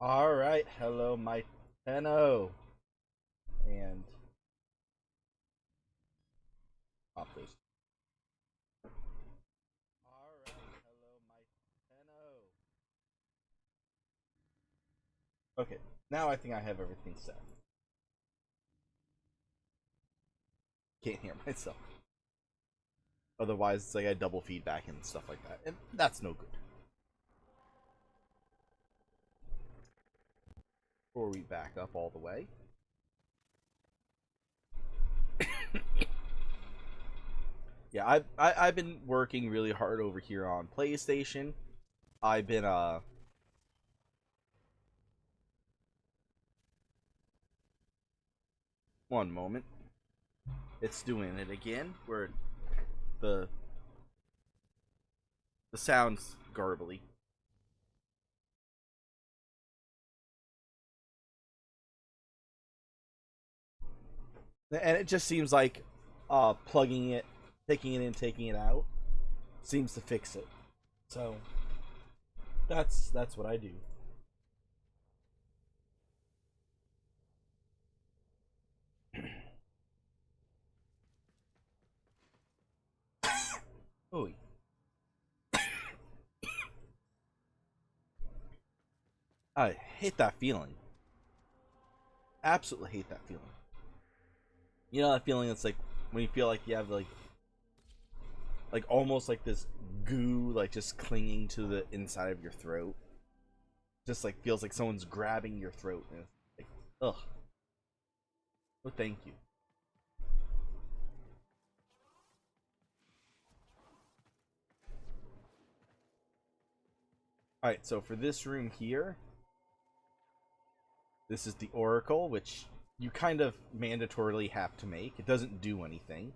All right, hello, my Tenno, and pop this. All right, hello, my Tenno. Okay, now I think I have everything set. Can't hear myself. Otherwise, it's like I double feedback and stuff like that, and that's no good. Before we back up all the way. Yeah, I've been working really hard over here on PlayStation. I've been one moment. It's doing it again. Where the the sound's garbly. And it just seems like plugging it, taking it in, taking it out seems to fix it. So that's what I do. Oh, I hate that feeling. Absolutely hate that feeling. You know that feeling that's like when you feel like you have like almost like this goo like just clinging to the inside of your throat. Just like feels like someone's grabbing your throat and it's like ugh. Oh, thank you. Alright, so for this room here, this is the Oracle, which you kind of mandatorily have to make. It doesn't do anything.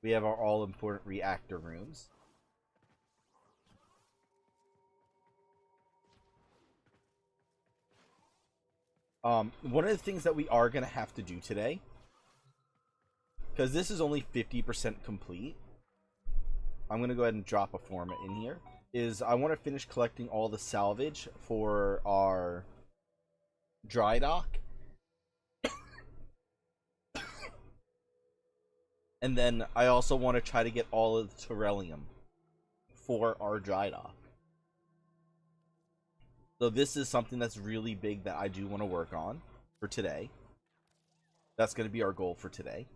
We have our all-important reactor rooms. One of the things that we are going to have to do today, because this is only 50% complete, I'm going to go ahead and drop a format in here, is I want to finish collecting all the salvage for our dry dock. And then I also want to try to get all of the Terrellium for our dry dock. So this is something that's really big that I do want to work on for today. That's going to be our goal for today.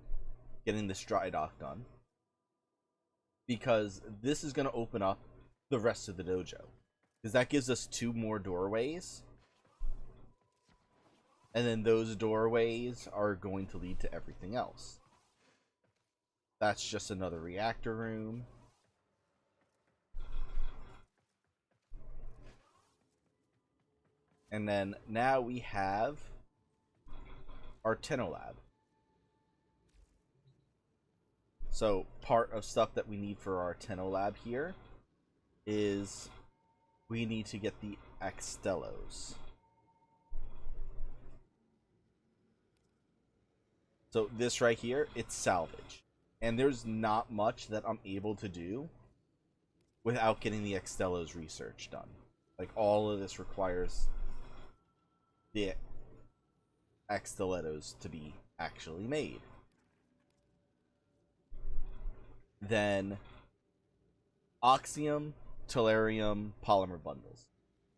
Getting this dry dock done. Because this is going to open up the rest of the dojo. Because that gives us 2 more doorways. And then those doorways are going to lead to everything else. That's just another reactor room. And then now we have our Tenno Lab. So part of stuff that we need for our Tenno Lab here is we need to get the Axtelos. So this right here, it's salvage. And there's not much that I'm able to do without getting the Axtelos research done. Like all of this requires the Axtelos to be actually made. Then Oxium, Tellurium, Polymer Bundles.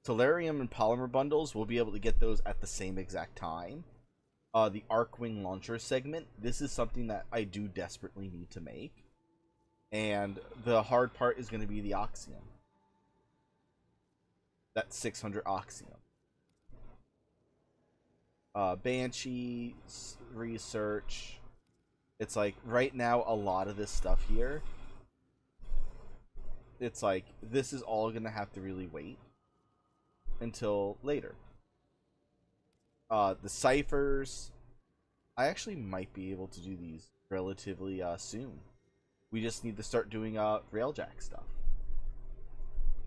Tellurium and Polymer Bundles, we'll be able to get those at the same exact time. The Arcwing Launcher segment, this is something that I do desperately need to make. And the hard part is going to be the Oxium. That's 600 Oxium. Banshee research. It's like right now a lot of this stuff here, it's like this is all gonna have to really wait until later. The ciphers, I actually might be able to do these relatively soon. We just need to start doing railjack stuff.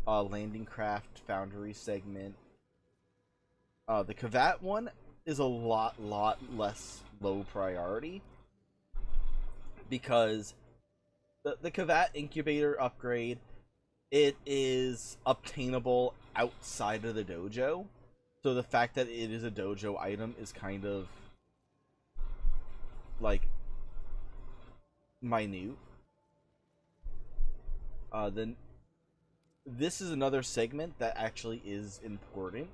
Landing craft foundry segment. The Kavat one is a lot less low priority because the Kavat incubator upgrade it is obtainable outside of the dojo. So the fact that it is a dojo item is kind of like minute. Then this is another segment that actually is important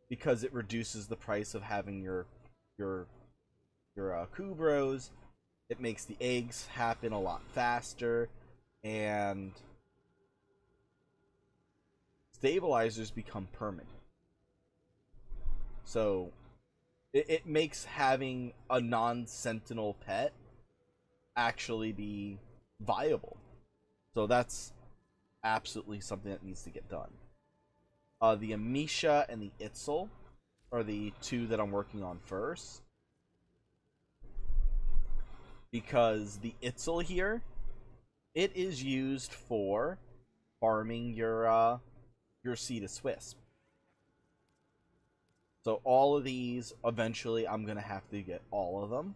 because it reduces the price of having your Kubros. It makes the eggs happen a lot faster, and stabilizers become permanent. So it makes having a non-sentinel pet actually be viable. So that's absolutely something that needs to get done. The Amisha and the Itzel are the two that I'm working on first. Because the Itzel here, it is used for farming your Cetus Wisp. So all of these, eventually I'm going to have to get all of them.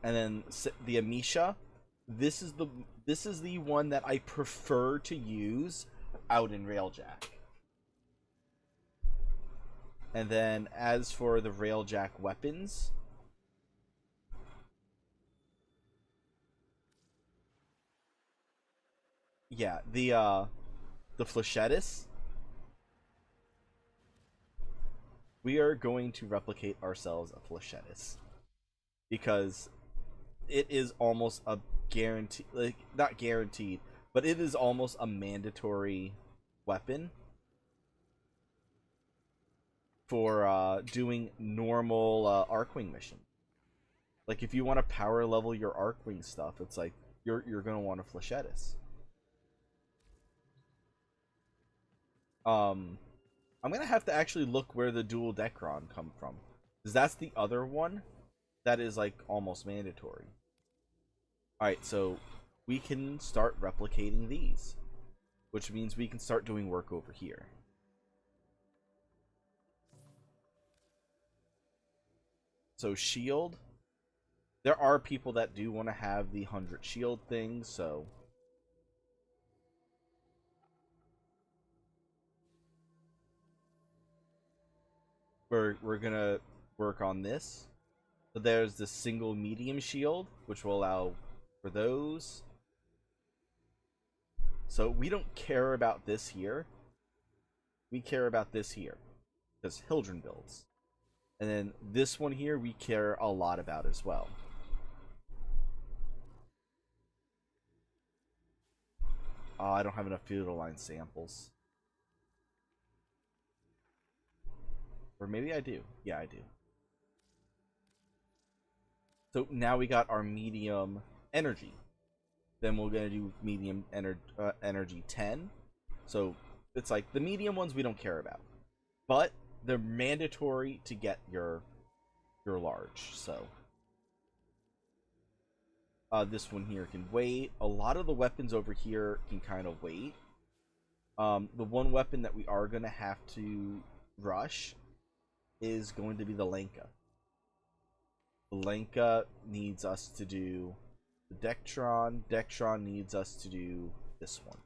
And then the Amisha, this is the one that I prefer to use out in Railjack. And then as for the Railjack weapons, yeah, the Flechettis, we are going to replicate ourselves a Flechettis because it is almost a guarantee, like not guaranteed, but it is almost a mandatory weapon for doing normal Arcwing mission. Like if you want to power level your Arcwing stuff, it's like you're gonna want a Flechettis. I'm gonna have to actually look where the dual Decron come from, because that's the other one that is like almost mandatory. Alright, so we can start replicating these, which means we can start doing work over here. So shield, there are people that do want to have the 100 shield thing, so we're gonna work on this. So there's the single medium shield, which will allow for those. So we don't care about this here. We care about this here, because Hildren builds. And then this one here we care a lot about as well. Oh, I don't have enough feudal line samples. Or maybe I do. Yeah, I do. So now we got our medium energy. Then we're going to do medium energy 10. So it's like the medium ones we don't care about. But they're mandatory to get your large. So this one here can wait. A lot of the weapons over here can kind of wait. The one weapon that we are going to have to rush is going to be the Lenka. The Lenka needs us to do the Dectron. Dectron needs us to do this one.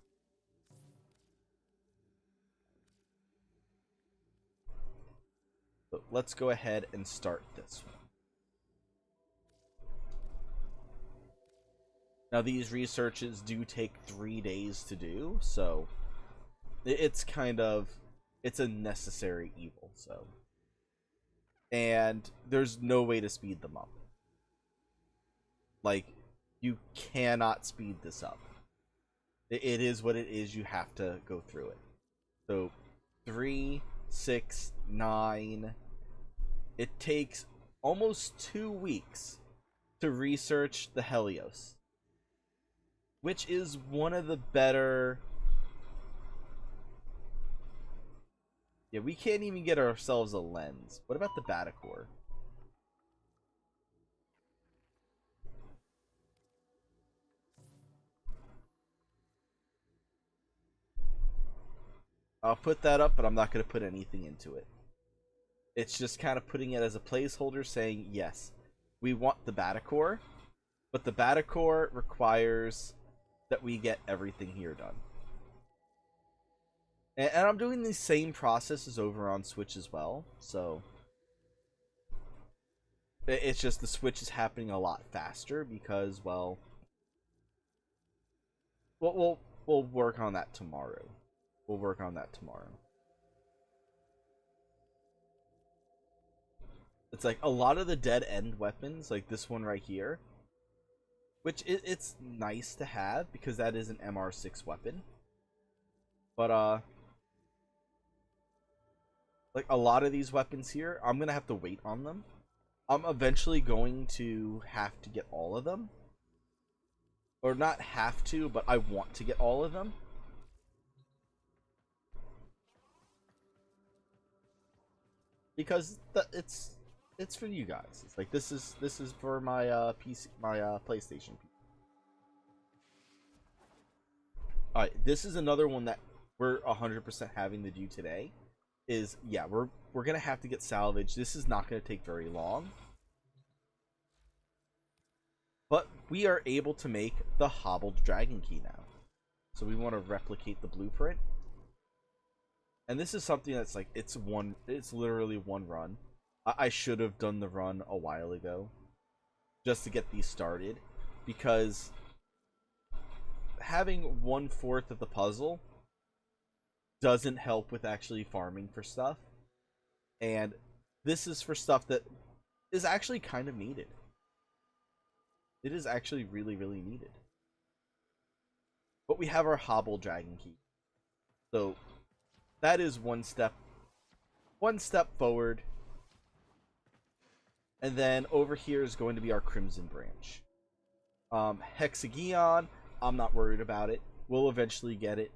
So let's go ahead and start this one. Now these researches do take 3 days to do, so it's kind of, it's a necessary evil, so. And there's no way to speed them up. Like, you cannot speed this up. It is what it is, you have to go through it. So 3, 6, 9. It takes almost 2 weeks to research the Helios, which is one of the better. Yeah, we can't even get ourselves a lens. What about the Batacore? I'll put that up, but I'm not going to put anything into it. It's just kind of putting it as a placeholder saying, yes, we want the Batacore, but the Batacore requires that we get everything here done. And I'm doing the same processes over on Switch as well, so it's just the Switch is happening a lot faster because, well, we'll work on that tomorrow. We'll work on that tomorrow. It's like a lot of the dead end weapons, like this one right here, which it's nice to have because that is an MR6 weapon. But like a lot of these weapons here, I'm gonna have to wait on them. I'm eventually going to have to get all of them. Or not have to, but I want to get all of them. Because it's for you guys. It's like this is for my PC, my PlayStation. All right, this is another one that we're 100% having to do today. Is yeah, we're gonna have to get salvage. This is not gonna take very long. But we are able to make the hobbled dragon key now. So we want to replicate the blueprint. And this is something that's like, it's literally one run. I should have done the run a while ago. Just to get these started. Because having 1/4 of the puzzle doesn't help with actually farming for stuff. And this is for stuff that is actually kind of needed. It is actually really, really needed. But we have our hobble dragon key. So that is one step forward. And then over here is going to be our crimson branch. Hexagon, I'm not worried about it. We'll eventually get it.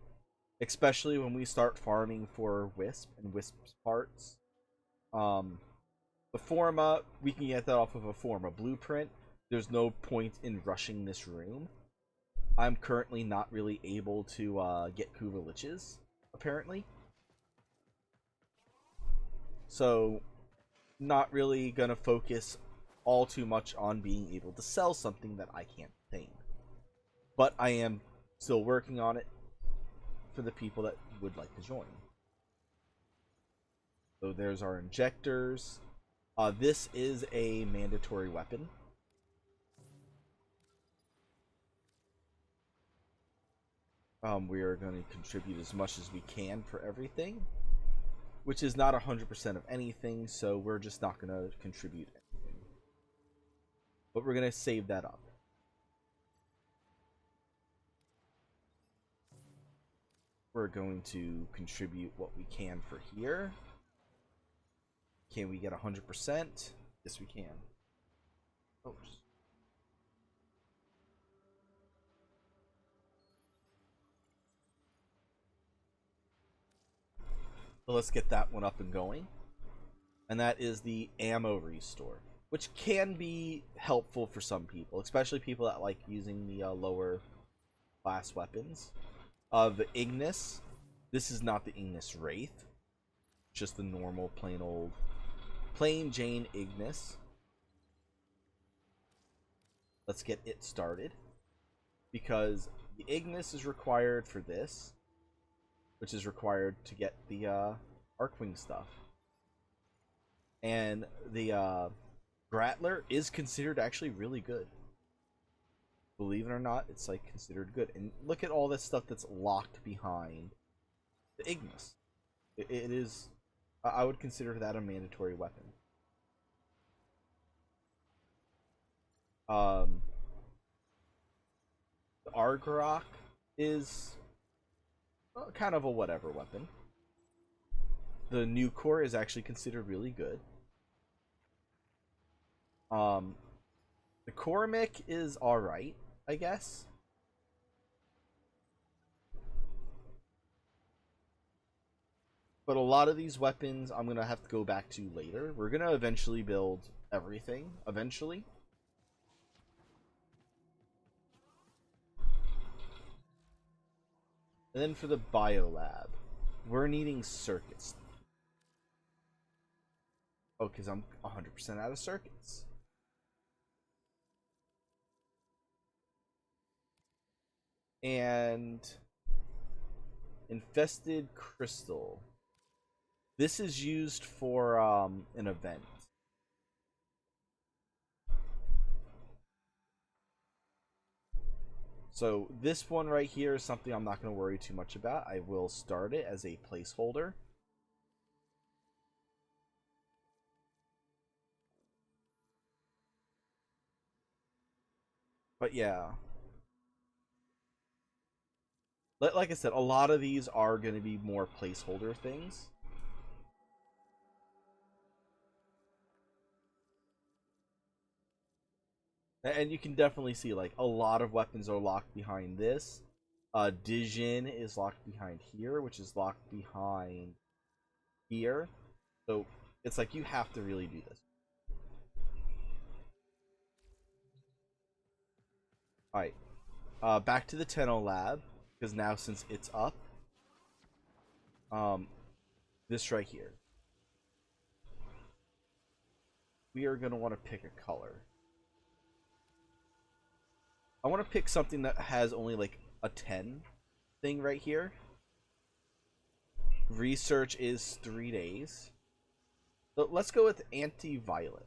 Especially when we start farming for Wisp and Wisp's parts. The Forma, we can get that off of a Forma blueprint. There's no point in rushing this room. I'm currently not really able to get Kuvaliches, apparently. So, not really gonna focus all too much on being able to sell something that I can't obtain. But I am still working on it for the people that would like to join. So there's our injectors. This is a mandatory weapon. We are going to contribute as much as we can for everything, which is not 100% of anything, so we're just not going to contribute anything. But we're going to save that up. We're going to contribute what we can for here. Can we get 100%? Yes, we can. Oh. So let's get that one up and going. And that is the ammo restore, which can be helpful for some people, especially people that like using the lower class weapons. The Ignis. This is not the Ignis Wraith. Just the normal plain Jane Ignis. Let's get it started. Because the Ignis is required for this, which is required to get the Arcwing stuff. And the Grattler is considered actually really good. Believe it or not, it's like considered good. And look at all this stuff that's locked behind the Ignis. It is, I would consider that a mandatory weapon. The Argrok is kind of a whatever weapon. The new core is actually considered really good. The Koromik is alright, I guess. But a lot of these weapons I'm gonna have to go back to later. We're gonna eventually build everything, eventually. And then for the biolab, we're needing circuits. Oh, because I'm 100% out of circuits. And Infested crystal. This is used for an event. So this one right here is something I'm not going to worry too much about. I will start it as a placeholder. But yeah. Like I said, a lot of these are going to be more placeholder things. And you can definitely see, like, a lot of weapons are locked behind this. Dijin is locked behind here, which is locked behind here. So it's like you have to really do this. Alright. Back to the Tenno lab, because now since it's up, this right here. We are going to want to pick a color. I want to pick something that has only like a 10 thing right here. Research is 3 days. So let's go with anti-violet.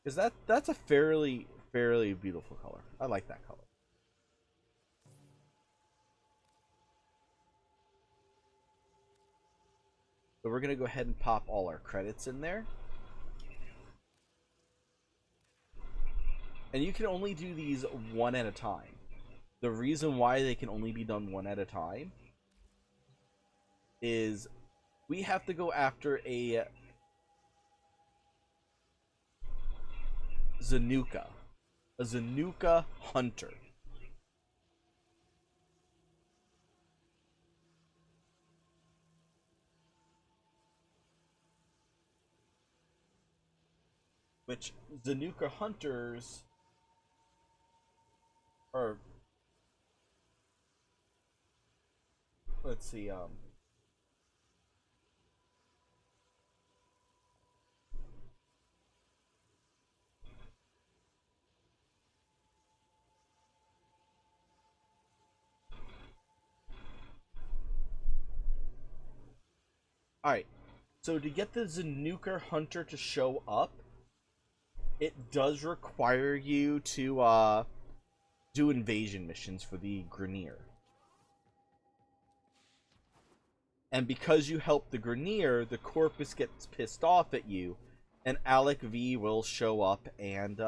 Because that's a fairly beautiful color. I like that color. So we're going to go ahead and pop all our credits in there. And you can only do these one at a time. The reason why they can only be done one at a time is we have to go after a Zanuka. A Zanuka hunter. Which Zanuka hunters are, let's see, alright, so to get the Zanuka hunter to show up, it does require you to do invasion missions for the Grenier. And because you help the Grenier, the Corpus gets pissed off at you, and Alec V will show up and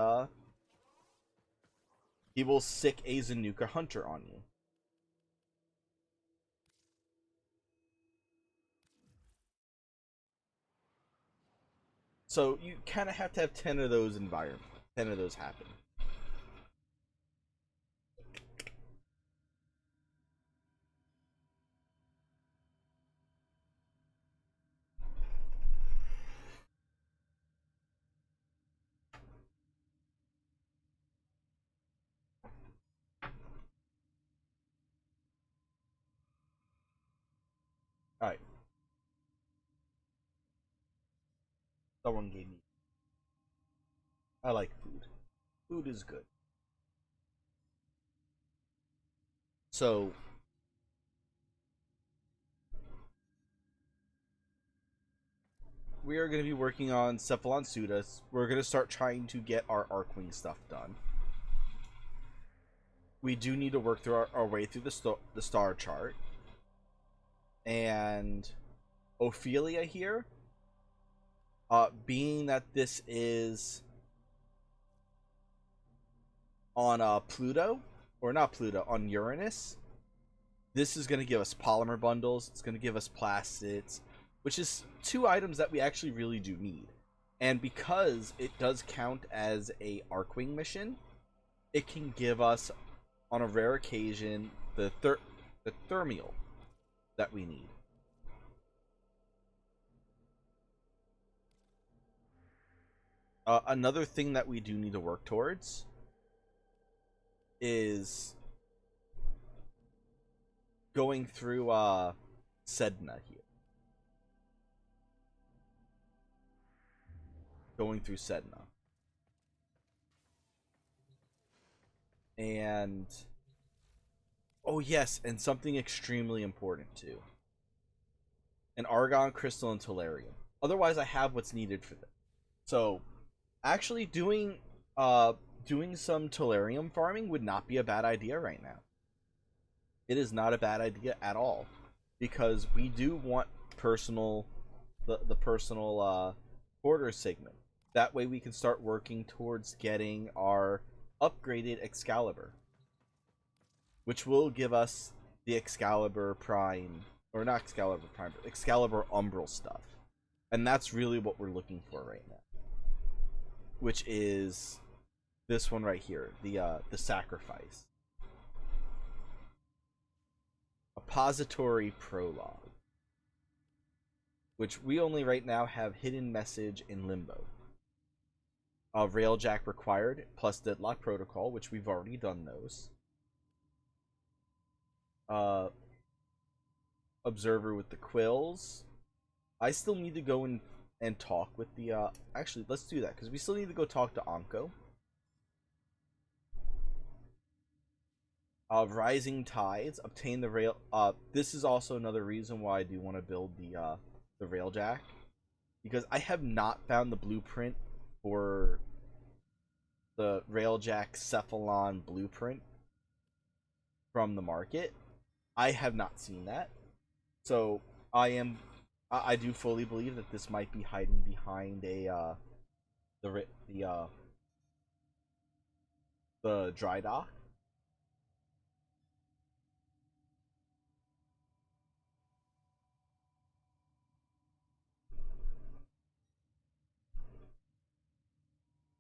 he will sick a Zanuka hunter on you. So you kind of have to have 10 of those environments, 10 of those happen. Alright. Someone gave me. I like food. Food is good. So we are going to be working on Cephalon Sudas. We're going to start trying to get our Arcwing stuff done. We do need to work through our way through the star chart. And Ophelia here, being that this is on Pluto, or not Pluto, on Uranus, this is going to give us polymer bundles. It's going to give us plastids, which is 2 items that we actually really do need. And because it does count as a Arcwing mission, it can give us, on a rare occasion, the thermial that we need. Another thing that we do need to work towards is going through Sedna here. Going through Sedna. And oh yes, and something extremely important too. An argon crystal and tellurium. Otherwise I have what's needed for this. So actually doing some tellurium farming would not be a bad idea right now. It is not a bad idea at all, because we do want the personal quarter segment. That way we can start working towards getting our upgraded Excalibur, which will give us the Excalibur Prime, or not Excalibur Prime, but Excalibur Umbral stuff. And that's really what we're looking for right now, which is this one right here, the Sacrifice. Appository Prologue, which we only right now have Hidden Message in Limbo. Railjack required, plus Deadlock Protocol, which we've already done those. Observer with the quills. I still need to go and talk with the actually let's do that, because we still need to go talk to Anko. Rising Tides, obtain the rail. This is also another reason why I do want to build the Railjack, because I have not found the blueprint for the Railjack Cephalon blueprint from the market. I have not seen that, so I do fully believe that this might be hiding behind the dry dock.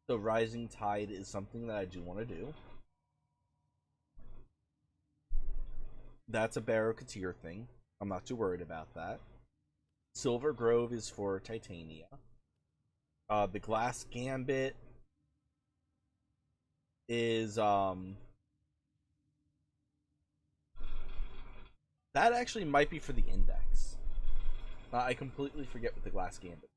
So Rising Tide is something that I do want to do. That's a Barokatir thing. I'm not too worried about that. Silver Grove is for Titania. The Glass Gambit is that actually might be for the Index. I completely forget what the Glass Gambit.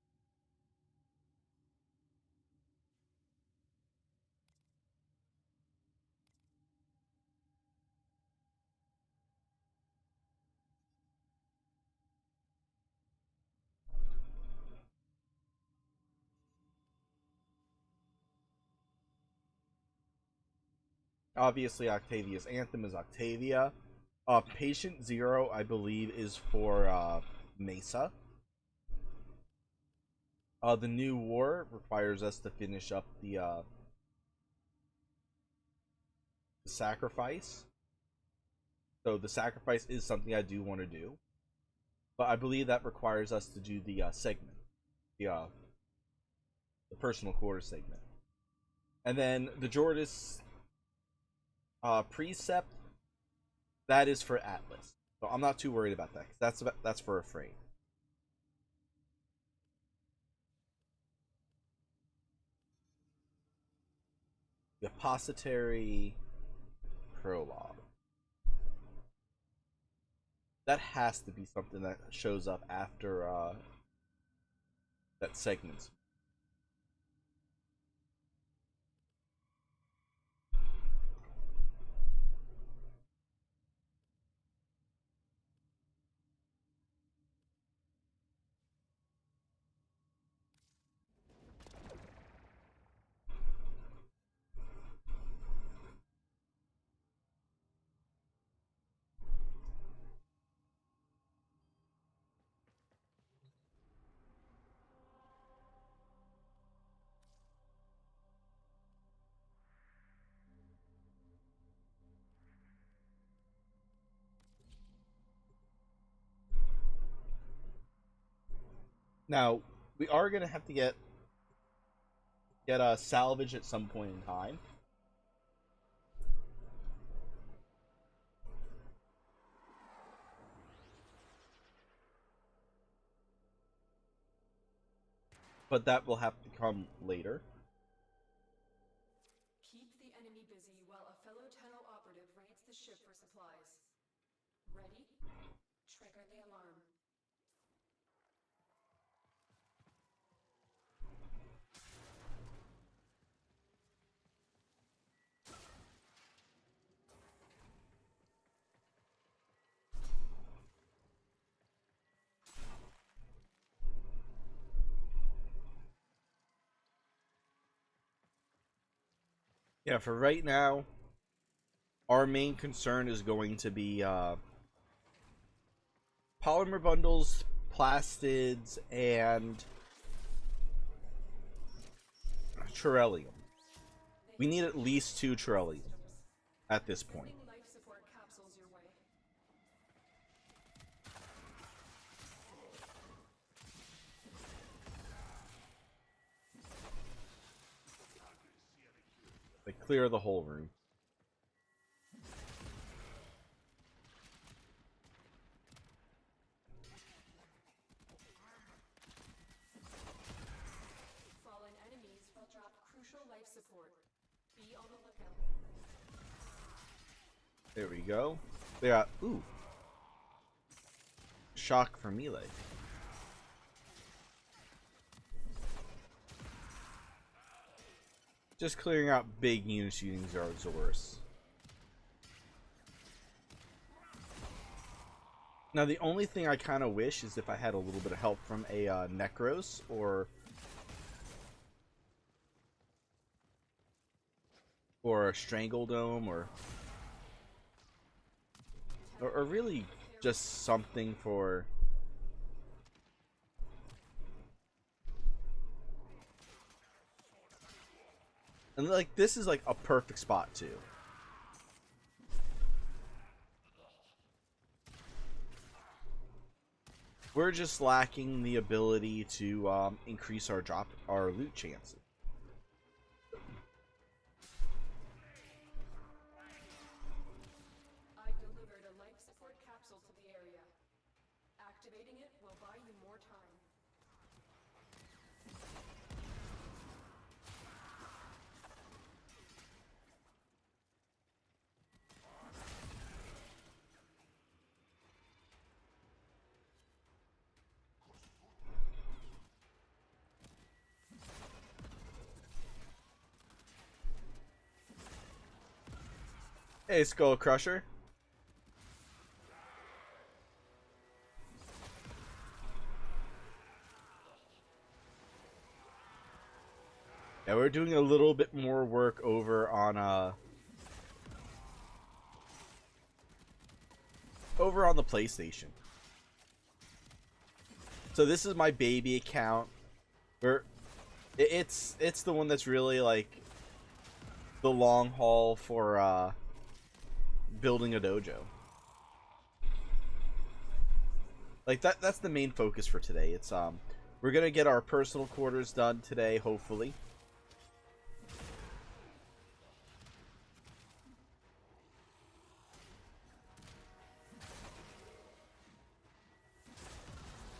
Obviously, Octavia's Anthem is Octavia. Patient Zero, I believe, is for Mesa. The New War requires us to finish up the Sacrifice. So the Sacrifice is something I do want to do, but I believe that requires us to do the segment, the personal quarter segment, and then the Jordis Precept. That is for Atlas, so I'm not too worried about that, because that's for a frame. The Apostatory Prologue. That has to be something that shows up after that segment. Now, we are gonna have to get a salvage at some point in time. But that will have to come later. Keep the enemy busy while a fellow Tenno operative raids the ship for supplies. Ready? Trigger the alarm. Yeah, for right now, our main concern is going to be polymer bundles, plastids, and Trellium. We need at least 2 Trellium at this point. Sending life support capsules your way. Like, clear the whole room. Fallen enemies will drop crucial life support. Be on the lookout. There we go. They got, ooh. Shock for melee. Just clearing out big unit shooting Zorosaurus. Now the only thing I kind of wish is if I had a little bit of help from a Necros or a Strangledome or really just something for and like this is like a perfect spot too. We're just lacking the ability to increase our loot chances. I've delivered a life support capsule to the area. Activating it will buy you more time. Hey, Skull Crusher. Yeah, we're doing a little bit more work over on the PlayStation. So this is my baby account. Where it's the one that's really like the long haul for building a dojo. Like that's the main focus for today. It's we're gonna get our personal quarters done today, hopefully.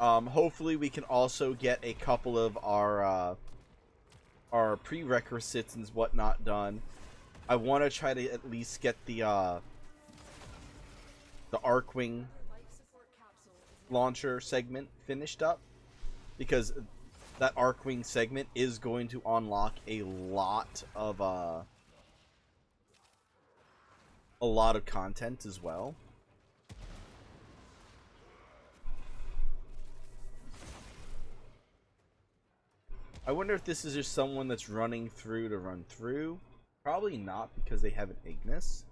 Hopefully we can also get a couple of our prerequisites and whatnot done. I want to try to at least get the Arcwing Life support capsule is launcher segment finished up, because that Arcwing segment is going to unlock a lot of content as well. I wonder if this is just someone that's running through to run through. Probably not, because they have an Ignis.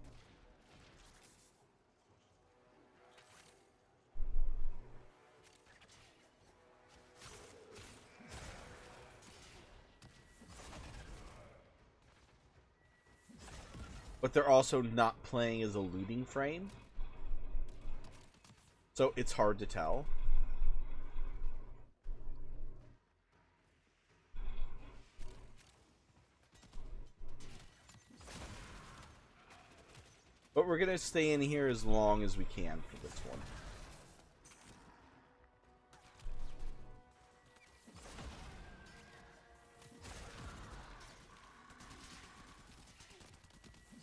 But they're also not playing as a looting frame, so it's hard to tell. But we're gonna stay in here as long as we can for this one.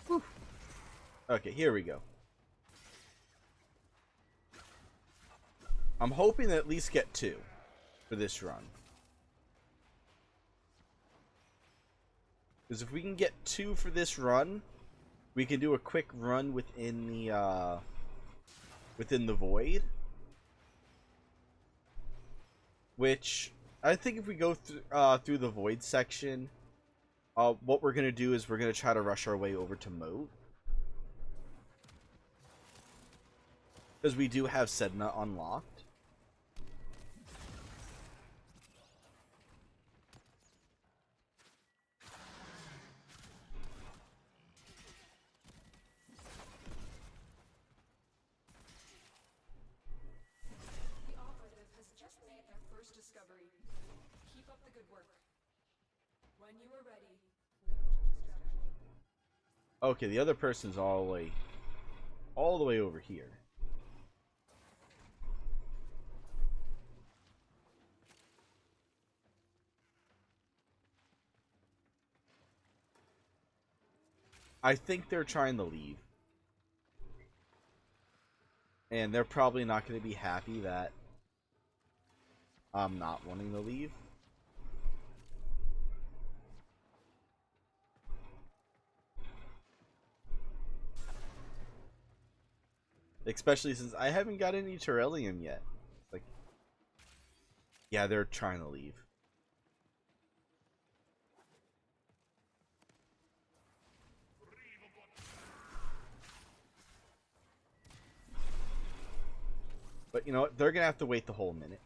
Whew. Okay, here we go. I'm hoping to at least get 2 for this run. Because if we can get 2 for this run, we can do a quick run within the void. Which I think if we go through the void section, what we're gonna do is we're gonna try to rush our way over to Moat. Because we do have Sedna unlocked. The operative has just made their first discovery. Keep up the good work. When you are ready, go to strategy. Okay, the other person's all the way over here. I think they're trying to leave. And they're probably not going to be happy that I'm not wanting to leave. Especially since I haven't got any Terrellium yet. Like, yeah, they're trying to leave. But you know what? They're going to have to wait the whole minute.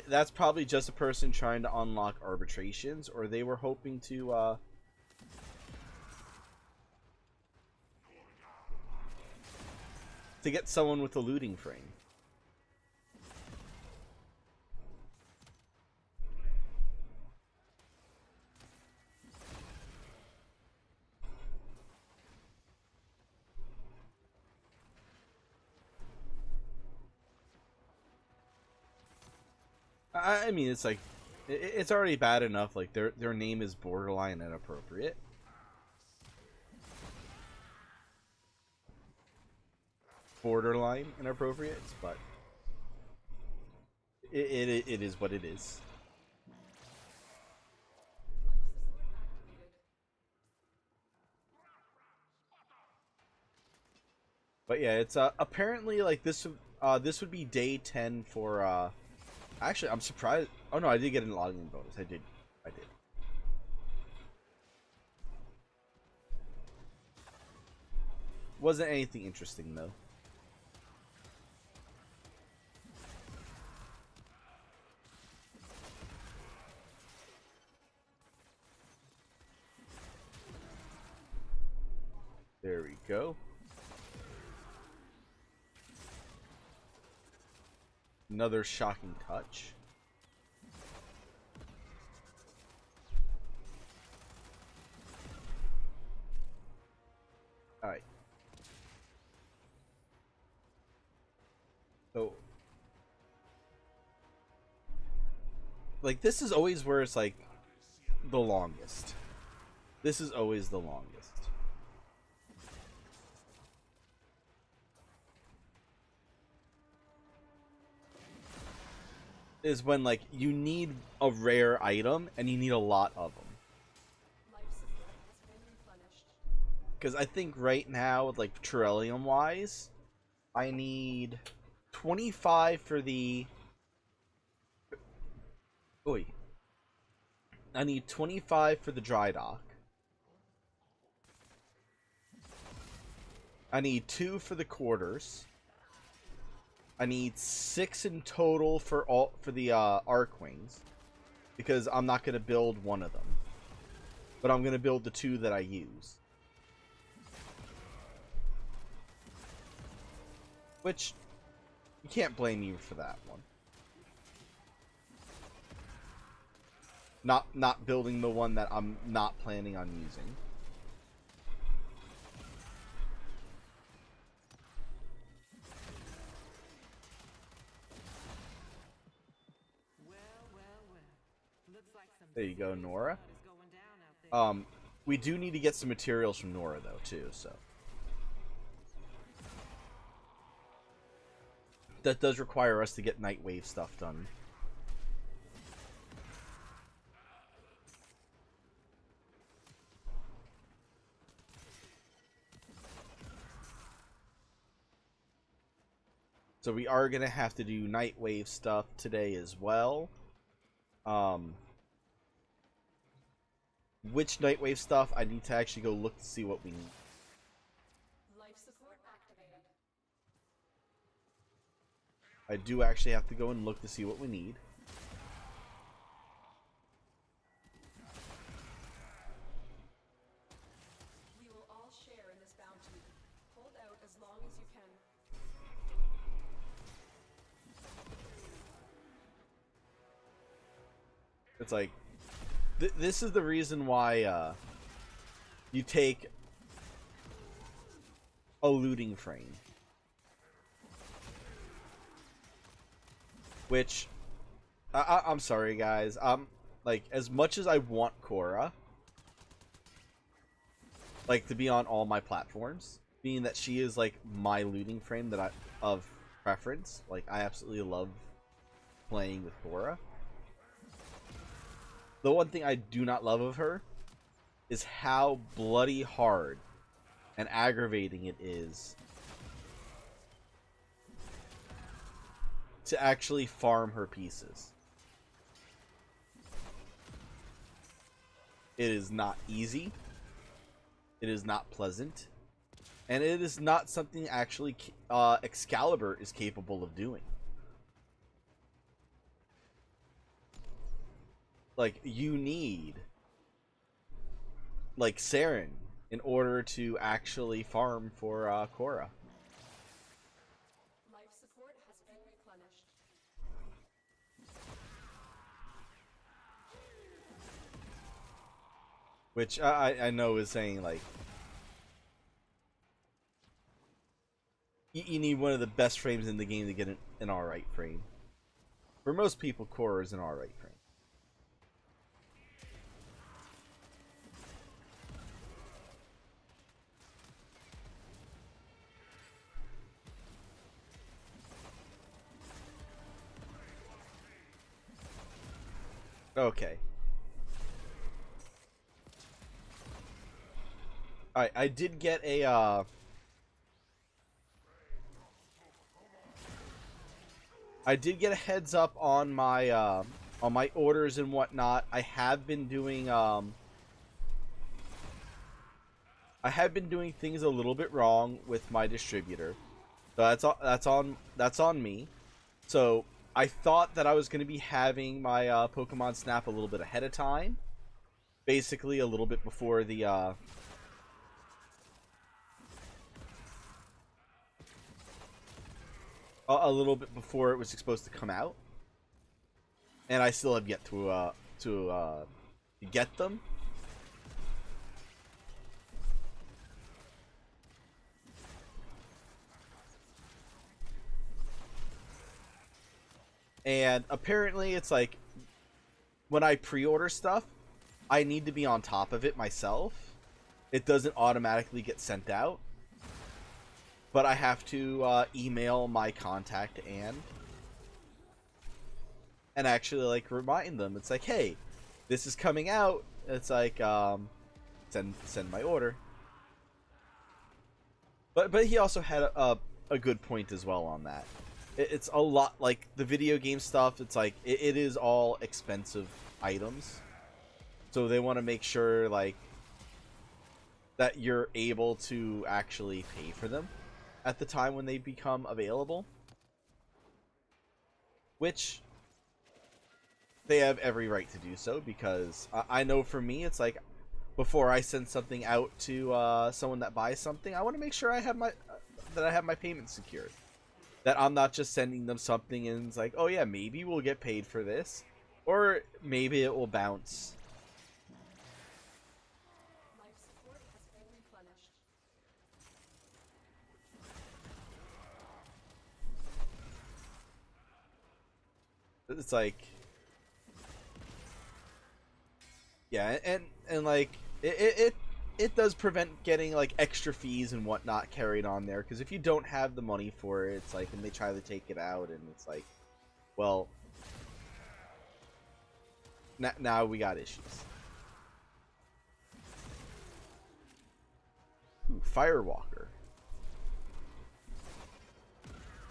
That's probably just a person trying to unlock arbitrations, or they were hoping to get someone with a looting frame. I mean, it's like, it's already bad enough. Like their name is borderline inappropriate. Borderline inappropriate, but it is what it is. But yeah, it's apparently like this would be day 10 for actually I'm surprised. Oh no, I did get a login bonus. I did. Wasn't anything interesting though. There we go. Another shocking touch. Alright. So, like, this is always where it's like the longest. This is always the longest. Is when like you need a rare item and you need a lot of them. Because I think right now, like Terrellium wise, I need 25 for the. Oi. I need 25 for the dry dock. I need 2 for the quarters. I need 6 in total for the arc wings, because I'm not gonna build one of them, but I'm gonna build the 2 that I use. Which you can't blame you for that one. Not building the one that I'm not planning on using. There you go, Nora. We do need to get some materials from Nora though too, so that does require us to get Nightwave stuff done. So we are gonna have to do Nightwave stuff today as well. Which Nightwave stuff I need to actually go look to see what we need. Life support activated. I do actually have to go and look to see what we need. We will all share in this bounty. Hold out as long as you can. It's like, this is the reason why you take a looting frame. Which, I'm sorry guys, like, as much as I want Korra, like, to be on all my platforms, being that she is, like, my looting frame that of preference, like, I absolutely love playing with Korra. The one thing I do not love of her is how bloody hard and aggravating it is to actually farm her pieces. It is not easy. It is not pleasant. And it is not something actually Excalibur is capable of doing. Like, you need, like, Saren in order to actually farm for Korra. Life support has been replenished. Which I know is saying, like, you need one of the best frames in the game to get an alright frame. For most people, Korra is an alright frame. Okay. Alright, I did get a, I did get a heads up on my orders and whatnot. I have been doing things a little bit wrong with my distributor. So that's on me. So I thought that I was going to be having my Pokemon Snap a little bit ahead of time. Basically a little bit before the a little bit before it was supposed to come out. And I still have yet to get them. And apparently it's like, when I pre-order stuff, I need to be on top of it myself. It doesn't automatically get sent out. But I have to email my contact and actually, like, remind them. It's like, hey, this is coming out. It's like, send my order. But he also had a good point as well on that. It's a lot like the video game stuff. It's like it is all expensive items, so they want to make sure, like, that you're able to actually pay for them at the time when they become available, which they have every right to do so, because I know for me, it's like, before I send something out to someone that buys something, I want to make sure I have my payment secured. That I'm not just sending them something and it's like, oh yeah, maybe we'll get paid for this, or maybe it will bounce. Life support has been replenished. It's like, yeah, and like it does prevent getting, like, extra fees and whatnot carried on there, because if you don't have the money for it, it's like, and they try to take it out, and it's like, well, now we got issues. Ooh, Firewalker.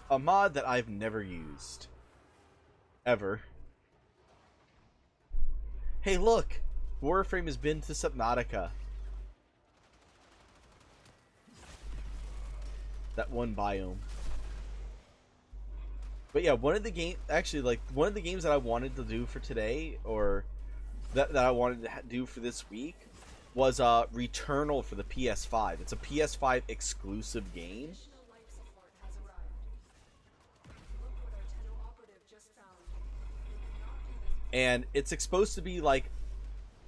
A mod that I've never used. Ever. Hey, look! Warframe has been to Subnautica. That one biome. But yeah, one of the games that I wanted to do for today, or that I wanted to do for this week, was Returnal for the PS5. It's a PS5 exclusive game. Additional life support has arrived. Look what our Tenno operative just found. We cannot do this. And it's supposed to be like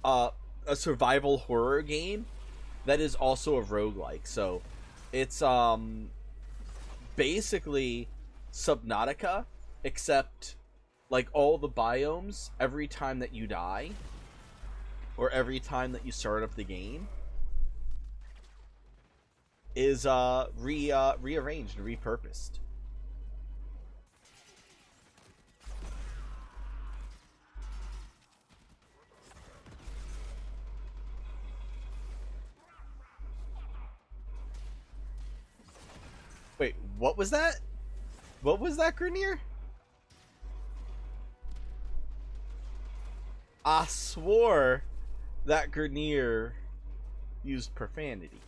a survival horror game that is also a roguelike. So it's basically Subnautica, except like all the biomes, every time that you die or every time that you start up the game, is rearranged and repurposed. Wait, what was that? What was that, Grenier? I swore that Grenier used profanity.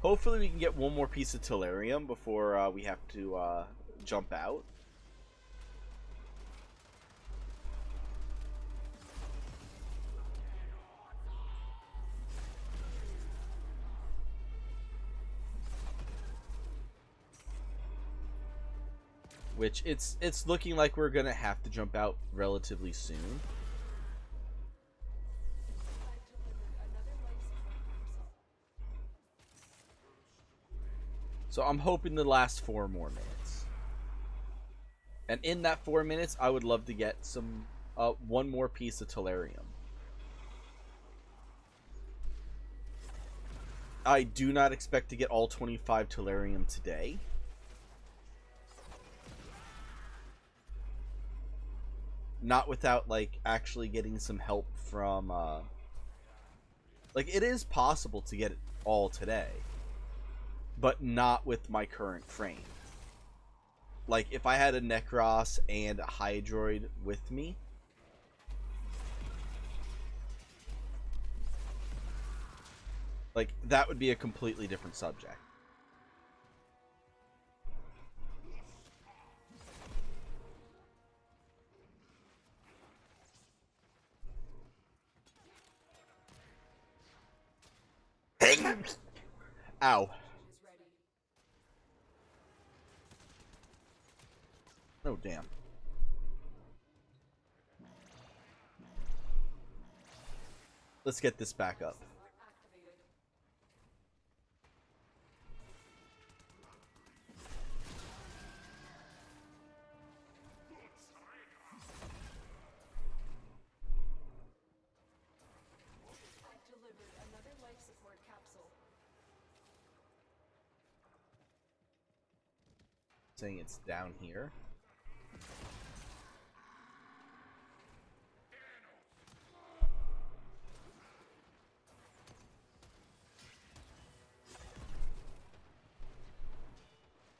Hopefully we can get one more piece of Tellurium before we have to jump out. Which it's looking like we're gonna have to jump out relatively soon. I've delivered another life support capsule. So I'm hoping to last 4 more minutes. And in that 4 minutes, I would love to get some one more piece of Tellurium. I do not expect to get all 25 Tellurium today. Not without, like, actually getting some help from, like, it is possible to get it all today. But not with my current frame. Like, if I had a Necros and a Hydroid with me, like, that would be a completely different subject. Ow. Is ready. Oh, damn. Let's get this back up. Activated. I've delivered another life support capsule. Saying it's down here.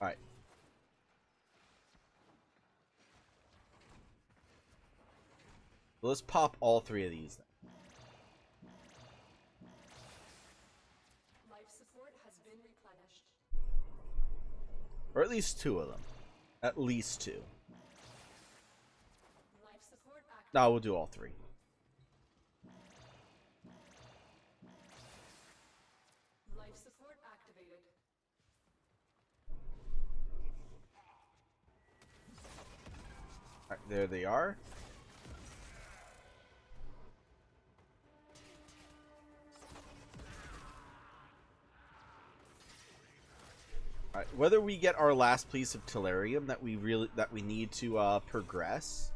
Alright. Let's pop all 3 of these then. Life support has been replenished. Or at least 2 of them. At least 2. Life support activated. No, we'll do all 3. Life support activated. Alright, there they are. Alright, whether we get our last piece of Tellurium that we need to progress.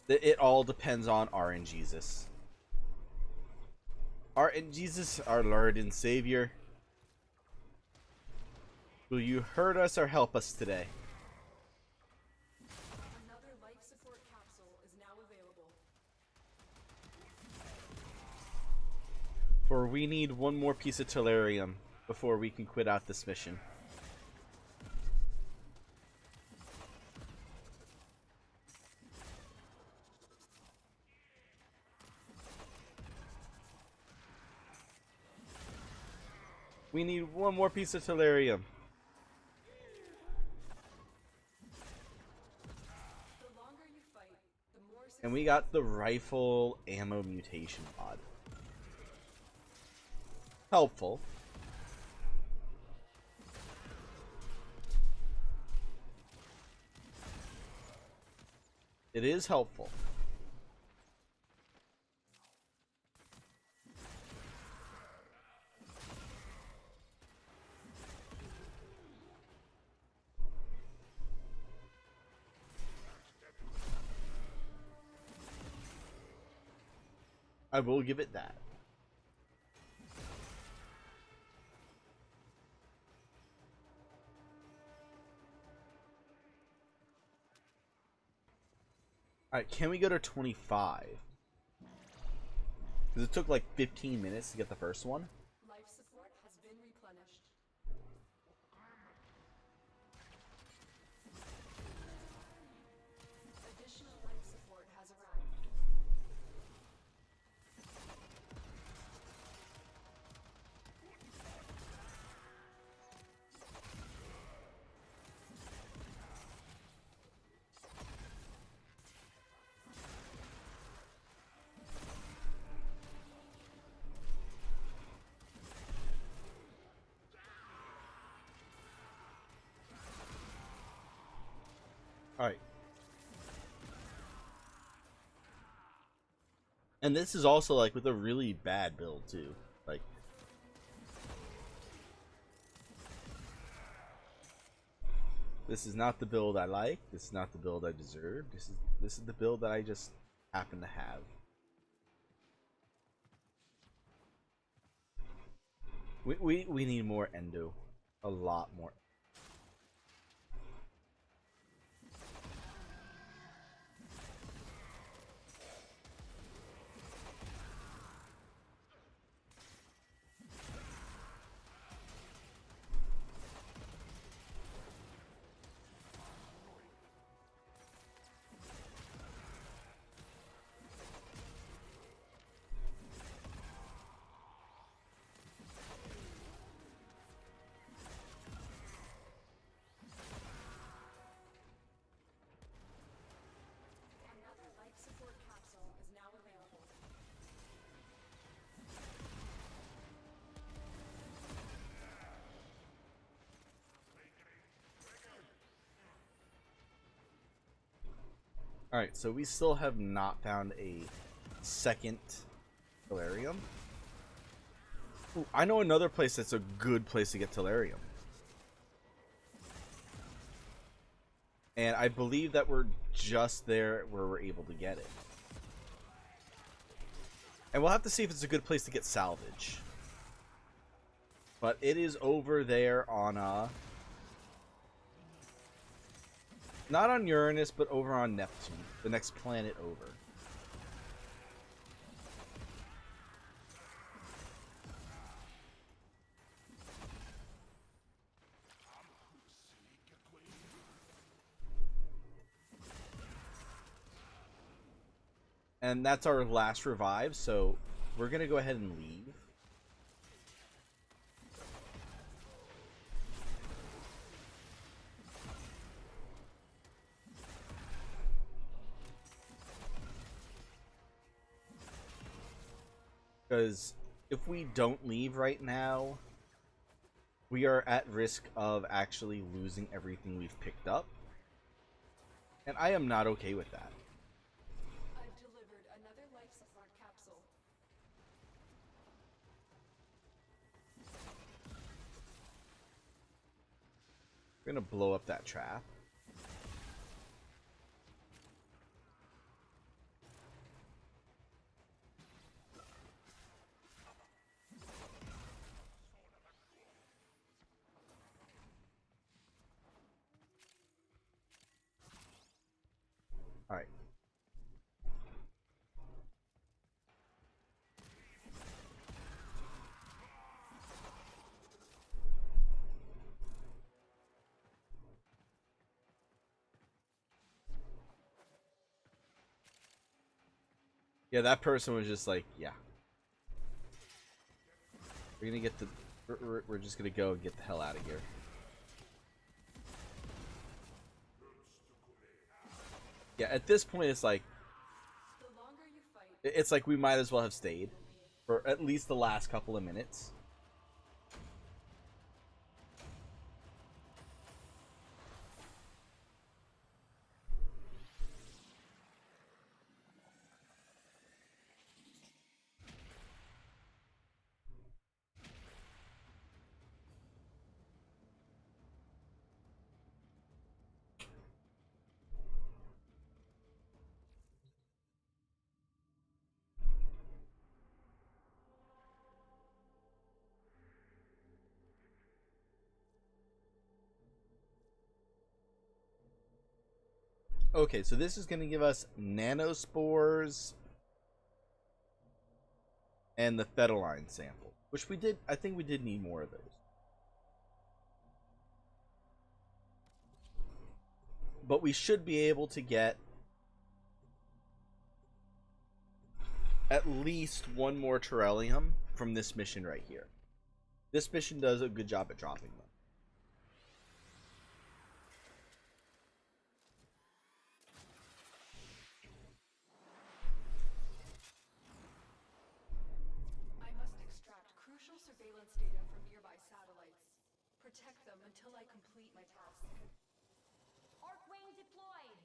It all depends on RNGesus. RNGesus, our Lord and Savior. Will you hurt us or help us today? Another life For we need one more piece of tellurium before we can quit out this mission. We need one more piece of tellurium. The longer you fight, the more And we got the rifle ammo mutation mod. Helpful. It is helpful. I will give it that. Alright, can we go to 25? Because it took like 15 minutes to get the first one. life support has been replenished. Additional life support has arrived. Alright. And this is also like with a really bad build too. Like, this is not the build I like. This is not the build I deserve. This is the build that I just happen to have. We need more endo. A lot more. Another life support capsule is now available. Alright, so we still have not found a second tellurium. Ooh, I know another place that's a good place to get tellurium. And I believe that we're just there where we're able to get it. And we'll have to see if it's a good place to get salvage. But it is over there on not on Uranus, but over on Neptune, the next planet over. And that's our last revive, so we're gonna go ahead and leave. Because if we don't leave right now, we are at risk of actually losing everything we've picked up. And I am not okay with that. I've delivered another life support capsule. We're gonna blow up that trap. Alright. Yeah, that person was just like, yeah. We're gonna get the... We're just gonna go and get the hell out of here. Yeah, at this point, it's like... The longer you fight, It's like we might as well have stayed. For at least the last couple of minutes. Okay, so this is going to give us nanospores and the Fetaline sample, which we did. I think we did need more of those. But we should be able to get at least one more Terrellium from this mission right here. This mission does a good job at dropping them. I must extract crucial surveillance data from nearby satellites. Protect them until I complete my task. Arcwing deployed.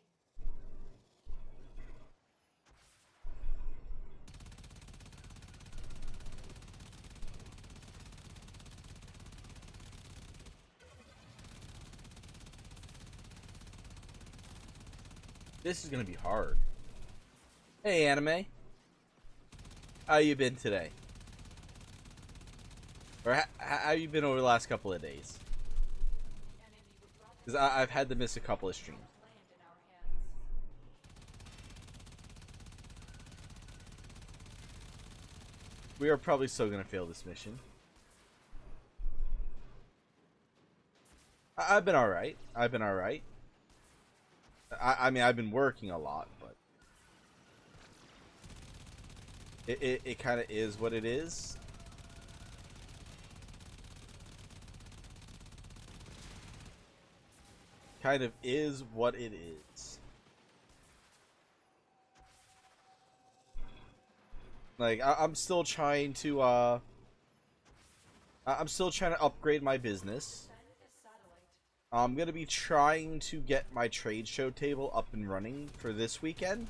This is going to be hard. Hey, anime. How you been today? Or how you been over the last couple of days? Because I've had to miss a couple of streams. Land in our hands. We are probably still going to fail this mission. I've been alright. I've been alright. I mean, I've been working a lot, but... It kind of is what it is. Kind of is what it is. Like, I'm still trying to, I'm still trying to upgrade my business. I'm gonna be trying to get my trade show table up and running for this weekend.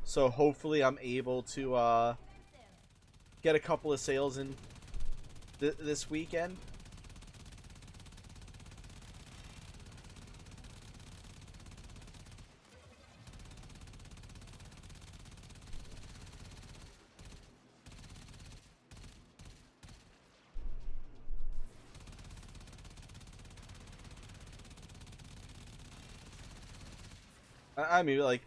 So hopefully I'm able to, get a couple of sales in this weekend. I mean, like,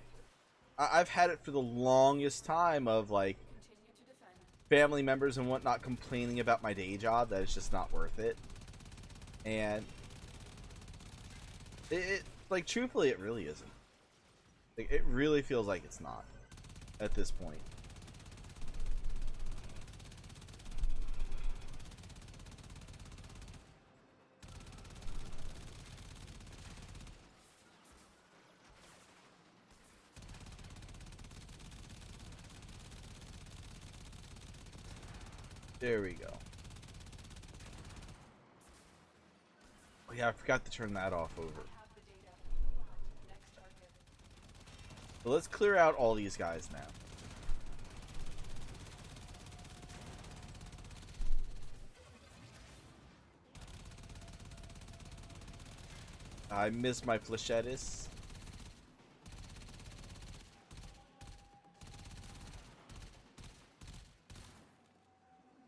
I've had it for the longest time of, like, Continue to defend. family members and whatnot complaining about my day job, that it's just not worth it. And like, truthfully, it really isn't. Like, it really feels like it's not at this point. There we go. Oh yeah, I forgot to turn that off over. Have the data. Next target. So let's clear out all these guys now. I miss my Flechettis.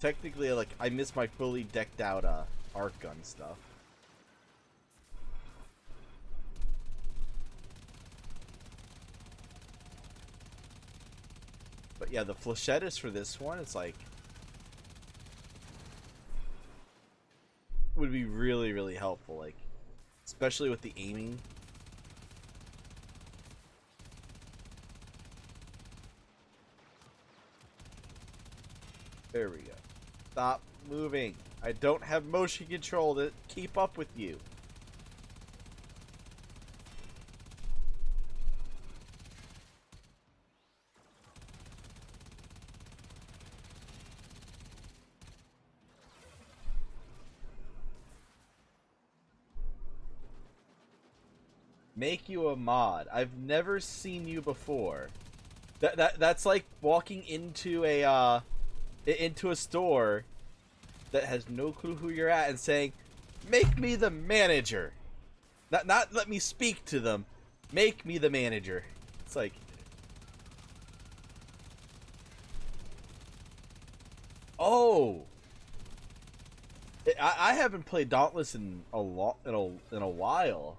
Technically, like, I miss my fully decked out arc gun stuff. But yeah, the Flechettis for this one, it's like, would be really, really helpful, like, especially with the aiming. There we go. Stop moving. I don't have motion control to keep up with you. Make you a mod. I've never seen you before. That's like walking into a store that has no clue who you're at and saying, "Make me the manager." Not let me speak to them. Make me the manager. It's like, oh, I haven't played Dauntless in a while.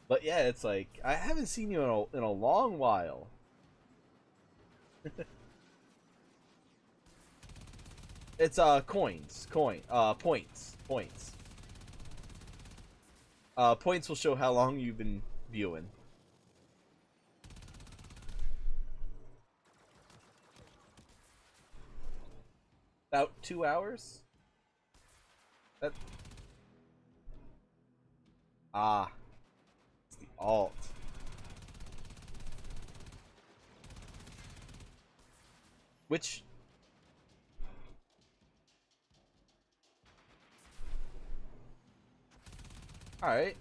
But yeah, it's like I haven't seen you in a long while. It's points. Points will show how long you've been viewing. About 2 hours. That it's the alt. Which all right.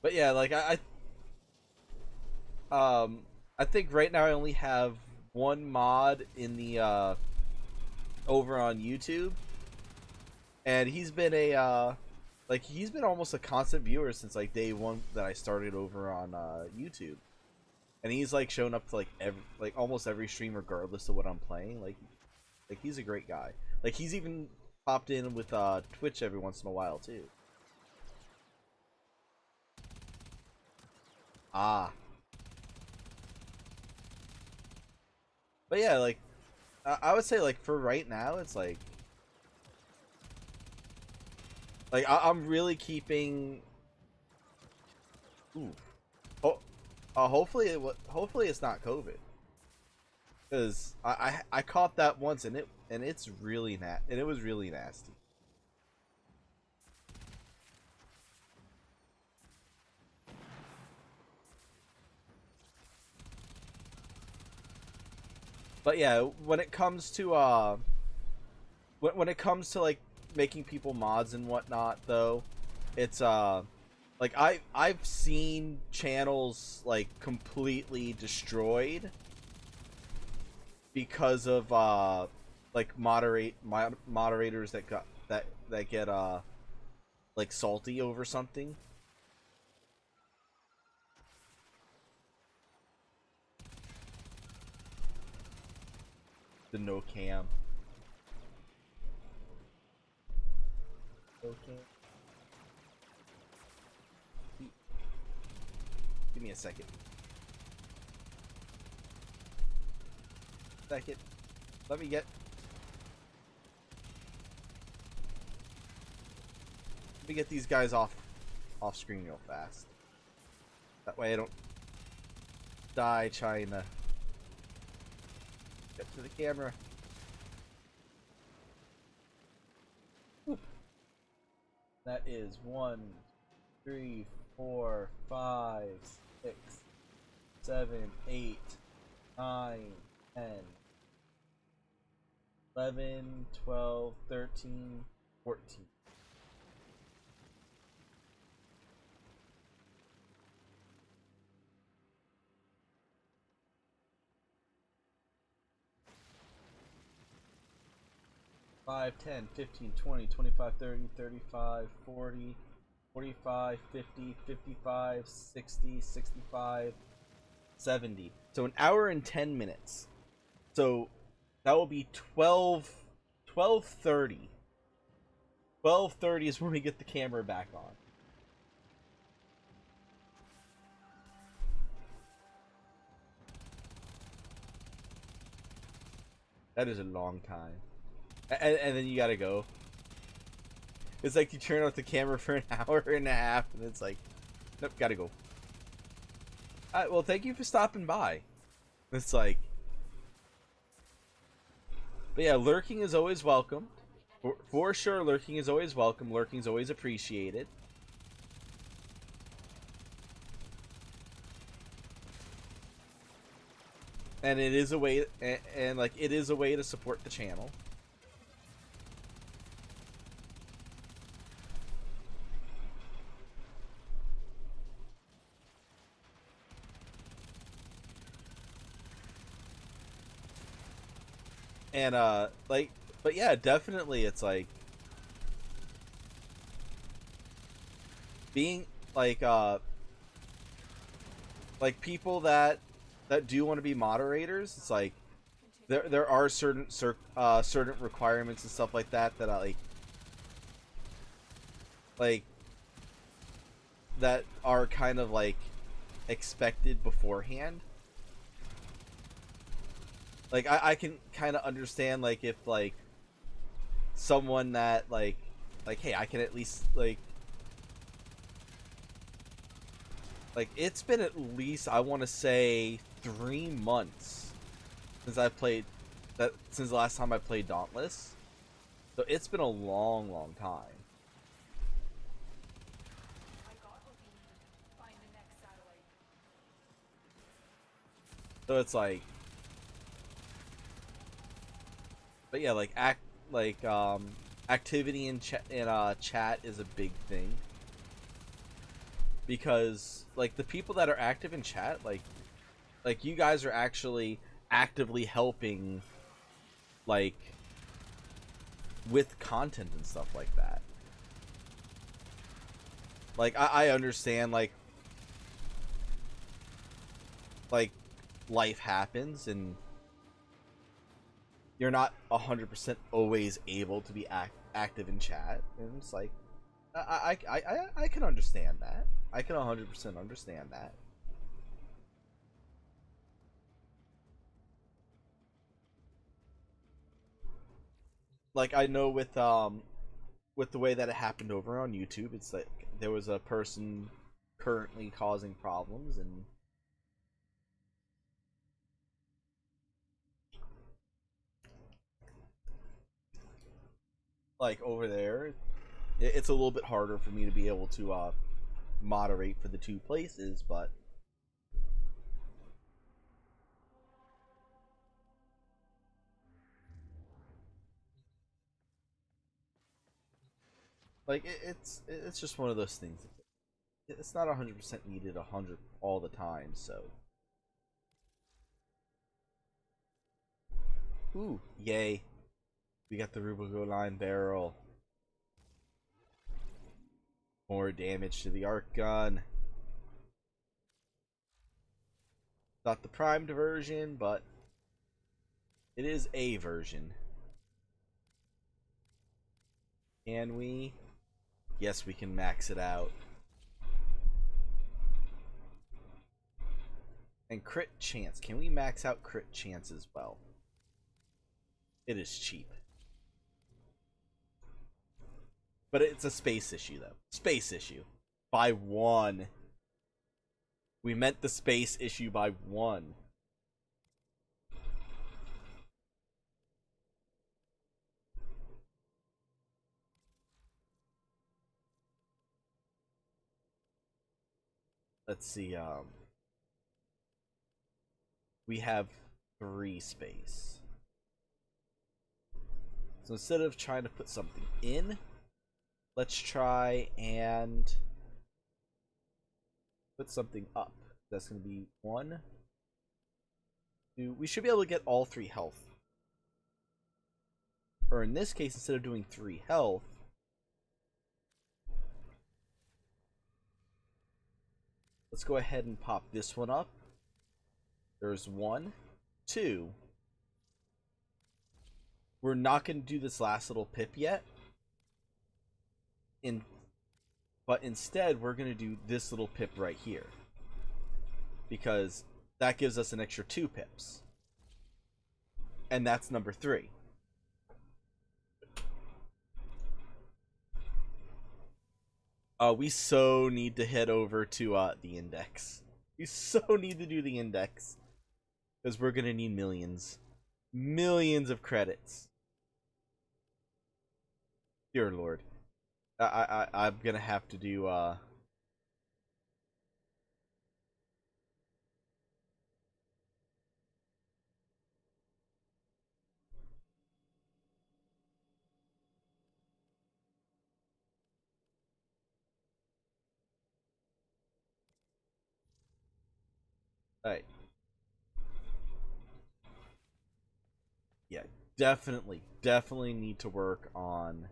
But yeah, like I think right now I only have one mod in the over on YouTube, and he's been he's been almost a constant viewer since like day one that I started over on YouTube, and he's like shown up to like almost every stream regardless of what I'm playing. Like he's a great guy. Like he's even popped in with Twitch every once in a while too. But yeah, like I would say like for right now, it's like I'm really keeping. Ooh, oh, hopefully it's not COVID, because I caught that once and it's really and it was really nasty. But yeah, when it comes to when it comes to like making people mods and whatnot, though, it's like I've seen channels like completely destroyed because of like moderators that get like salty over something. The no cam. Okay. Give me a second. Let me get these guys off screen real fast. That way I don't die trying to get to the camera. Whew. That is 1, 3, 4, 5, 6, 7, 8, 9, 10, 11, 12, 13, 14. Five, 10, 15, 20, 25, 30, 35, 40, 45, 50, 55, 60, 65, 70. So an hour and 10 minutes. So that will be 12:30. 12:30 is when we get the camera back on. That is a long time. And then you gotta go. It's like you turn off the camera for an hour and a half, and it's like, nope, gotta go. Alright, well, thank you for stopping by. It's like, but yeah, lurking is always welcome. For sure, lurking is always welcome. Lurking is always appreciated. And it is a way, and like, it is a way to support the channel. And like, but yeah, definitely, it's like being like people that do want to be moderators. It's like there are certain requirements and stuff like that that I like that are kind of like expected beforehand. Like I can kind of understand, like, if like someone that like hey, I can at least like it's been at least, I want to say, 3 months since I played since the last time I played Dauntless. So it's been a long time. I got what we need. Find the next satellite. So it's like, but yeah, like activity in chat is a big thing, because like the people that are active in chat, like you guys are actually actively helping, like, with content and stuff like that. Like I understand, like life happens and you're not 100% always able to be active in chat, and it's like I can understand that. I can 100% understand that. Like, I know with the way that it happened over on YouTube, it's like there was a person currently causing problems, and like over there, it's a little bit harder for me to be able to moderate for the two places, but like it's just one of those things. It's not 100% needed 100 all the time, so. Ooh, yay. We got the Rubico line barrel. More damage to the arc gun. Not the primed version, but it is a version. Can we? Yes, we can max it out. And crit chance. Can we max out crit chance as well? It is cheap. But it's a space issue, though. Space issue. By 1. We meant the space issue by 1. Let's see, we have 3 space. So instead of trying to put something in, let's try and put something up. That's going to be 1, 2. We should be able to get all 3 health. Or in this case, instead of doing 3 health, let's go ahead and pop this one up. There's 1, 2. We're not going to do this last little pip yet. But instead, we're going to do this little pip right here, because that gives us an extra 2 pips. And that's number 3. We so need to head over to the index. We so need to do the index because we're gonna need millions of credits. Dear Lord, I'm gonna have to do Alright. Yeah, definitely need to work on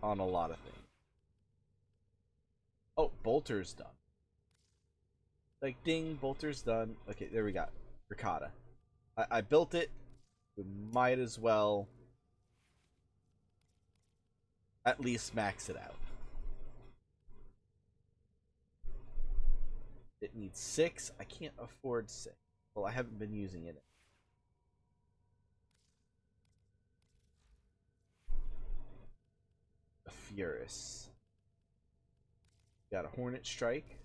a lot of things. Oh, bolter's done. Like, ding, bolter's done. Okay, there we got ricotta. I built it. We might as well at least max it out. It needs 6. I can't afford 6. Well, I haven't been using it. A Furus. Got a Hornet Strike.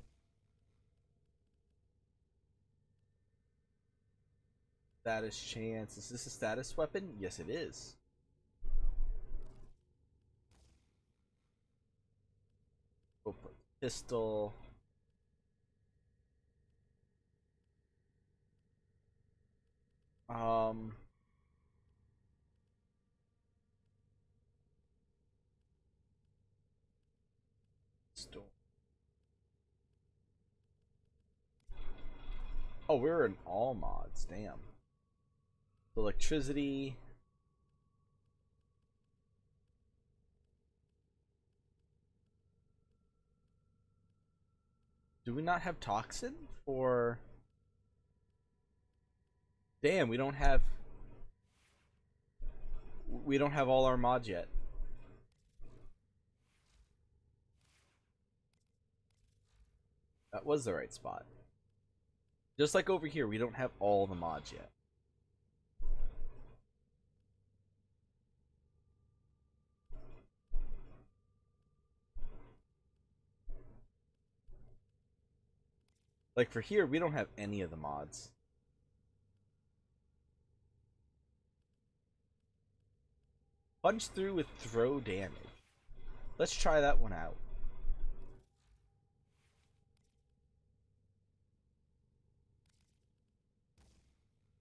Status chance. Is this a status weapon? Yes, it is. We'll put pistol. Storm. Oh, we're in all mods. Damn. Electricity. Do we not have toxin for? Damn, we don't have all our mods yet. That was the right spot. Just like over here, we don't have all the mods yet. Like for here, we don't have any of the mods. Punch through with throw damage. Let's try that one out.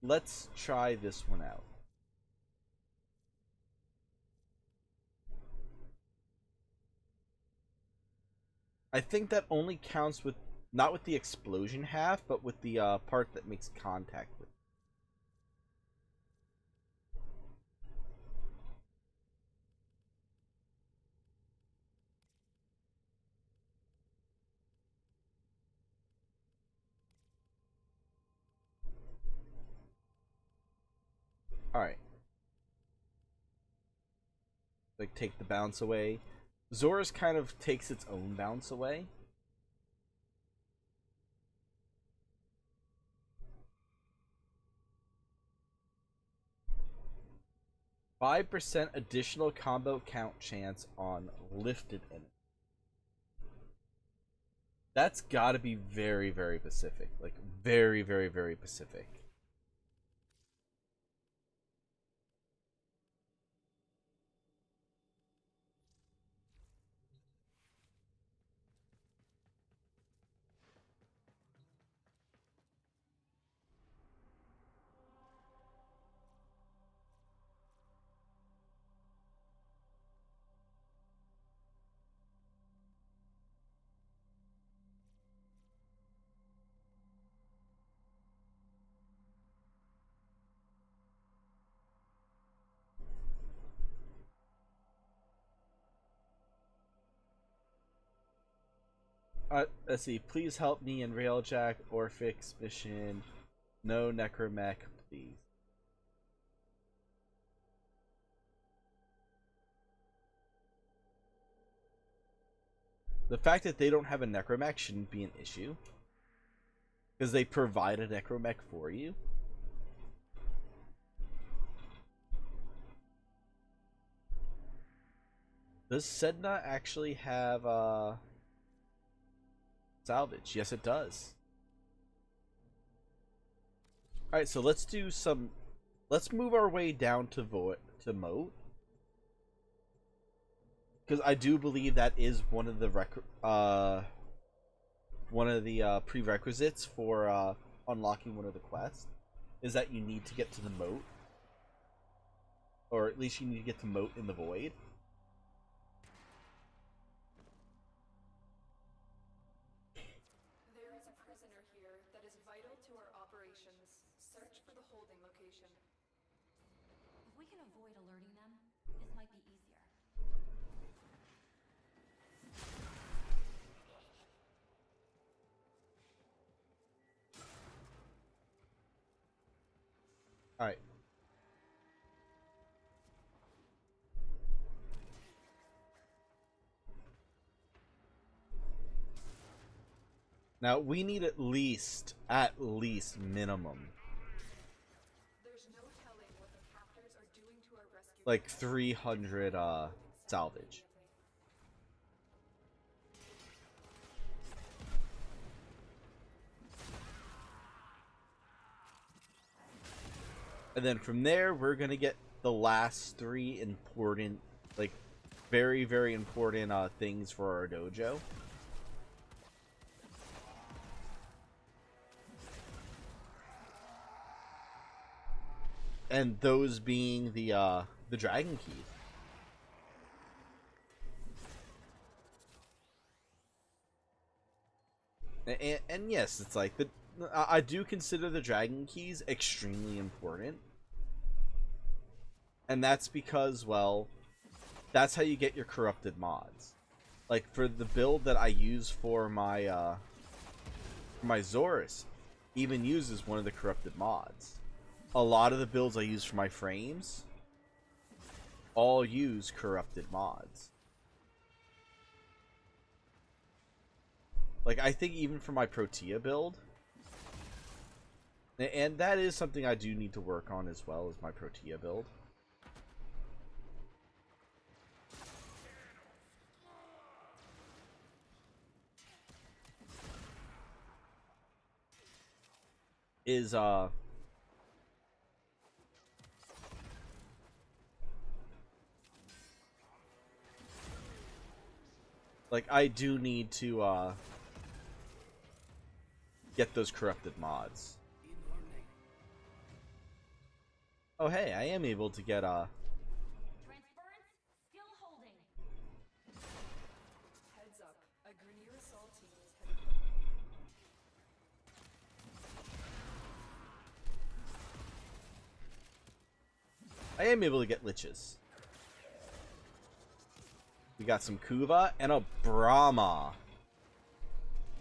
Let's try this one out. I think that only counts with, not with the explosion half, but with the part that makes contact with. Alright. Like, take the bounce away. Zora's kind of takes its own bounce away. %5 additional combo count chance on lifted enemies. That's gotta be very, very Pacific. Like, very, very, very Pacific. Let's see. Please help me in Railjack or fix mission. No Necromech, please. The fact that they don't have a Necromech shouldn't be an issue. Because they provide a Necromech for you. Does Sedna actually have salvage? Yes, it does. Alright, so let's do some... Let's move our way down to Moat. Because I do believe that is one of the prerequisites for unlocking one of the quests. Is that you need to get to the Moat. Or at least you need to get to Moat in the Void. There is a prisoner here that is vital to our operations. Search for the holding location. If we can avoid alerting them, this might be easier. Alright. Now, we need at least minimum, There's no telling what the captors are doing to our rescue. like 300 salvage. And then from there, we're gonna get the last 3 important, like, very, very important things for our dojo. And those being the dragon keys. And yes, it's like I do consider the dragon keys extremely important. And that's because, well, that's how you get your corrupted mods. Like for the build that I use for my Zorus, even uses one of the corrupted mods. A lot of the builds I use for my frames all use corrupted mods. Like, I think even for my Protea build, and that is something I do need to work on as well as my Protea build. Is like, I do need to get those corrupted mods. Oh hey, I am able to get Transference still holding. Heads up, a Grenier assault team is headed. I am able to get liches. We got some Kuva and a Brahma.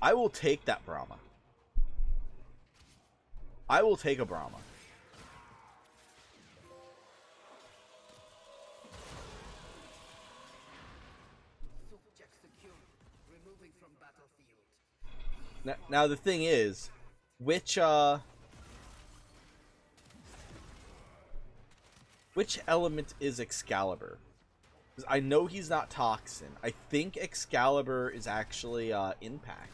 I will take that Brahma. I will take a Brahma. Subject secure. Removing from battlefield. Now the thing is, which element is Excalibur? Because I know he's not Toxin. I think Excalibur is actually Impact.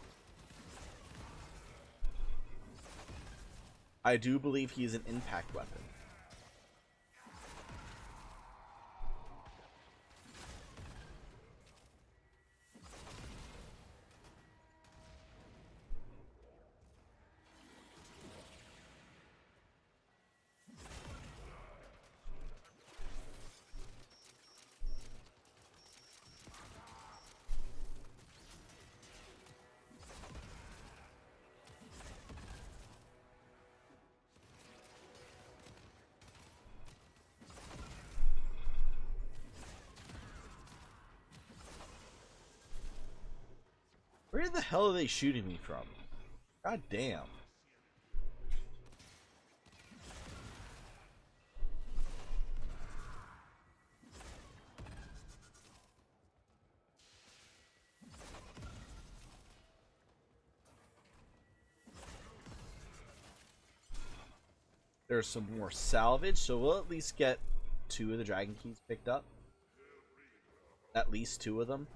I do believe he's an impact weapon. Where the hell are they shooting me from? God damn. There's some more salvage, so we'll at least get 2 of the dragon keys picked up. at least 2 of them.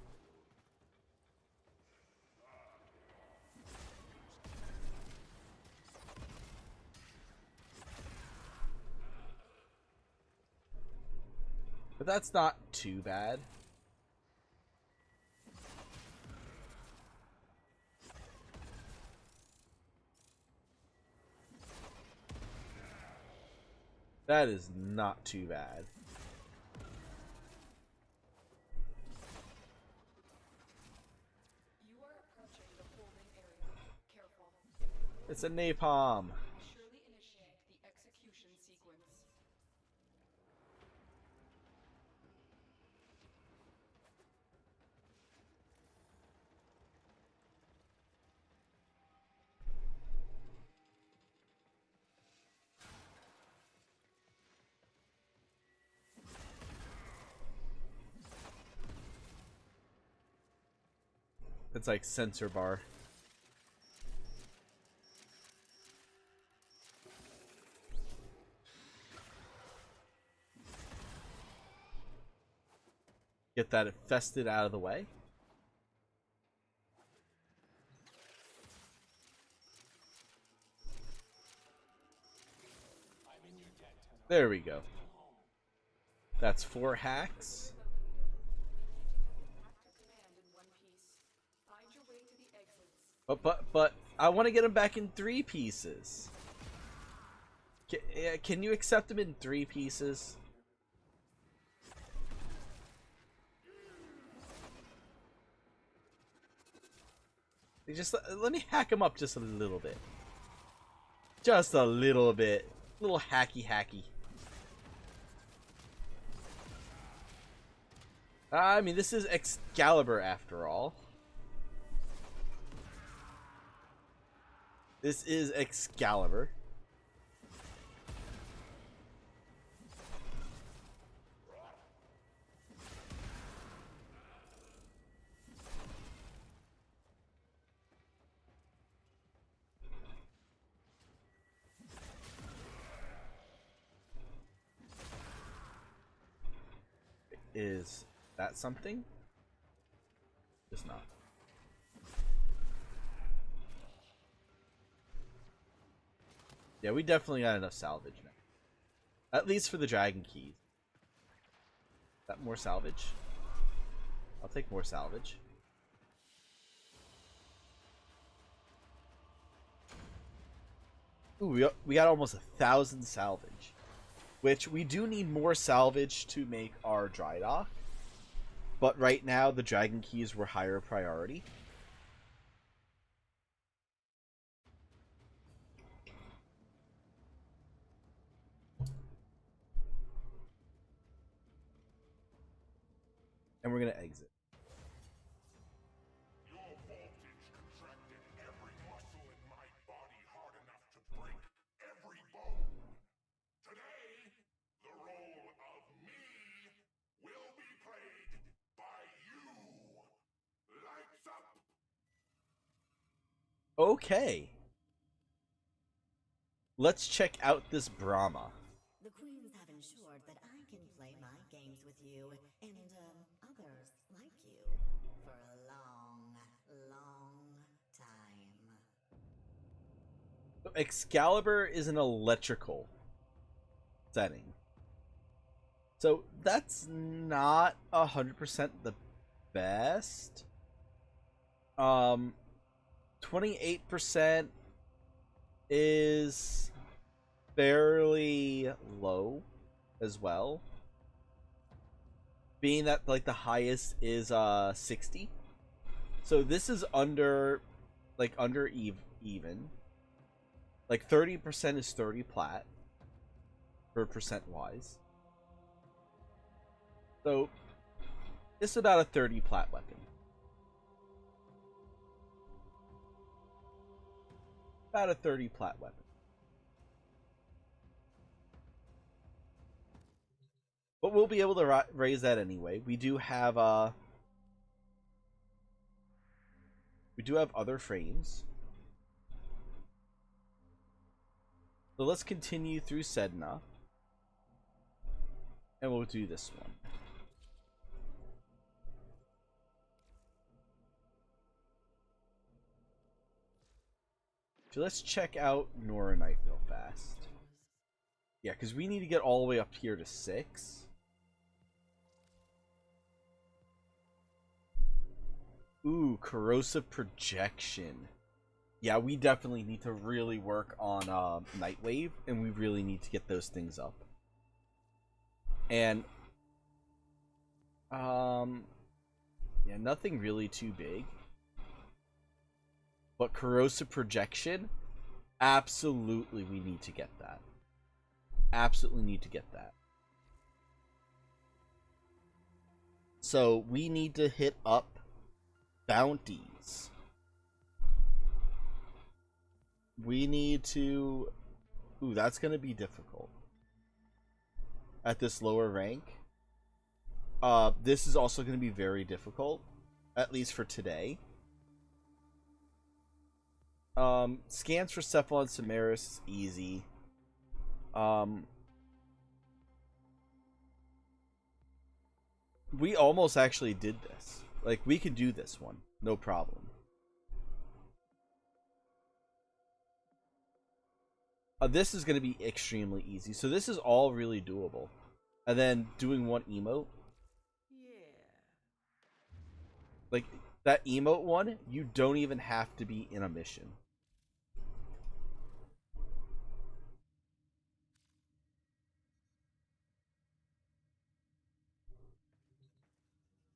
But that's not too bad. That is not too bad. You are approaching the holding area. Careful. It's a napalm. Surely initiate the execution sequence. It's like sensor bar. Get that infested out of the way. There we go. That's 4 hacks. Act your command in one piece. Find your way to the exits. But I want to get them back in 3 pieces. Can you accept them in 3 pieces? Just let me hack them up just a little bit. Just a little bit. Little hacky. I mean, this is Excalibur after all. This is Excalibur. Is that something? Just not. Yeah, we definitely got enough salvage now. At least for the dragon keys. Is that more salvage? I'll take more salvage. Ooh, we got almost 1,000 salvage. Which, we do need more salvage to make our dry dock. But right now, the dragon keys were higher priority. And we're gonna exit. Your voltage contracted every muscle in my body hard enough to break every bone. Today, the role of me will be played by you. Lights up! Okay. Let's check out this Brahma. The queens have ensured that I can play my games with you and others like you for a long, long time. So Excalibur is an electrical setting. So that's not 100% the best. 28% is fairly low as well. Being that like the highest is 60. So this is under even. Like 30% is 30 plat for percent wise. So it's about a 30 plat weapon. About a 30 plat weapon. But we'll be able to raise that anyway. We do have other frames. So let's continue through Sedna. And we'll do this one. So let's check out Noranite real fast. Yeah, because we need to get all the way up here to 6. Ooh, corrosive projection. Yeah, we definitely need to really work on Nightwave, and we really need to get those things up. And yeah, nothing really too big. But corrosive projection, absolutely we need to get that. Absolutely need to get that. So we need to hit up bounties. We need to... Ooh, that's going to be difficult. At this lower rank. This is also going to be very difficult. At least for today. Scans for Cephalon Samaris is easy. We almost actually did this. Like, we could do this one. No problem. This is going to be extremely easy. So this is all really doable. And then doing one emote. Like, that emote one, you don't even have to be in a mission.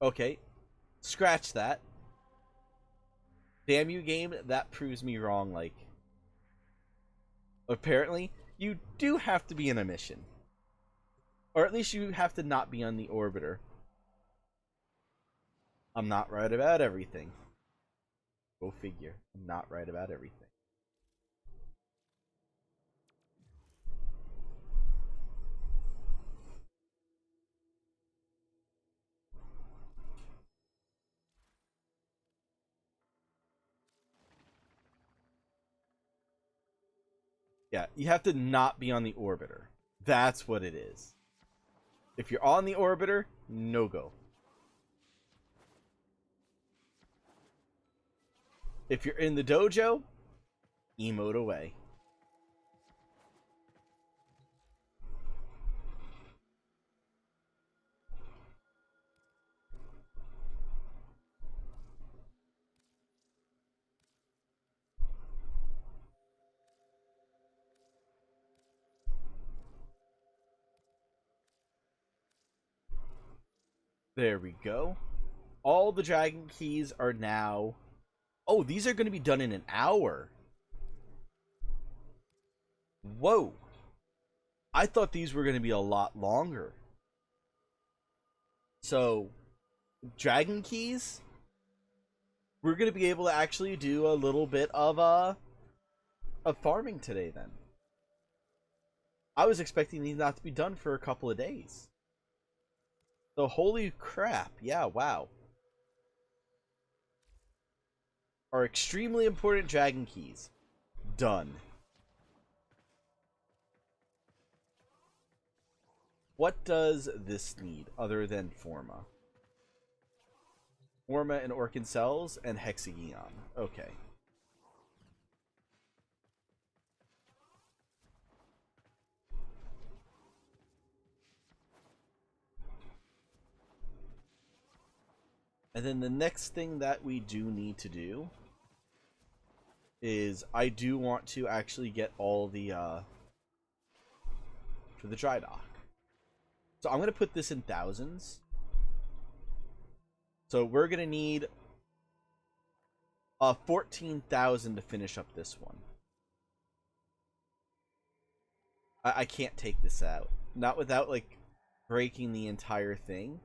Okay. Scratch that. Damn you, game. That proves me wrong, like... Apparently, you do have to be in a mission. Or at least you have to not be on the orbiter. I'm not right about everything. Go figure. I'm not right about everything. Yeah, you have to not be on the orbiter. That's what it is. If you're on the orbiter, no go. If you're in the dojo, emote away. There we go. All the dragon keys are now... Oh, these are going to be done in an hour. Whoa. I thought these were going to be a lot longer. So, dragon keys, we're going to be able to actually do a little bit of farming today then. I was expecting these not to be done for a couple of days. So, holy crap. Yeah, wow. Our extremely important dragon keys. Done. What does this need other than Forma? Forma and Orkin cells and Hexagon. Okay. And then the next thing that we do need to do is I do want to actually get all the for the dry dock. So I'm going to put this in thousands. So we're going to need 14,000 to finish up this one. I can't take this out. Not without, like, breaking the entire thing.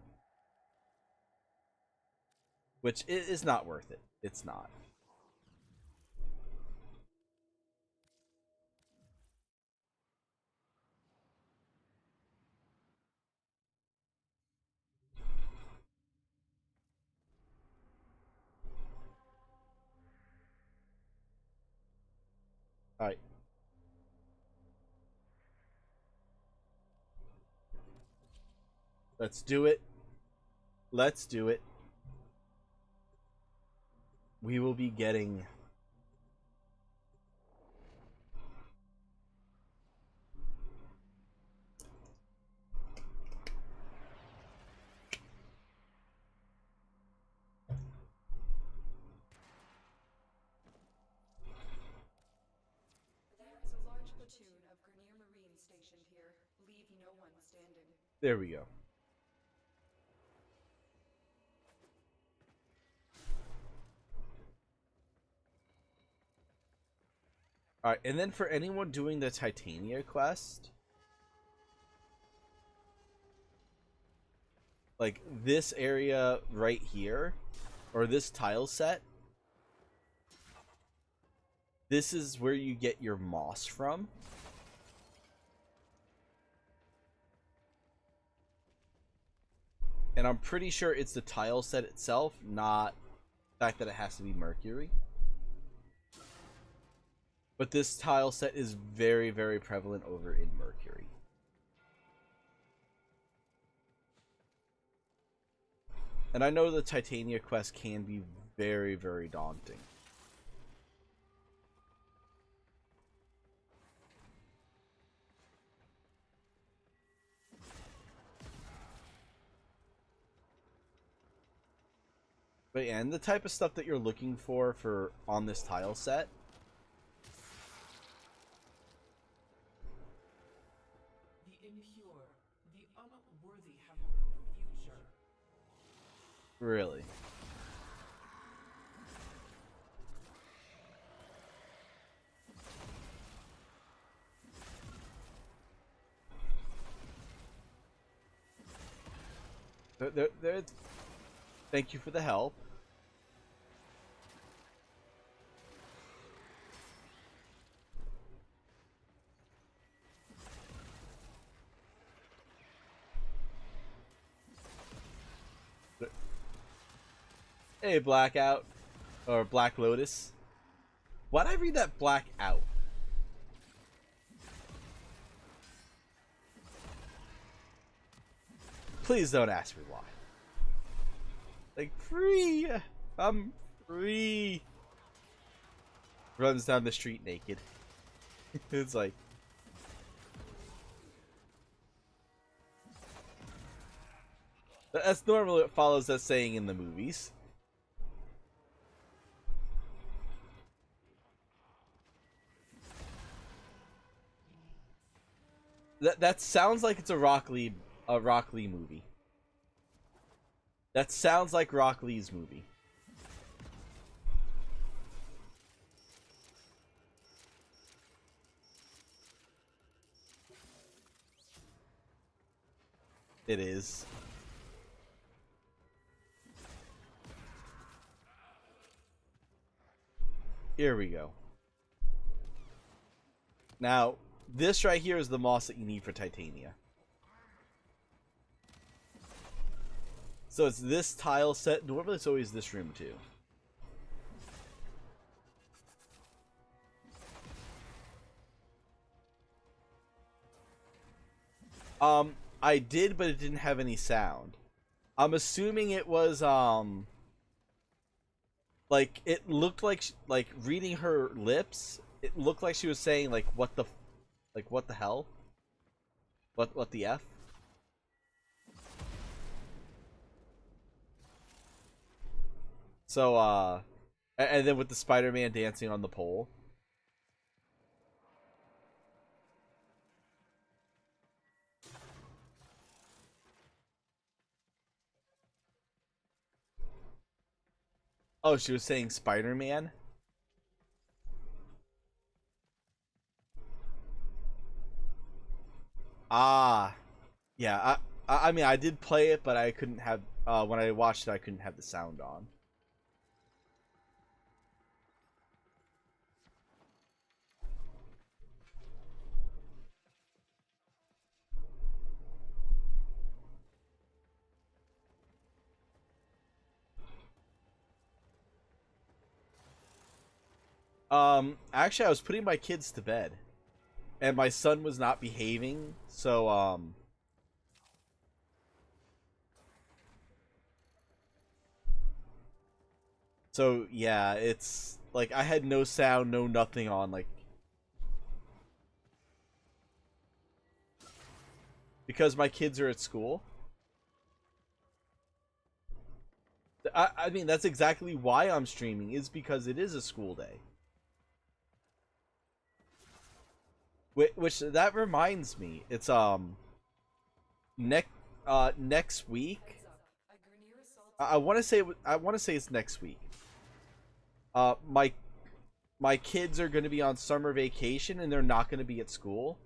Which is not worth it. It's not. Alright. Let's do it. Let's do it. We will be getting platoon of Grenier Marines stationed here. Leave no one standing. There we go. Alright, and then for anyone doing the Titania quest, like this area right here, or this tile set, this is where you get your moss from. And I'm pretty sure it's the tile set itself, not the fact that it has to be mercury. But this tile set is very, very prevalent over in Mercury. And I know the Titania quest can be very, very daunting. But yeah, and the type of stuff that you're looking for on this tile set, really. Thank you for the help. Hey, Blackout. Or Black Lotus. Why'd I read that Blackout? Please don't ask me why. Like, free! I'm free! Runs down the street naked. It's like... That's normally what follows that saying in the movies. That sounds like it's a Rock Lee movie. That sounds like Rock Lee's movie. It is. Here we go. Now, this right here is the moss that you need for Titania. So it's this tile set. Normally it's always this room too. I did, but it didn't have any sound. I'm assuming it was, like, it looked like, like, reading her lips, it looked like she was saying, like, what the hell? What the F? So, and then with the Spider-Man dancing on the pole. Oh, she was saying Spider-Man? Ah. Yeah, I mean, I did play it, but I couldn't have, when I watched it, I couldn't have the sound on. Actually, I was putting my kids to bed, and my son was not behaving, so, so, yeah, it's, like, I had no sound, no nothing on, like, because my kids are at school. I mean, that's exactly why I'm streaming, is because it is a school day. Which that reminds me, it's next week. Heads up. A Grineer assault I want to say it's next week. My kids are going to be on summer vacation and they're not going to be at school.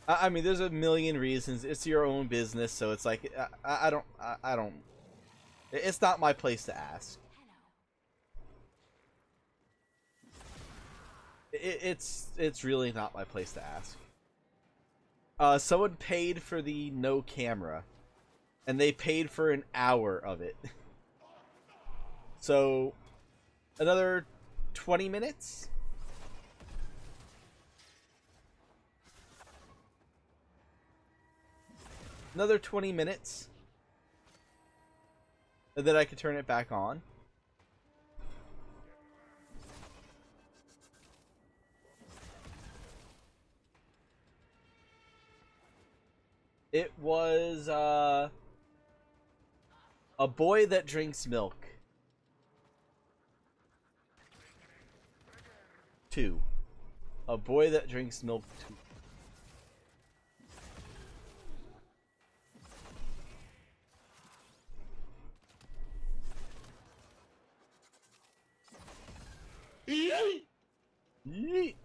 I mean, there's a million reasons. It's your own business, so it's like I don't. It's not my place to ask. It's really not my place to ask. Someone paid for the no camera, and they paid for an hour of it. So, another 20 minutes. Another 20 minutes. And then I can turn it back on. It was, A Boy That Drinks Milk. 2. A Boy That Drinks Milk 2. Yeet.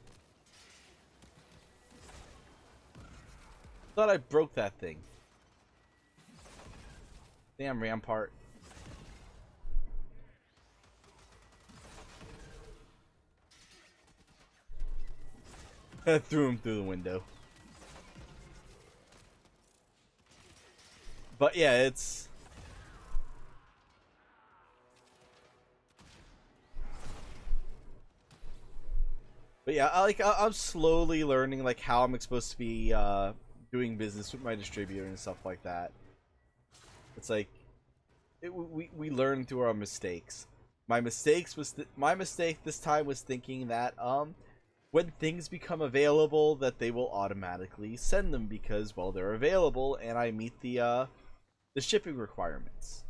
Thought I broke that thing. Damn Rampart. I threw him through the window. But yeah, it's... But yeah, I'm slowly learning like how I'm supposed to be doing business with my distributor and stuff like that. It's like we learn through our mistakes. My mistake this time was thinking that when things become available that they will automatically send them because well they're available and I meet the shipping requirements.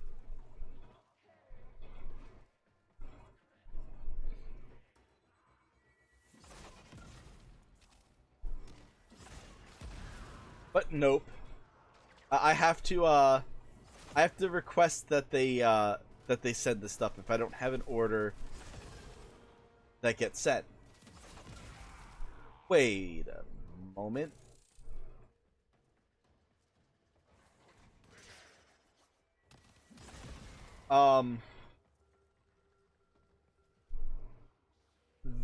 But nope. I have to request that they send the stuff if I don't have an order that gets sent. Wait a moment.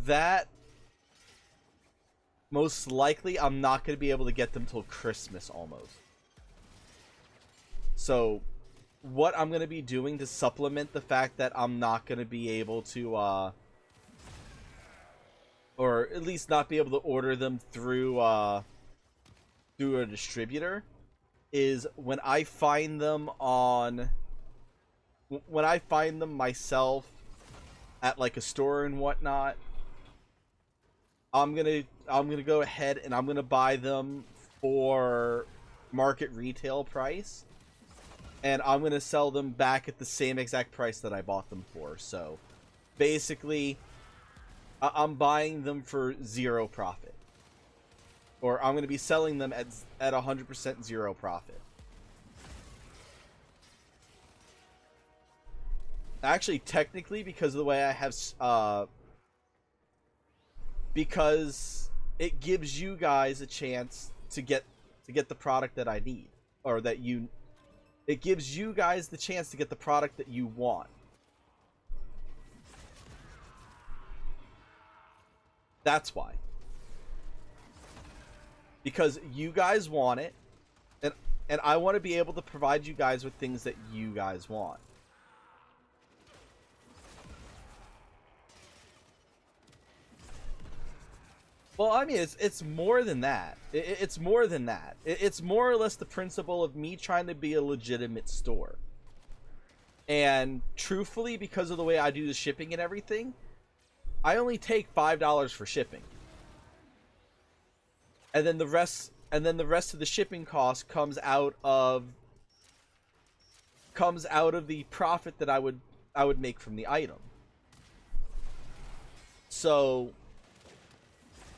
That most likely I'm not going to be able to get them till Christmas almost. So what I'm going to be doing to supplement the fact that I'm not going to be able to or at least not be able to order them through a distributor is when I find them myself at like a store and whatnot, I'm gonna go ahead and I'm gonna buy them for market retail price, and I'm gonna sell them back at the same exact price that I bought them for. So basically I'm buying them for zero profit, or I'm gonna be selling them at 100% zero profit. Actually, technically, because of the way I have because it gives you guys a chance to get the product that I need, or it gives you guys the chance to get the product that you want. That's why. Because you guys want it, and I want to be able to provide you guys with things that you guys want. Well, I mean, it's more than that. It's more than that. It's more or less the principle of me trying to be a legitimate store. And truthfully, because of the way I do the shipping and everything, I only take $5 for shipping. And then the rest of the shipping cost comes out of comes out of the profit that I would make from the item. So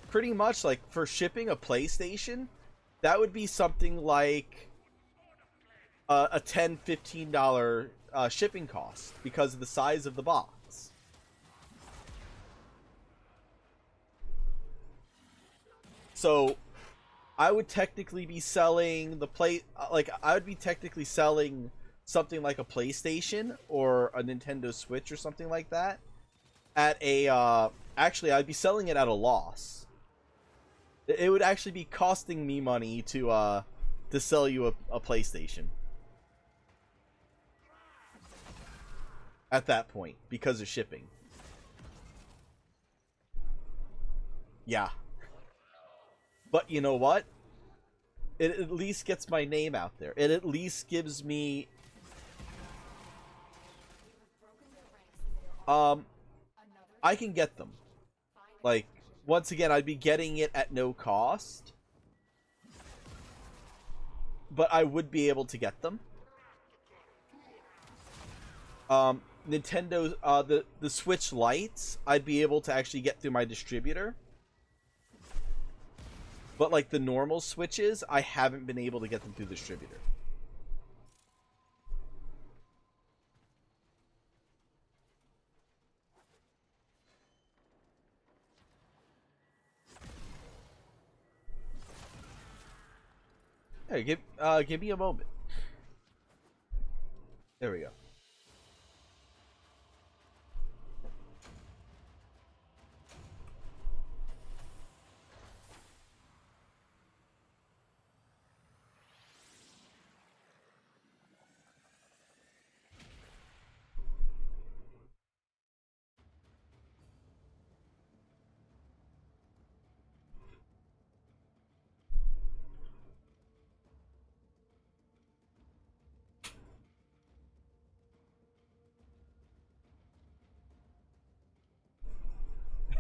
pretty much, like, for shipping a PlayStation, that would be something like a $10-15 shipping cost because of the size of the box. So I would technically be selling I would be technically selling something like a PlayStation or a Nintendo Switch or something like that at a actually I'd be selling it at a loss. It would actually be costing me money to sell you a PlayStation at that point because of shipping. Yeah. But you know what? It at least gets my name out there. It at least gives me I can get them. Like, once again, I'd be getting it at no cost. But I would be able to get them. Nintendo, the Switch Lites, I'd be able to actually get through my distributor. But, like, the normal Switches, I haven't been able to get them through the distributor. Hey, give me a moment. There we go.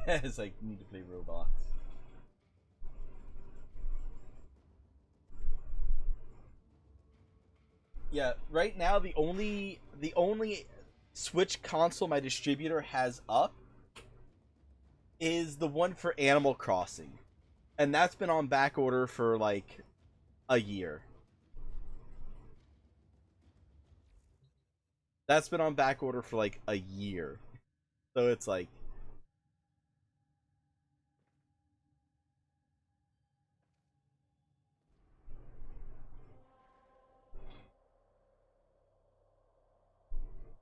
It's like, need to play Roblox. Yeah, right now the only Switch console my distributor has up is the one for Animal Crossing. And that's been on back order for like a year. That's been on back order for like a year. So it's like,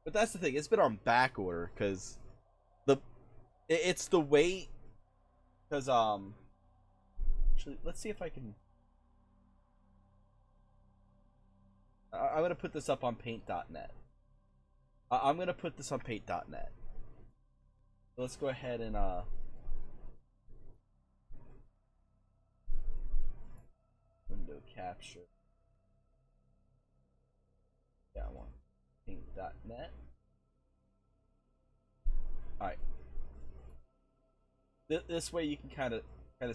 but that's the thing, it's been on back order because it's the wait. Because actually, let's see if I can. I'm gonna put this up on paint.net. I'm gonna put this on paint.net. So let's go ahead and window capture. Yeah, I want paint.net. Alright. This way you can kind of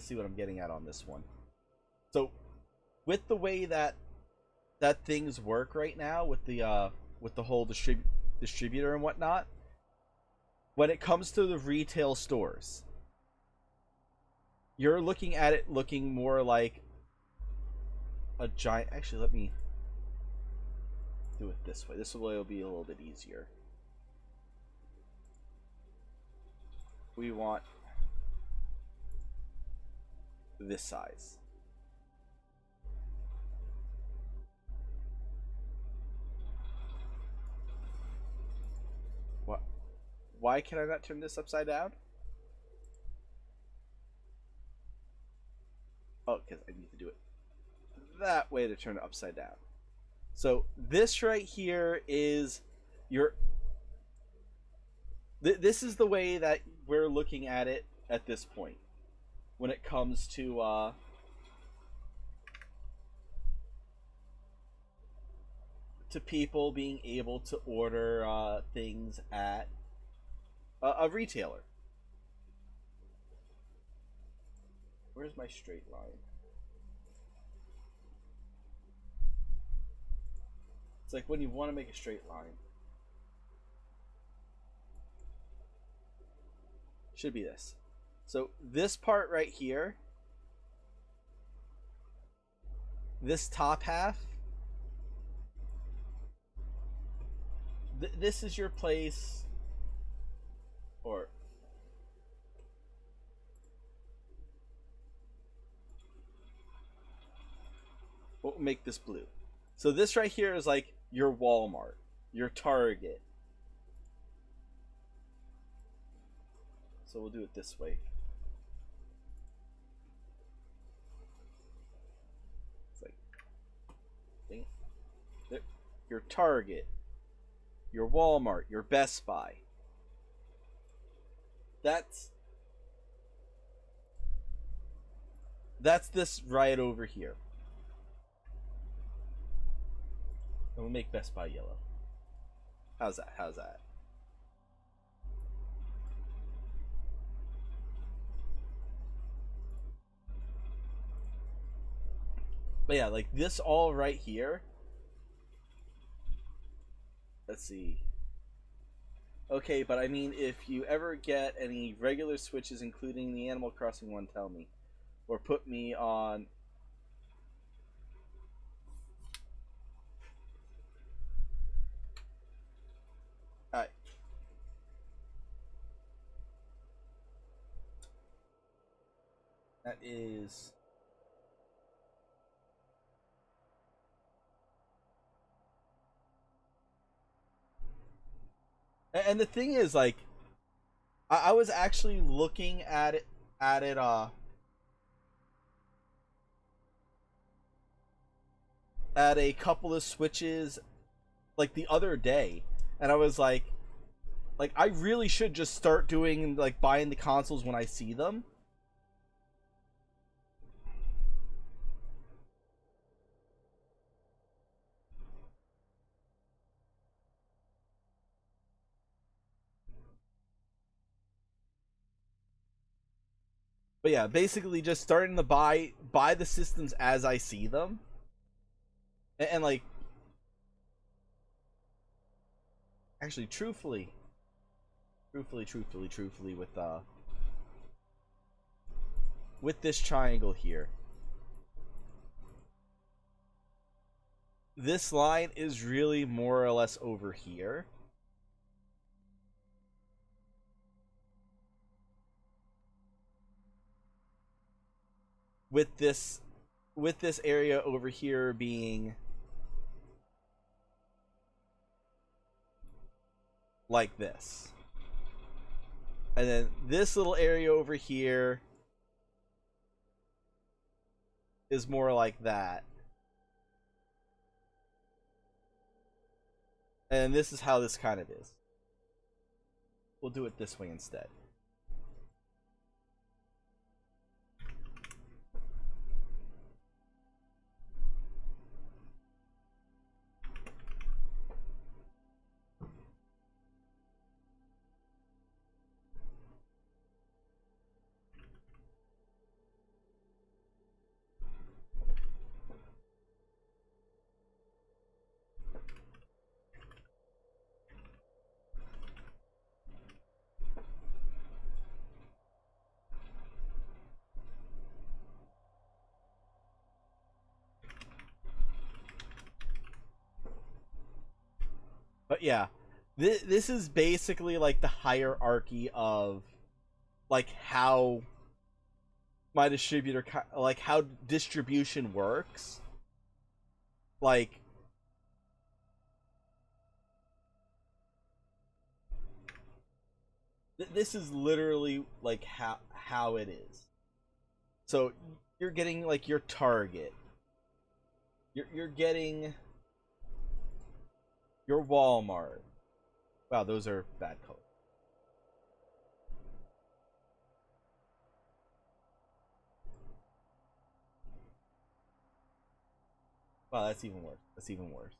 see what I'm getting at on this one. So with the way that things work right now with the whole distributor and whatnot, when it comes to the retail stores, you're looking at it looking more like a giant. Actually, let me do it this way. This way will be a little bit easier. We want this size. What? Why can I not turn this upside down? Oh, because I need to do it that way to turn it upside down. So this right here is your. This is the way that we're looking at it at this point when it comes to people being able to order things at a retailer. Where's my straight line? It's like when you want to make a straight line. Should be this. So this part right here, this top half, this is your place, or we'll make this blue. So this right here is like your Walmart, your Target. So we'll do it this way. It's like, dang it. Your Target, your Walmart, your Best Buy. That's this right over here. And we'll make Best Buy yellow. How's that? How's that? But yeah, like this all right here. Let's see. Okay, but I mean, if you ever get any regular Switches, including the Animal Crossing one, tell me. Or put me on... Alright. That is... And the thing is, like, I was actually looking at it, at a couple of Switches, like, the other day, and I was like, I really should just start doing, like, buying the consoles when I see them. But yeah, basically just starting to buy the systems as I see them, and like, actually, truthfully, with this triangle here, this line is really more or less over here. With this area over here being like this. And then this little area over here is more like that. And this is how this kind of is. We'll do it this way instead. But yeah, this is basically like the hierarchy of like how my distributor, like how distribution works. Like, this is literally like how it is. So you're getting like your Target. You're getting your Walmart. Wow, those are bad colors. Wow, that's even worse. That's even worse.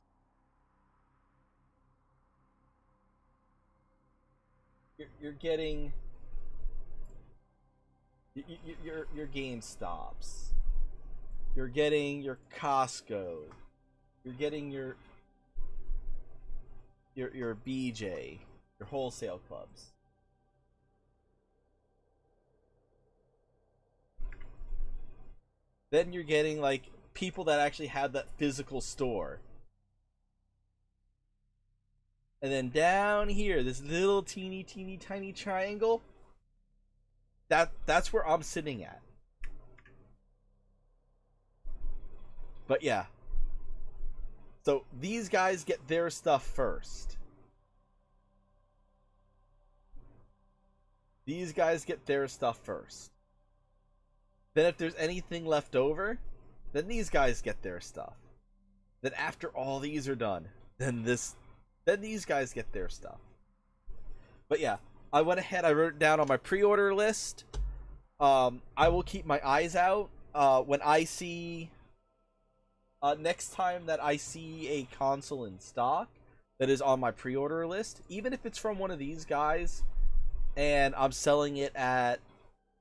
You're getting your GameStops. You're getting your Costco. You're getting your your BJ, your wholesale clubs. Then you're getting like people that actually have that physical store. And then down here, this little teeny tiny triangle, that's where I'm sitting at. But yeah. So these guys get their stuff first. These guys get their stuff first. Then if there's anything left over, then these guys get their stuff. Then after all these are done, then these guys get their stuff. But yeah, I went ahead, I wrote it down on my pre-order list. I will keep my eyes out when I see next time that I see a console in stock that is on my pre-order list, even if it's from one of these guys and I'm selling it at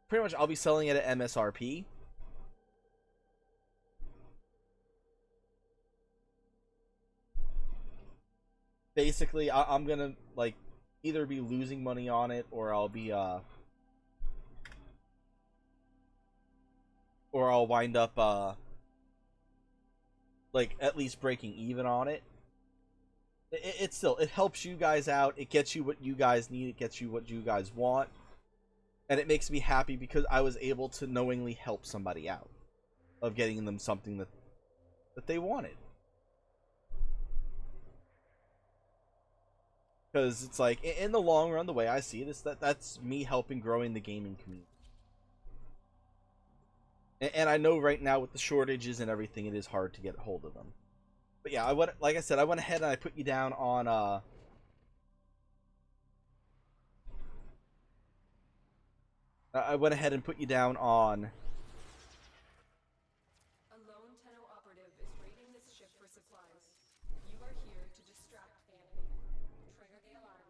pretty much, I'll be selling it at MSRP. Basically, I'm gonna like either be losing money on it, or I'll be or I'll wind up like at least breaking even on it. It still, it helps you guys out. It gets you what you guys need. It gets you what you guys want. And it makes me happy because I was able to knowingly help somebody out of getting them something that they wanted. Because it's like, in the long run, the way I see it is that's me helping growing the gaming community. And I know right now with the shortages and everything, it is hard to get a hold of them. But yeah, like I said, I went ahead and I put you down on I went ahead and put you down on A lone Tenno operative is raiding this ship for supplies. You are here to distract the enemy. Trigger the alarm.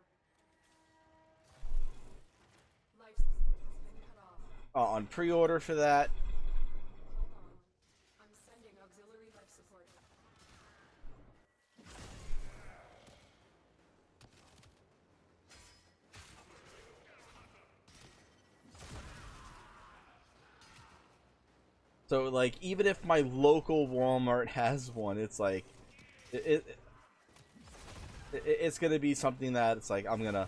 Life support has been cut off. on pre-order for that. Hold on. I'm sending auxiliary life support. So like, even if my local Walmart has one, it's like it's gonna be something that it's like I'm gonna.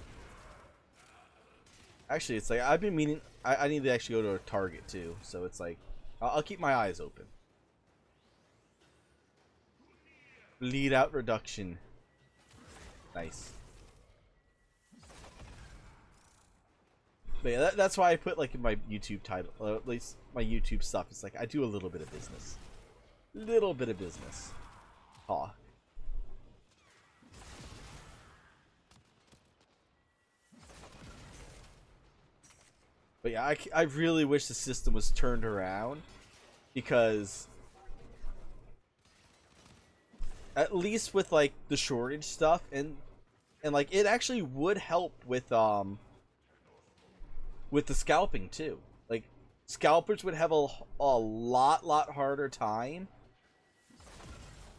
Actually, it's like I've been meaning. I need to actually go to a Target too, so it's like I'll keep my eyes open. Lead out reduction. Nice. But yeah, that's why I put like in my YouTube title, at least my YouTube stuff. It's like I do a little bit of business, little bit of business talk. But yeah, I really wish the system was turned around, because at least with like the shortage stuff and like it actually would help with the scalping too. Like scalpers would have a lot harder time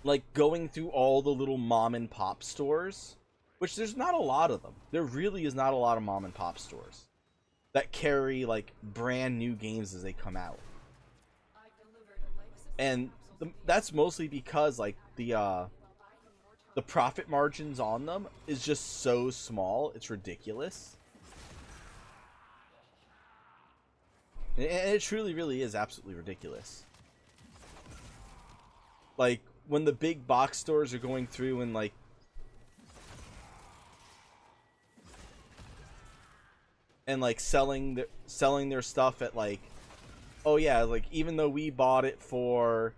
like going through all the little mom and pop stores, which there's not a lot of them. There really is not a lot of mom and pop stores that carry like brand new games as they come out. I've delivered a life support And capsule. that's mostly because like the profit margins on them is just so small, it's ridiculous. And it truly really is absolutely ridiculous. Like when the big box stores are going through and like selling their stuff at like, oh yeah, like even though we bought it for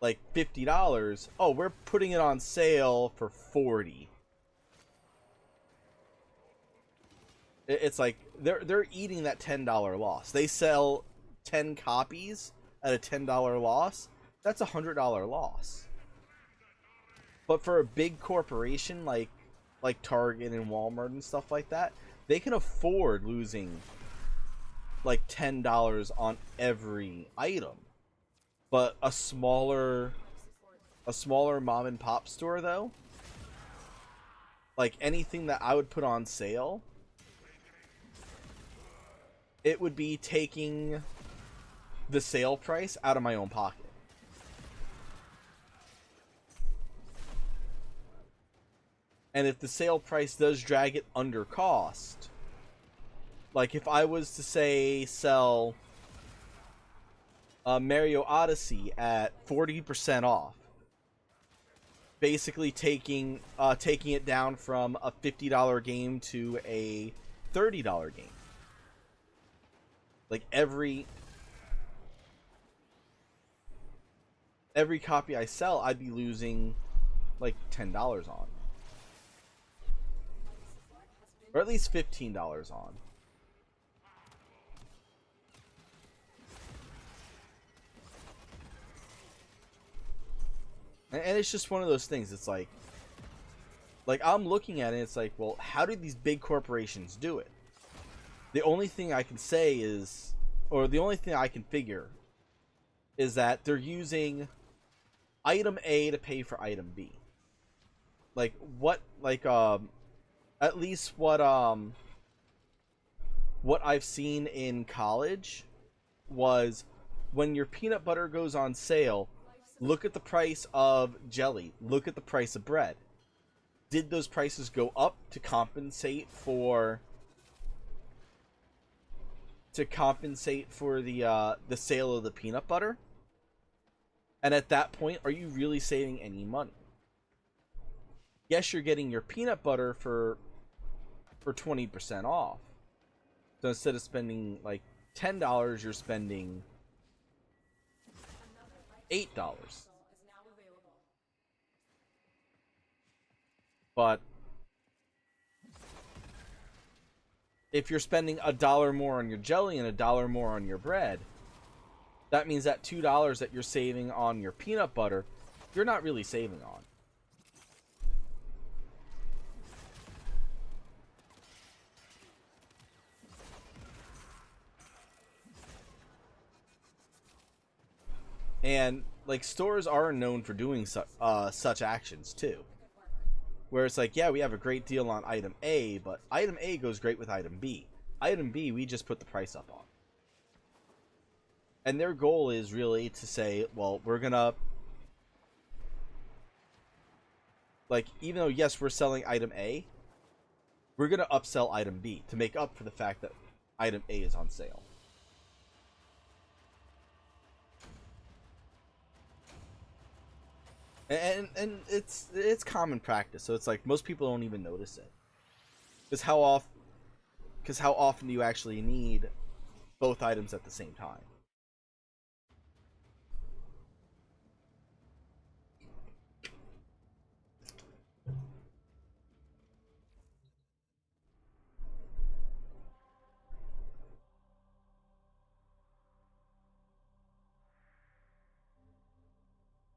like $50, oh, we're putting it on sale for $40. It's like they're eating that $10 loss. They sell 10 copies at a $10 loss. That's a $100 loss. But for a big corporation like Target and Walmart and stuff like that, they can afford losing like $10 on every item. But a smaller mom and pop store though, like anything that I would put on sale, it would be taking the sale price out of my own pocket. And if the sale price does drag it under cost, like if I was to say sell Mario Odyssey at 40% off, basically taking it down from a $50 game to a $30 game. Like every copy I sell, I'd be losing like $10 on. Or at least $15 on. And it's just one of those things. It's like I'm looking at it, it's like, well, how do these big corporations do it? The only thing I can say is, or the only thing I can figure is that they're using item A to pay for item B. Like what, like at least what I've seen in college was when your peanut butter goes on sale, look at the price of jelly, look at the price of bread. Did those prices go up to compensate for the sale of the peanut butter? And at that point, are you really saving any money? Yes, you're getting your peanut butter for 20% off. So instead of spending like $10, you're spending $8. But if you're spending $1 more on your jelly and $1 more on your bread, that means that $2 that you're saving on your peanut butter, you're not really saving on. And like stores are known for doing such actions too, where it's like, yeah, we have a great deal on item A, but item A goes great with item B. Item B, we just put the price up on. And their goal is really to say, well, we're gonna, like, even though yes, we're selling item A, we're gonna upsell item B to make up for the fact that item A is on sale. And it's common practice, so it's like most people don't even notice it. Because how often do you actually need both items at the same time?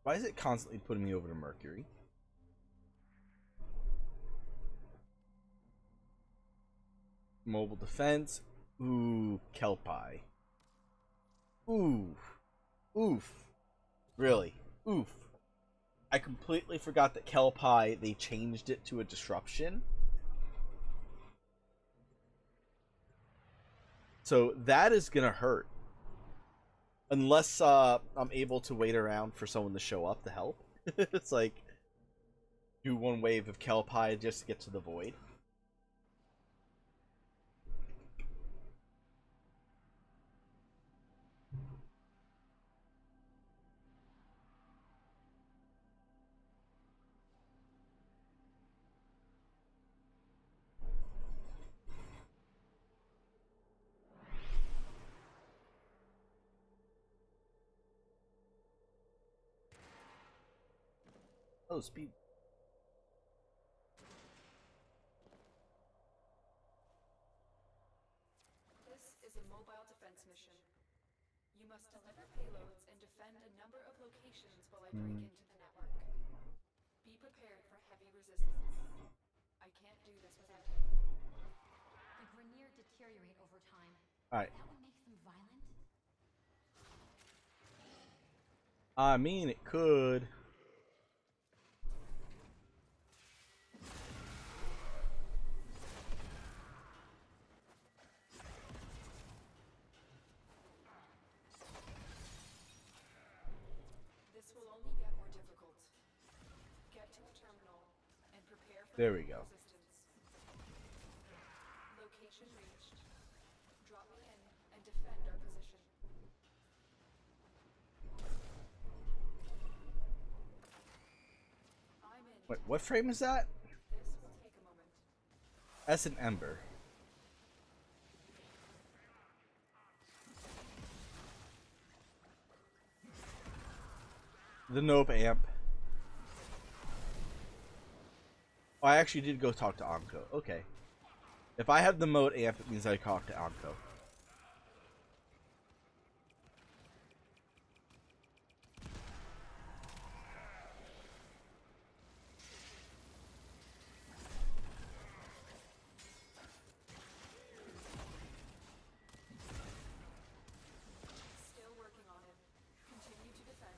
Why is it constantly putting me over to Mercury? Mobile defense. Ooh, Kelpie. Ooh. Oof. Really? Oof. I completely forgot that Kelpie, they changed it to a disruption. So that is gonna hurt. Unless I'm able to wait around for someone to show up to help. It's like, do one wave of Kelpie just to get to the void. Oh, speed. This is a mobile defense mission. You must deliver payloads and defend a number of locations while I break into the network. Be prepared for heavy resistance. I can't do this without you. The Grenier deteriorate over time. Alright. That what makes them violent? I mean, it could. There we go. Location reached. Drop me in and defend our position. I'm in. Wait, what frame is that? This will take a moment. That's an ember. The nope amp. Oh, I actually did go talk to Anko. Okay. If I have the mode amp, it means I talk to Anko. Still working on it. Continue to defend.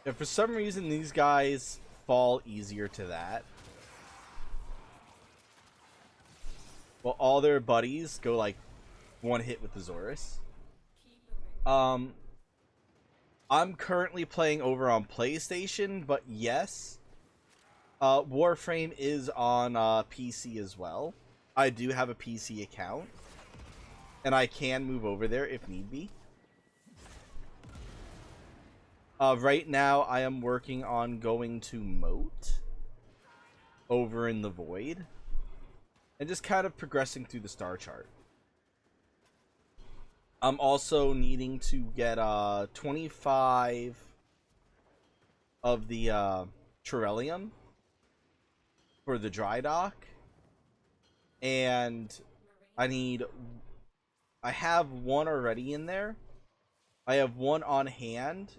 If for some reason these guys fall easier to that, well, all their buddies go like one hit with the Zorus. I'm currently playing over on PlayStation, but yes, Warframe is on PC as well. I do have a PC account, and I can move over there if need be. Right now, I am working on going to Moat over in the Void and just kind of progressing through the star chart. I'm also needing to get 25 of the Trillium for the dry dock, and I have one already in there. I have one on hand.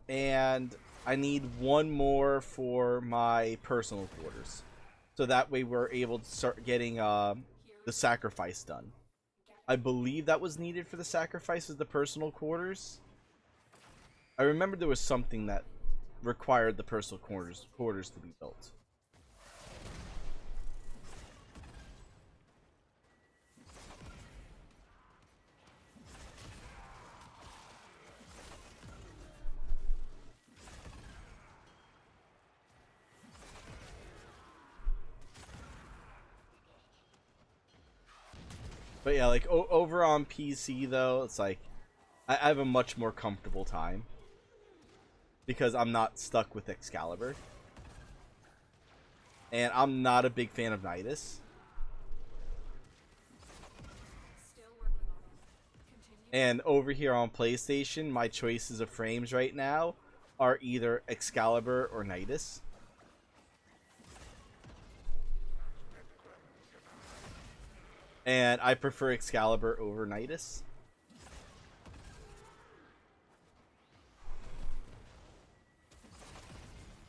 And I need one more for my personal quarters. So that way we're able to start getting the sacrifice done. I believe that was needed for the sacrifice of the personal quarters. I remember there was something that required the personal quarters to be built. But yeah, like over on PC though, it's like I have a much more comfortable time because I'm not stuck with Excalibur, and I'm not a big fan of Nidus. Still working on it. Continue. And over here on PlayStation, my choices of frames right now are either Excalibur or Nidus. And I prefer Excalibur over Nidus.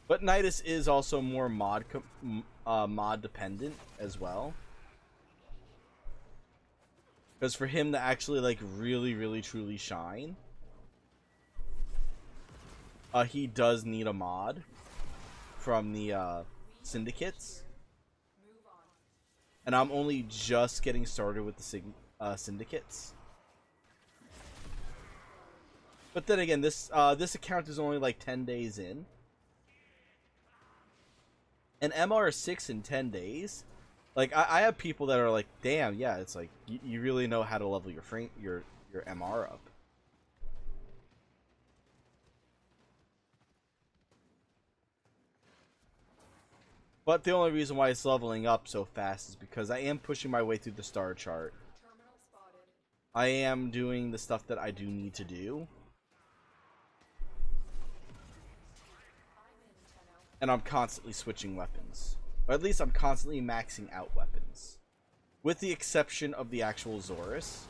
But Nidus is also more mod dependent as well. Because for him to actually like really truly shine, he does need a mod from the syndicates. And I'm only just getting started with the syndicates. But then again, this account is only like 10 days in. And MR6 in 10 days? Like, I have people that are like, damn, yeah, it's like, you really know how to level your MR up. But the only reason why it's leveling up so fast is because I am pushing my way through the star chart. Terminal spotted. I am doing the stuff that I do need to do. And I'm constantly switching weapons. Or at least I'm constantly maxing out weapons. With the exception of the actual Zorus.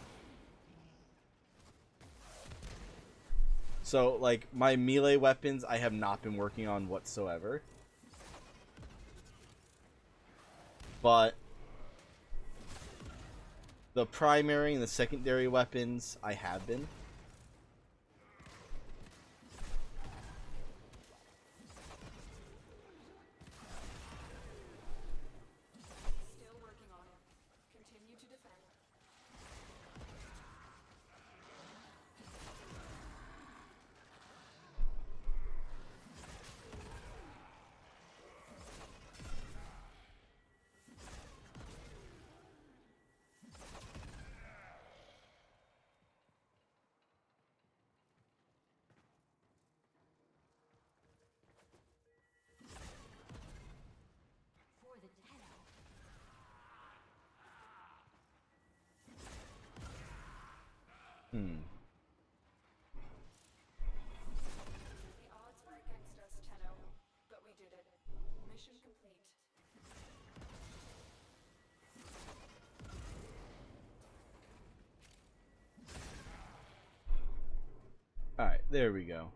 So, like, my melee weapons I have not been working on whatsoever. But The primary and the secondary weapons, I have been. Still working on it. Continue to defend. For the Tenno. Hmm. The odds were against us, Tenno, but we did it. Mission complete. Alright, there we go.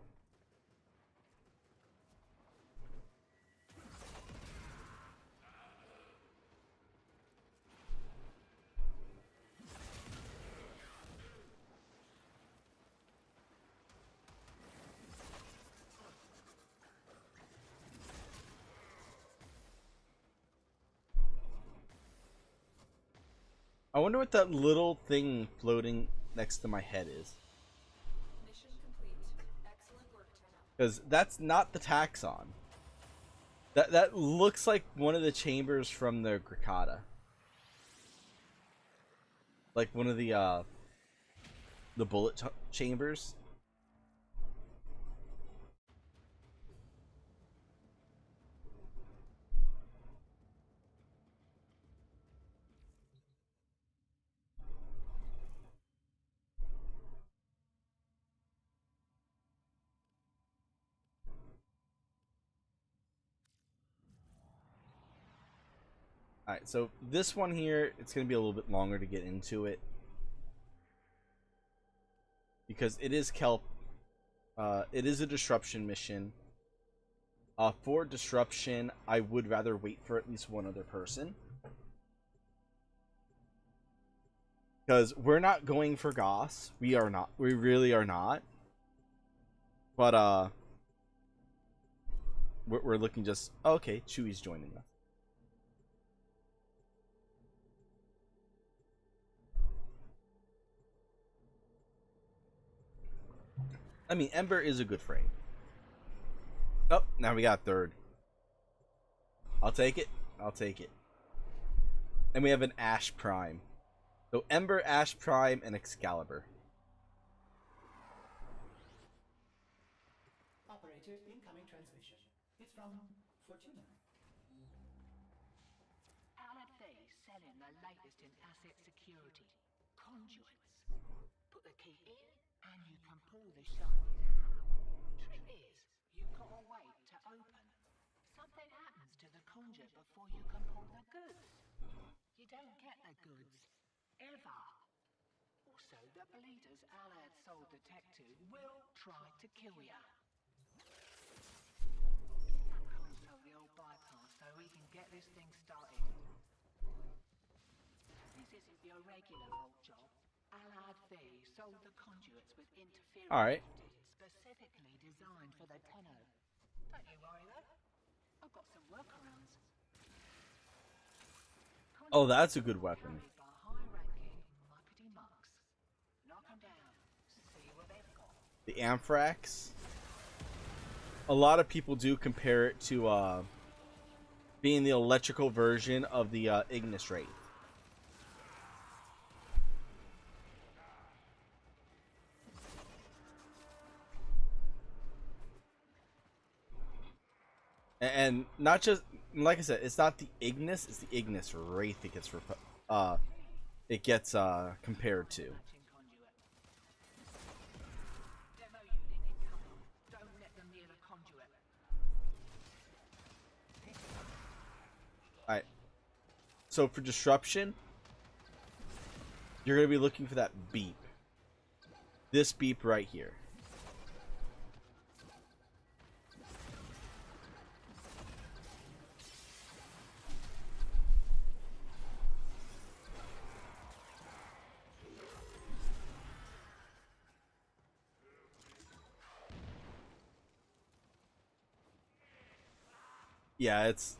I wonder what that little thing floating next to my head is. Mission complete. Excellent work, Tenno. Because that's not the taxon. That looks like one of the chambers from the Grikata. Like one of the bullet chambers. Alright, so this one here, it's going to be a little bit longer to get into it. Because it is Kelp. It is a disruption mission. For disruption, I would rather wait for at least one other person. Because we're not going for Goss. We are not. We really are not. But, we're looking just... Oh, okay, Chewie's joining us. I mean, Ember is a good frame. Oh, now we got third. I'll take it. I'll take it. And we have an Ash Prime. So Ember, Ash Prime, and Excalibur. Operator, incoming transmission. It's from Fortuna. Allied thieves selling the latest in asset security. Conduits. Put the key in and you can pull the shiny out. Trick is, you've got to wait to open. Something happens to the conduit before you can pull the goods. You don't get the goods. Ever. Also, the bleeders Allied sold the tech to will try to kill ya. Get that console the old bypass so we can get this thing started. This isn't your regular vault job. Allied thieves sold the conduits with interference Alright. specifically designed for the Tenno. Don't you worry though. I've got some workarounds. Oh, that's a good weapon. Carried by high-ranking muckety mucks. Knock 'em down. See what they've got. The Anthrax. A lot of people do compare it to being the electrical version of the Ignis Wraith. And not just, like I said, it's not the Ignis, it's the Ignis Wraith it gets compared to. Matching conduit. Demo unit incoming. Don't let them near the conduit. Alright. So for disruption, you're going to be looking for that beep. This beep right here. Yeah, it's.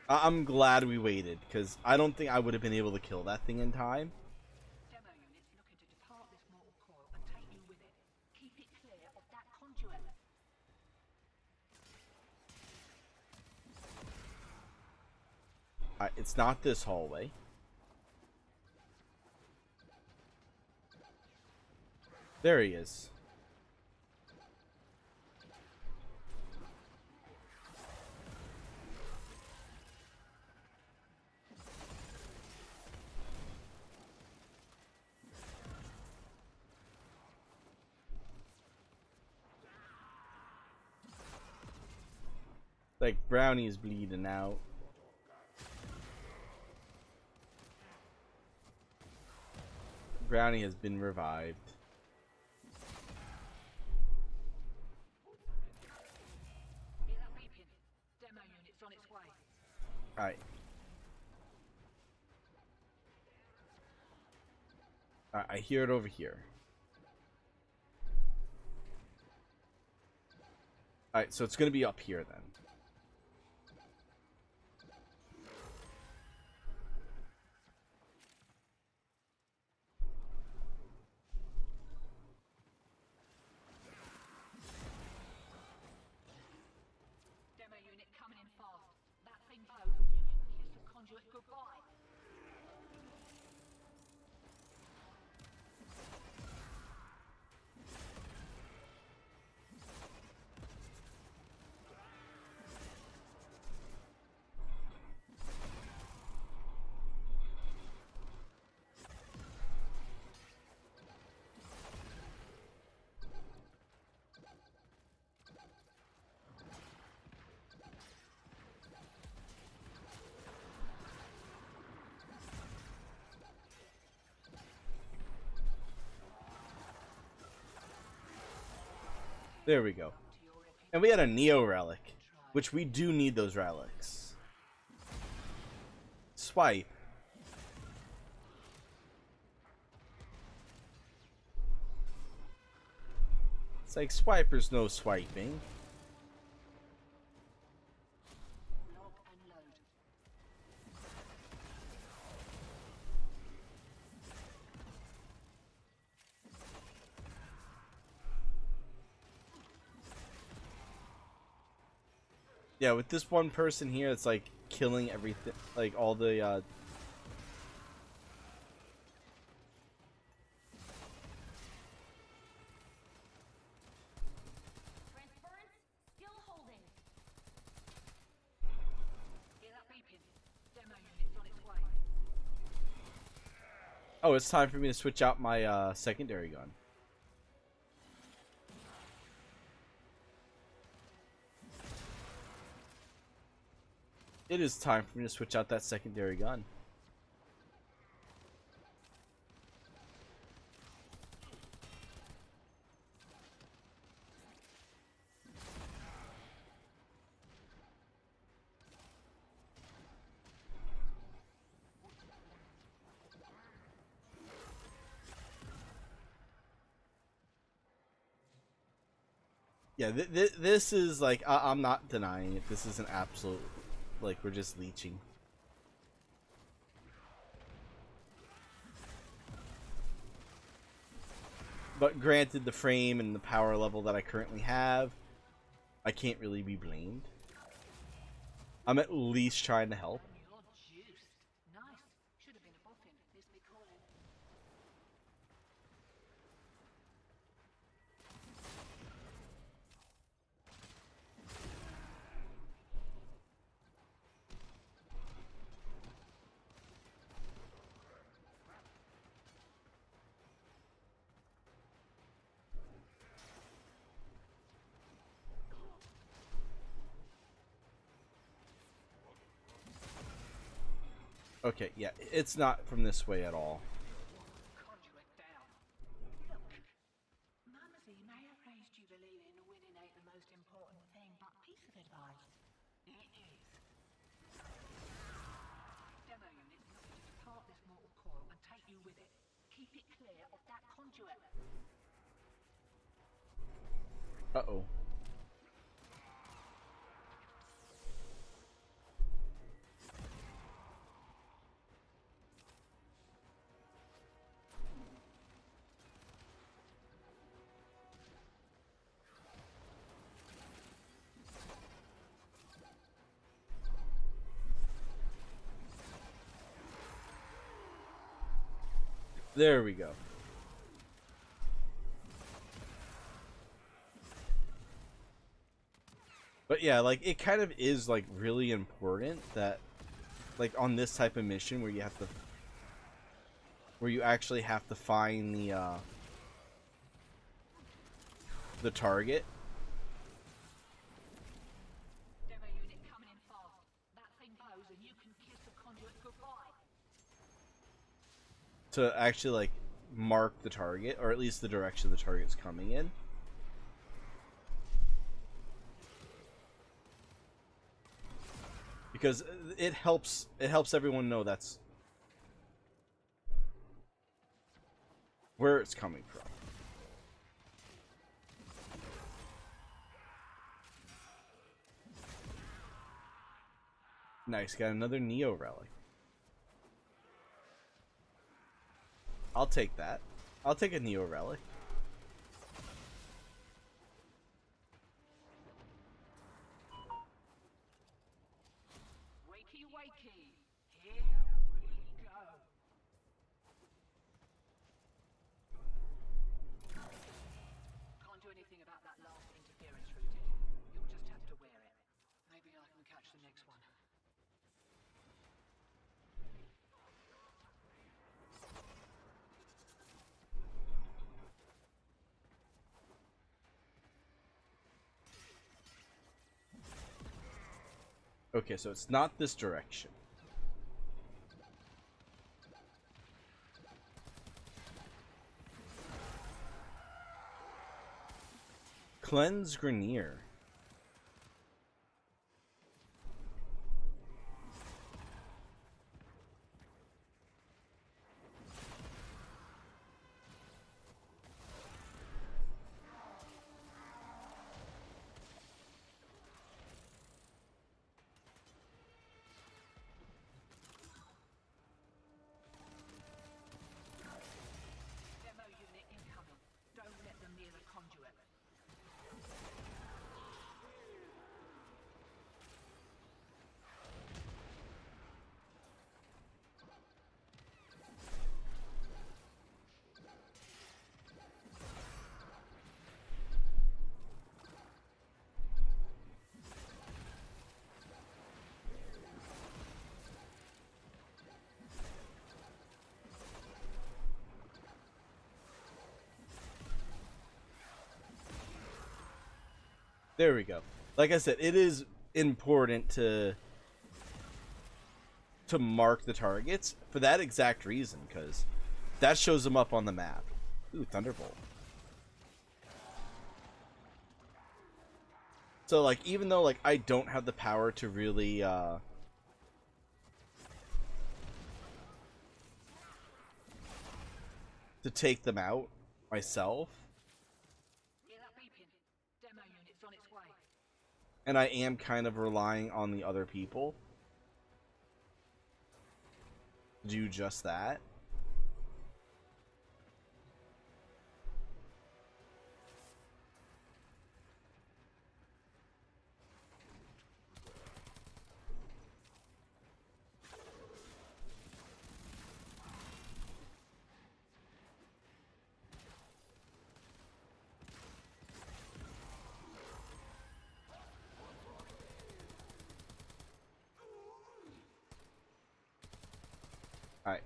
I'm glad we waited because I don't think I would have been able to kill that thing in time. Demo units looking to depart this mortal coil and take you with it. Keep it clear of that conduit. It's not this hallway. There he is. Like, Brownie is bleeding out. Brownie has been revived. Hear that beeping? Demo units on its way. Alright. I hear it over here. Alright, so it's gonna be up here then. Demo unit coming in fast. That thing blows. Kiss the conduit goodbye. There we go. And we had a Neo relic, which we do need those relics. Swipe. It's like swipers no swiping. Log and load. Yeah, with this one person here, it's like killing everything, like all the Transference still holding. Hear that beeping? Demo units on its way. Oh, it's time for me to switch out my secondary gun. It is time for me to switch out that secondary gun. Yeah, this is like, I'm not denying it. This is an absolute, like, we're just leeching. But granted, the frame and the power level that I currently have, I can't really be blamed. I'm at least trying to help. You're juiced. Nice. Should have been a boffin. This be calling. Okay, yeah, it's not from this way at all. Conduit down. Look, Mumsy may have raised you believing winning ain't the most important thing, but piece of advice, it is. Demo units looking to depart this mortal coil and take you with it. Keep it clear of that conduit. Uh-oh. There we go. But yeah, like, it kind of is, like, really important that, like, on this type of mission where you have to, where you actually have to find the target. Demo unit coming in fast. That thing blows and you can kiss the conduit goodbye. To actually, like, mark the target, or at least the direction the target's coming in. Because it helps everyone know that's where it's coming from. Nice, got another Neo relic. I'll take that. I'll take a Neo relic. Wakey, wakey. Here we go. Can't do anything about that last interference routing. You'll just have to wear it. Maybe I can catch the next one. Okay, so it's not this direction. Cleanse Grenier. Demo unit incoming. Don't let them near the conduit. There we go. Like I said, it is important to mark the targets for that exact reason, because that shows them up on the map. Ooh, Thunderbolt. So, like, even though, like, I don't have the power to really, to take them out myself, Hear that beeping? Demo unit's on its way. and I am kind of relying on the other people to do just that. Alright.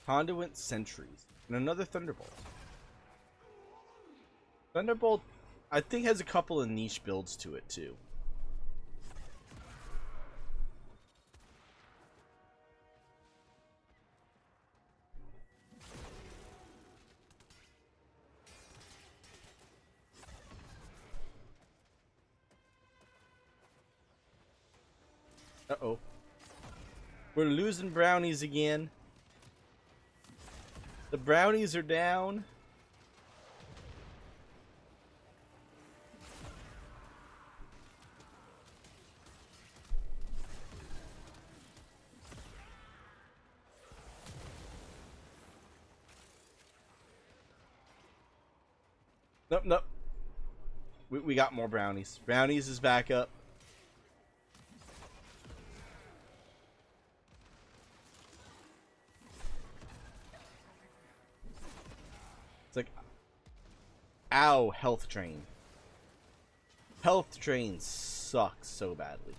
Conduit Sentries. And another Thunderbolt. Thunderbolt, I think, has a couple of niche builds to it, too. Uh-oh. We're losing brownies again. The brownies are down. Nope, nope. We got more brownies. Brownies is back up. It's like, ow, health drain. Health drain sucks so badly.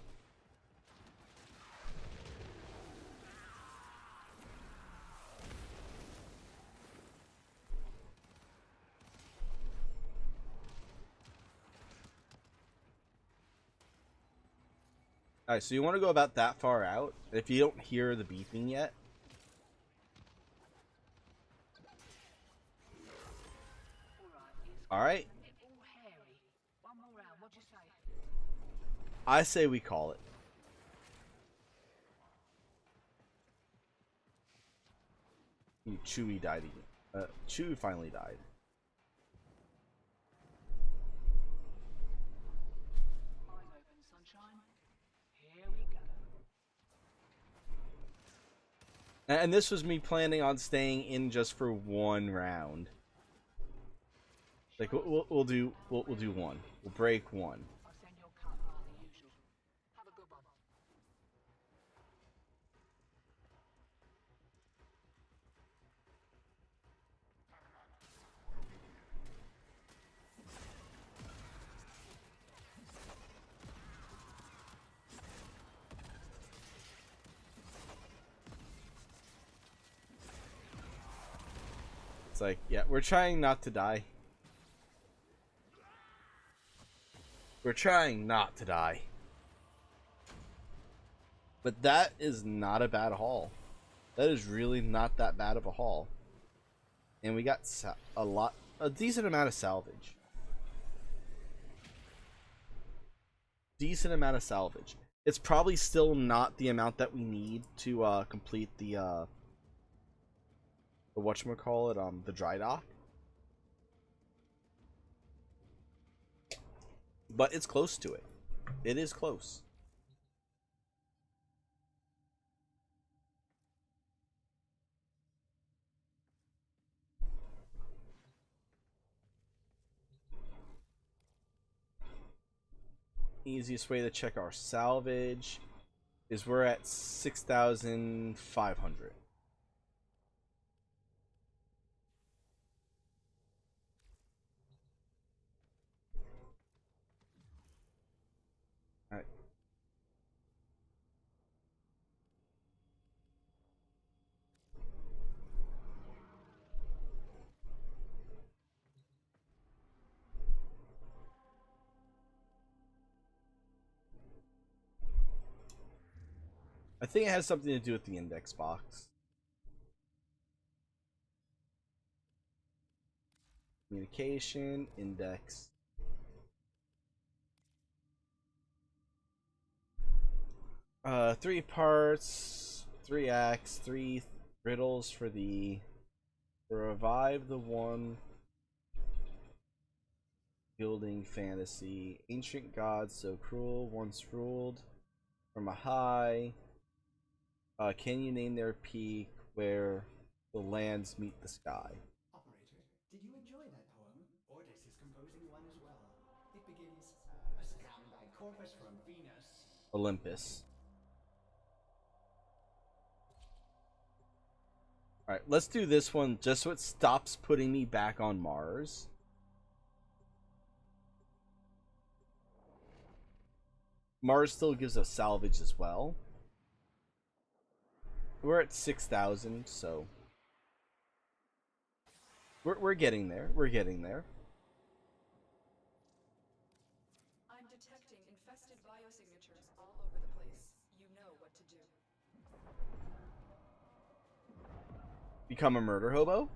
Alright, so you want to go about that far out. If you don't hear the beeping yet. Alright. I say we call it. Chewie died again. Chewie finally died. And this was me planning on staying in just for one round. Like we'll do one. We'll break one. It's like, yeah, we're trying not to die. We're trying not to die. But that is not a bad haul. That is really not that bad of a haul. And we got a decent amount of salvage. Decent amount of salvage. It's probably still not the amount that we need to complete the whatchamacallit, the dry dock. But it's close to it. It is close. Easiest way to check our salvage is we're at 6,500. Alright. I think it has something to do with the index box. Communication, index. Three parts, 3 acts, 3 riddles for the revive the one building fantasy. Ancient gods so cruel once ruled from a high. Can you name their peak where the lands meet the sky? Operator, did you enjoy that poem? Ordis is composing one as well. It begins, a scumbag corpus from Venus. Olympus. Alright, let's do this one just so it stops putting me back on Mars. Mars still gives us salvage as well. We're at 6,000, so we're getting there. We're getting there. I'm detecting infested biosignatures all over the place. You know what to do. Become a murder hobo?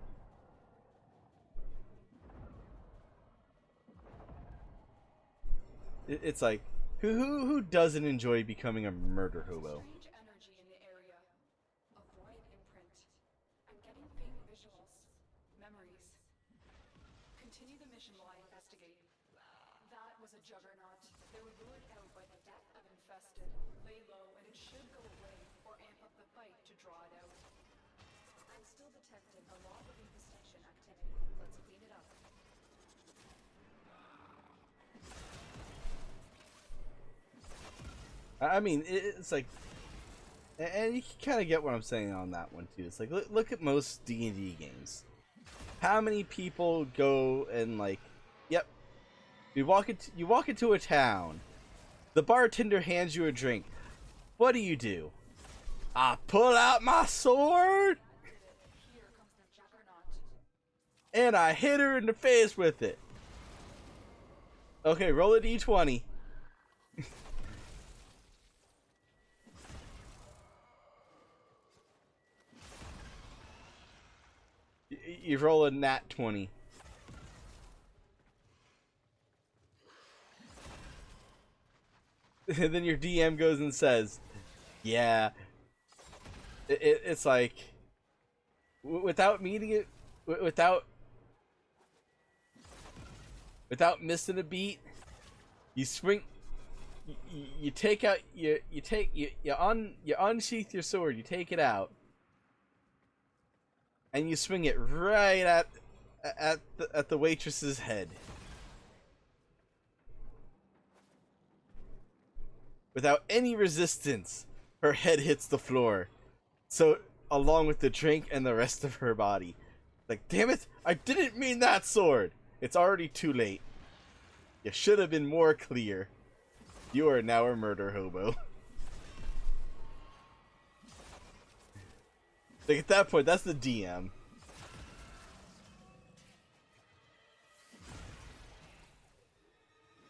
It's like, who doesn't enjoy becoming a murder hobo? Strange energy in the area. Avoid imprint. I'm getting faint visuals. Memories. Continue the mission while I investigate. That was a juggernaut. They were lured out by the death of infested. Lay low and it should go away, or amp up the fight to draw it out. I'm still detecting a lot of infestation activity. Let's clean it up. I mean, it's like, and you can kind of get what I'm saying on that one too. It's like, look at most D&D games. How many people go and like, yep, you walk into a town, the bartender hands you a drink. What do? I pull out my sword Here comes the juggernaut. and I hit her in the face with it. Okay, roll a d20. You roll a nat 20. And then your DM goes and says, yeah, it's like, without meeting it, without missing a beat, you swing, you take out, you unsheath your sword, you take it out, and you swing it right at the waitress's head. Without any resistance, her head hits the floor. So, along with the drink and the rest of her body. Like, damn it, I didn't mean that sword! It's already too late. You should have been more clear. You are now a murder hobo. Like, at that point, that's the DM.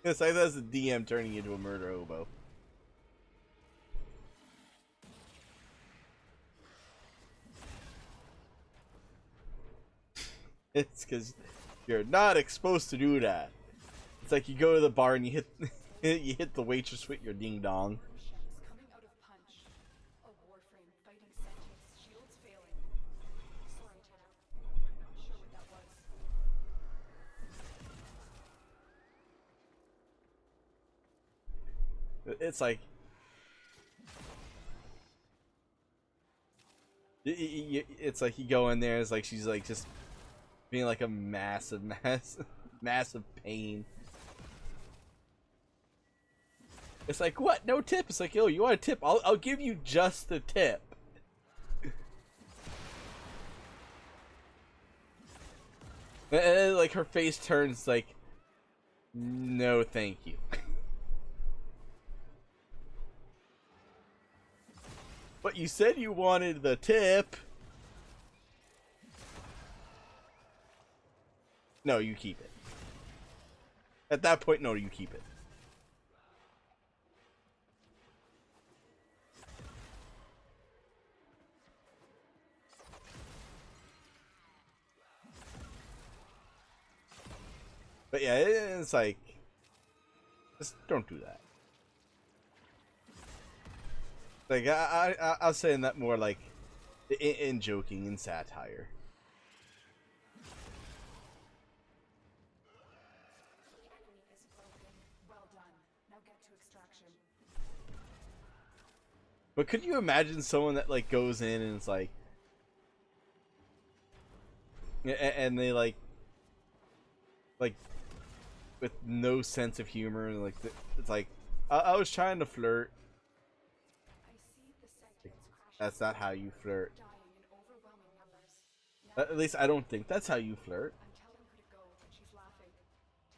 It's like that's the DM turning into a murder hobo. It's because you're not supposed to do that. It's like you go to the bar and you hit you hit the waitress with your ding dong. Ships coming out of punch. A warframe fighting sentience, shields failing. Sorry, Tenno. I'm not sure what that was. It's like it's like you go in there. It's like she's like just being like a massive pain. It's like, what? No tip? It's like, yo, you want a tip? I'll give you just the tip. And then, like, her face turns like, no, thank you. But you said you wanted the tip. No, you keep it. At that point, no, you keep it. But yeah, it's like, just don't do that. Like, I was saying that more like in joking and satire. The enemy is broken. Well done. Now get to extraction. But could you imagine someone that like goes in and it's like, and they like with no sense of humor, and like it's like, I was trying to flirt. I see the sentience crashing. That's not how you flirt. Dying in overwhelming numbers. Now At least I don't think that's how you flirt. I'm telling her to go, and she's laughing,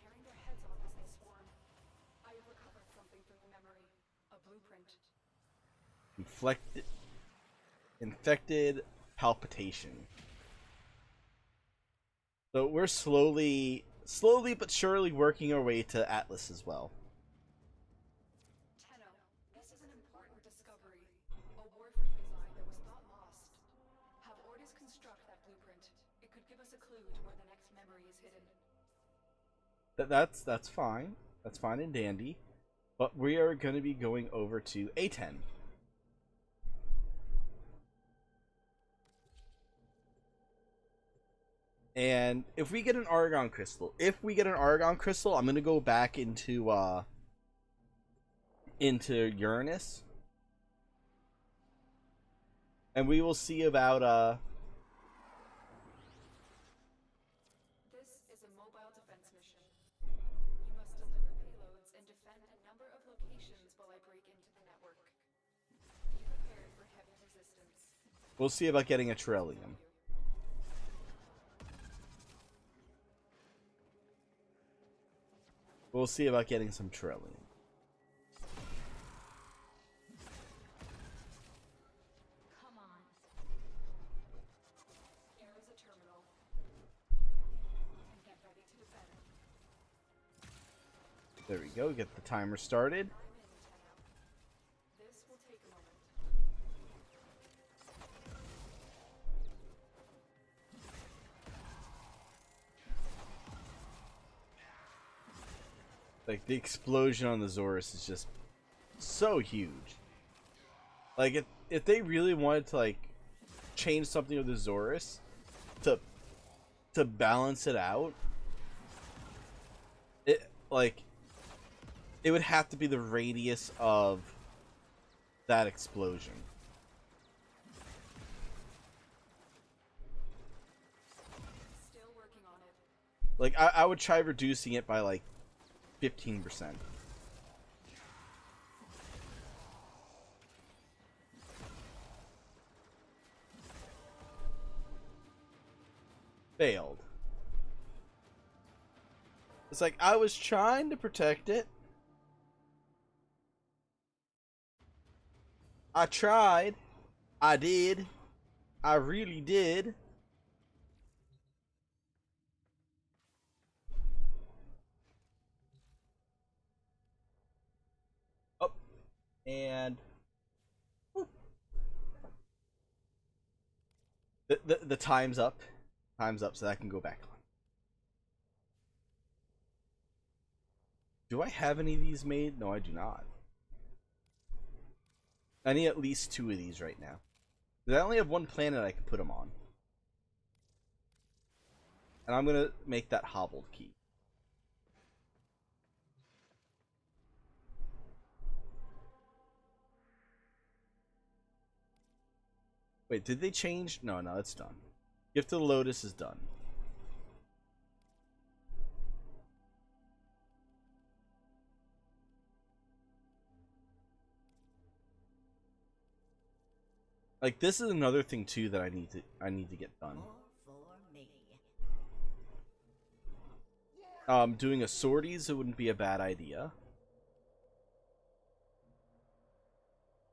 tearing their heads off as they swarm. I have recovered something from the memory. A blueprint. Infected palpitation. So we're slowly but surely working our way to Atlas as well. Tenno, this is an important discovery. A warframe design that was thought lost. Have Ordis construct that blueprint. It could give us a clue to where the next memory is hidden. That's fine. That's fine and dandy. But we are going to be going over to A10. And if we get an Argon crystal, I'm going to go back into Uranus. And we will see about This is a mobile defense mission. You must deliver payloads and defend a number of locations while I break into the network. prepared for heavy resistance. We'll see about getting a Trillium. We'll see about getting some Trillium. Come on. Here is a terminal. And get ready to defend. There we go. Get the timer started. I'm in, Tenno. This will take a moment. Like, the explosion on the Zorus is just so huge. Like, if they really wanted to, like, change something with the Zorus to balance it out, it, like, it would have to be the radius of that explosion. Still working on it. Like, I would try reducing it by, like, 15%. Failed. It's like, I was trying to protect it. I tried. I did. I really did. Oh. And whew. The time's up. Time's up, so that can go back on. Do I have any of these made? No, I do not. I need at least 2 of these right now. I only have 1 planet I can put them on. And I'm gonna make that hobbled key. Wait, did they change? No, it's done. Gift of the Lotus is done. Like, this is another thing too that I need to get done. More for me. Doing a sorties, it wouldn't be a bad idea.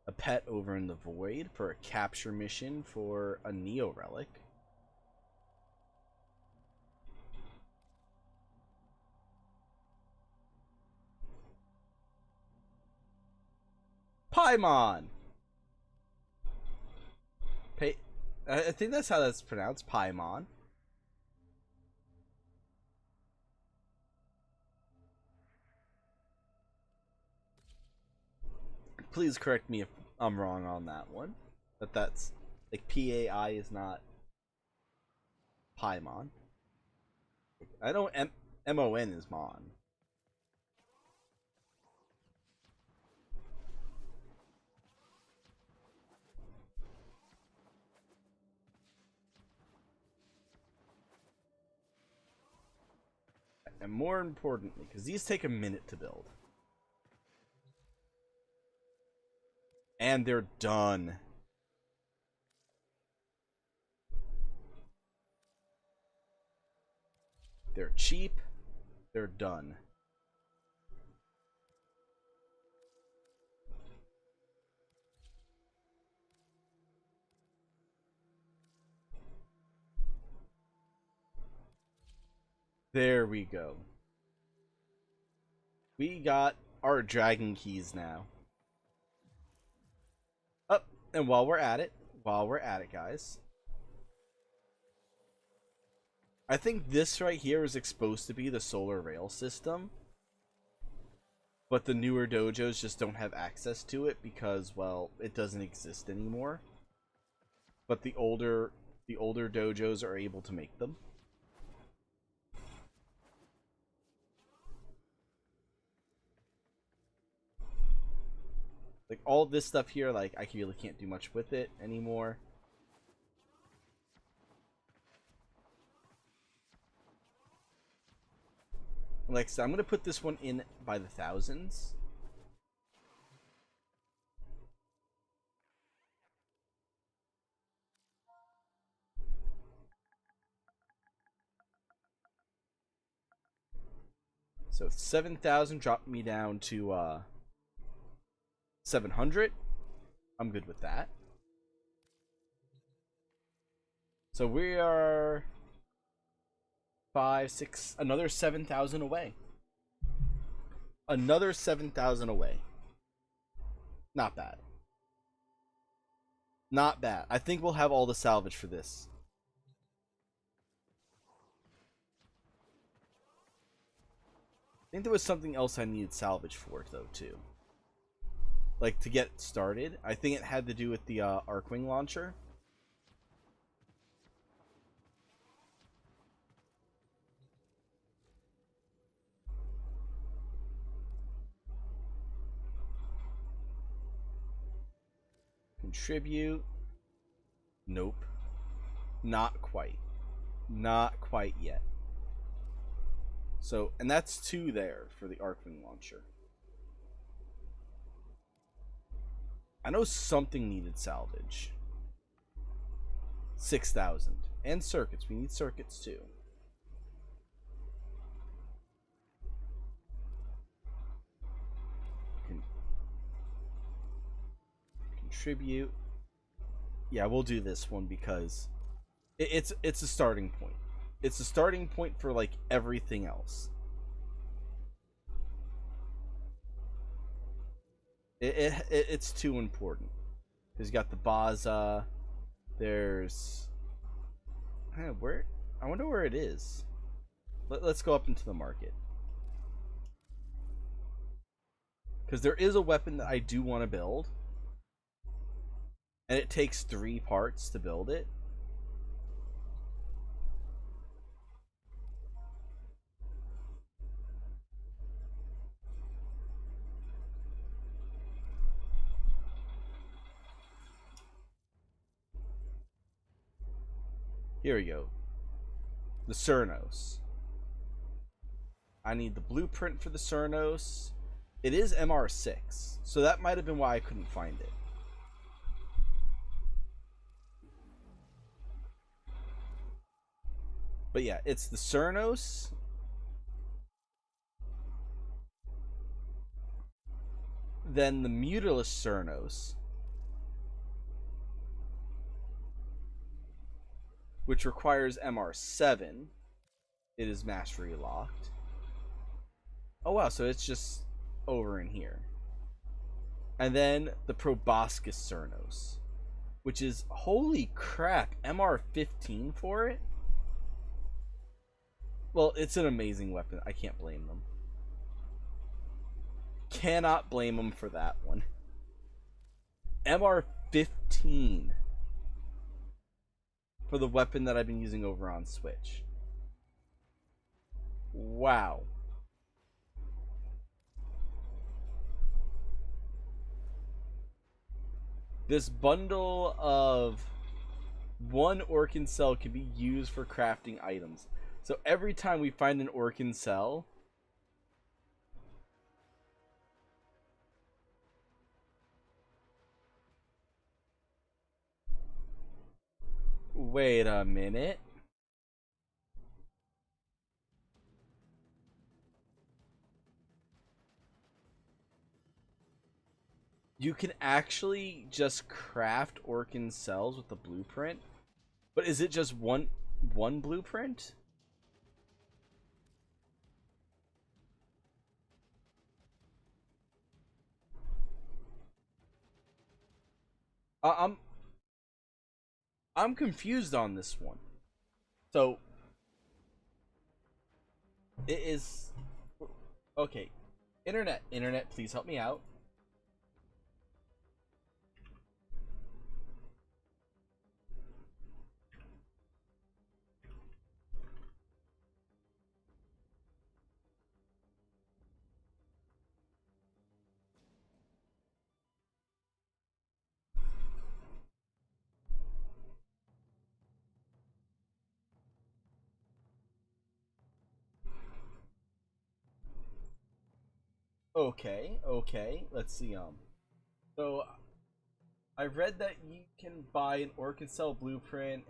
A pet over in the void for a capture mission for a Neo relic. Paimon. I think that's how that's pronounced. Paimon. Please correct me if I'm wrong on that one. That's like PAI is not Paimon. I know MON is Mon. And more importantly, because these take a minute to build. And they're done. They're cheap. They're done. There we go. We got our dragon keys now. Oh, and while we're at it, guys, I think this right here is supposed to be the solar rail system, but the newer dojos just don't have access to it because, well, it doesn't exist anymore. But the older dojos are able to make them. Like, all this stuff here, like, I really can't do much with it anymore. Like I said, I'm going to put this one in by the thousands. So 7,000 dropped me down to 700. I'm good with that. So we are 5, 6, another 7,000 away. Another 7,000 away. Not bad. Not bad. I think we'll have all the salvage for this. I think there was something else I needed salvage for, though, too. Like, to get started. I think it had to do with the Arcwing launcher. Contribute. Nope. Not quite. Not quite yet. So, and that's 2 there for the Arcwing launcher. I know something needed salvage. 6,000. And circuits. We need circuits too. Contribute. Yeah, we'll do this one because it's a starting point. It's a starting point for like everything else. It's too important. Because you got the Baza. There's where I wonder where it is. Let's go up into the market. Because there is a weapon that I do want to build. And it takes 3 parts to build it. Here we go. The Cernos. I need the blueprint for the Cernos. It is MR6, so that might have been why I couldn't find it. But yeah, it's the Cernos. Then the Mutilus Cernos, which requires MR7. It is mastery locked. Oh wow, so it's just over in here. And then the Proboscis Cernos, which is, holy crap, MR15 for it? Well, it's an amazing weapon. I can't blame them. Cannot blame them for that one. MR15 for the weapon that I've been using over on Switch. Wow. This bundle of 1 Orkin cell can be used for crafting items. So every time we find an Orkin cell, wait a minute. You can actually just craft Orkin cells with the blueprint? But is it just one blueprint? I'm confused on this one. So it is okay. Internet, please help me out. Okay. Let's see. So I read that you can buy an Orchid Cell blueprint,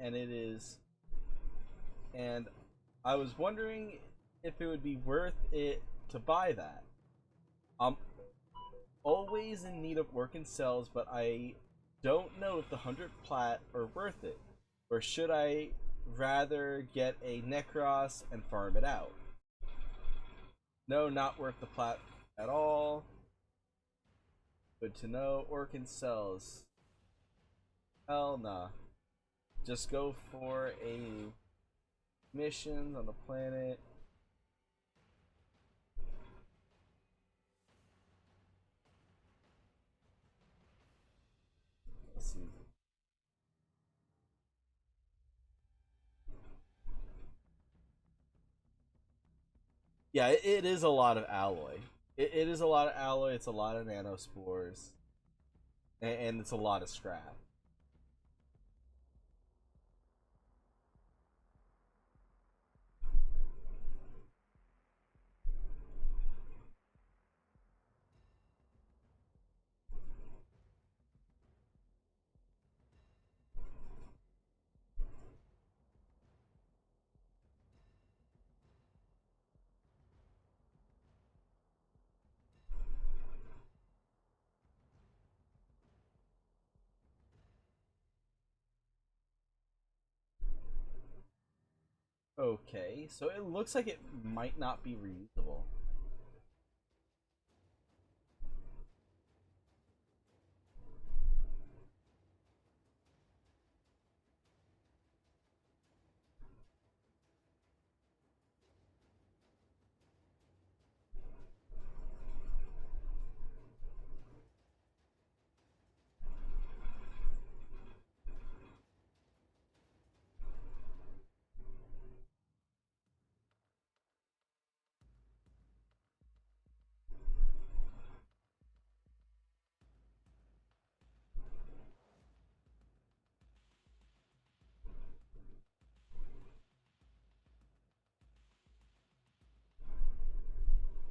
and I was wondering if it would be worth it to buy that. I'm always in need of working cells, but I don't know if the 100 plat are worth it. Or should I rather get a Necros and farm it out? No, not worth the plat at all. Good to know. Orkin cells. Hell nah. Just go for a missions on the planet. Let's see. Yeah, it is a lot of alloy. It is a lot of alloy. It's a lot of nanospores, and it's a lot of scrap. Okay, so it looks like it might not be reusable.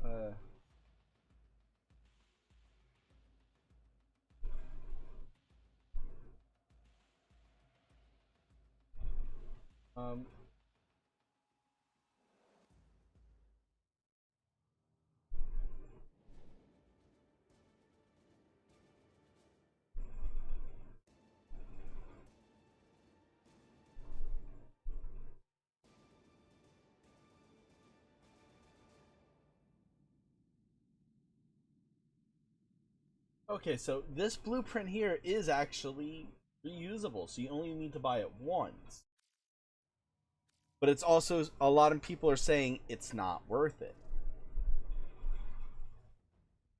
Uh, um, okay, so this blueprint here is actually reusable, so you only need to buy it once. But it's also, a lot of people are saying it's not worth it.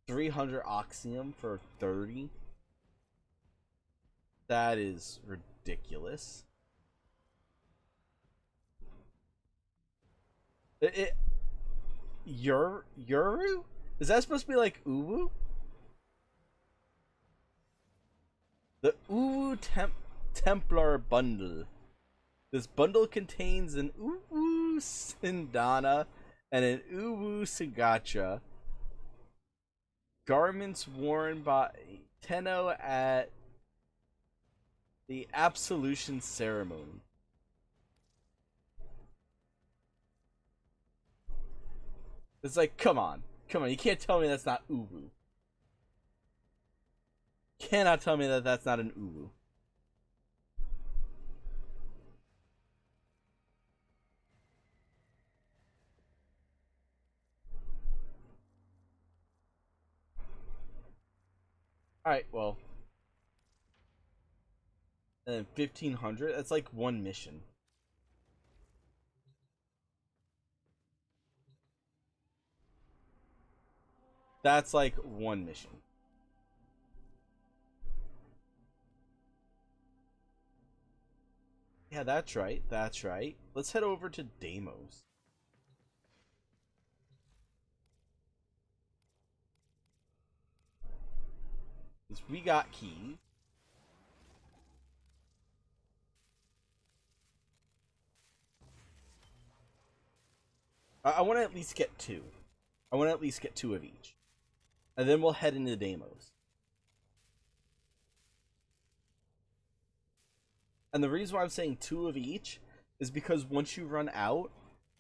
300 oxium for 30? That is ridiculous. Yuru? Is that supposed to be like Uwu? The Uwu Templar bundle. This bundle contains an Uwu Sindana and an Uwu Sagacha. Garments worn by Tenno at the absolution ceremony. It's like, come on. Come on, you can't tell me that's not Uwu. Cannot tell me that that's not an Uwu. Alright, well. And then 1500? That's like one mission. That's like one mission. Yeah, that's right. That's right. Let's head over to Deimos. Because we got keys. I want to at least get two. I want to at least get two of each. And then we'll head into Deimos. And the reason why I'm saying two of each is because once you run out,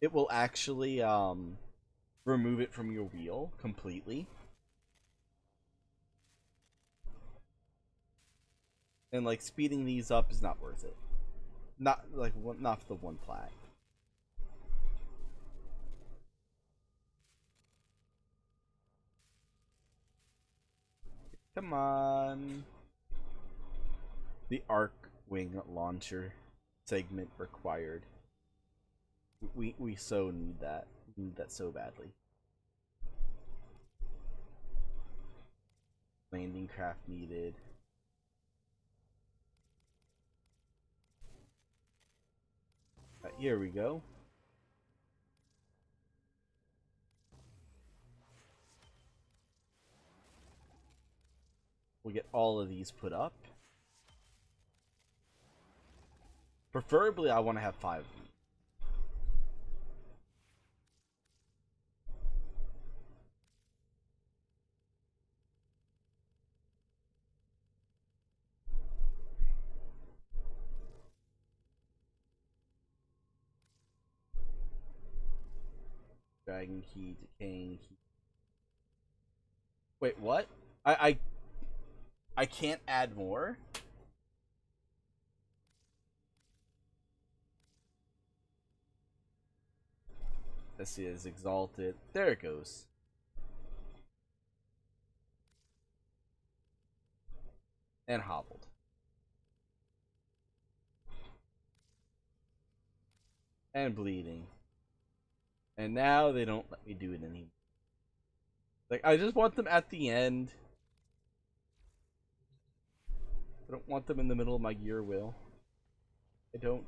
it will actually remove it from your wheel completely. And like speeding these up is not worth it. Not like not for the one plat. Come on. The arc wing launcher segment required. We so need that. We need that so badly. Landing craft needed. Here we go. We'll get all of these put up. Preferably, I want to have 5 of them. Dragon key, decaying key. Wait, what? I can't add more? This is exalted. There it goes. And hobbled. And bleeding. And now they don't let me do it anymore. Like, I just want them at the end. I don't want them in the middle of my gear wheel. I don't.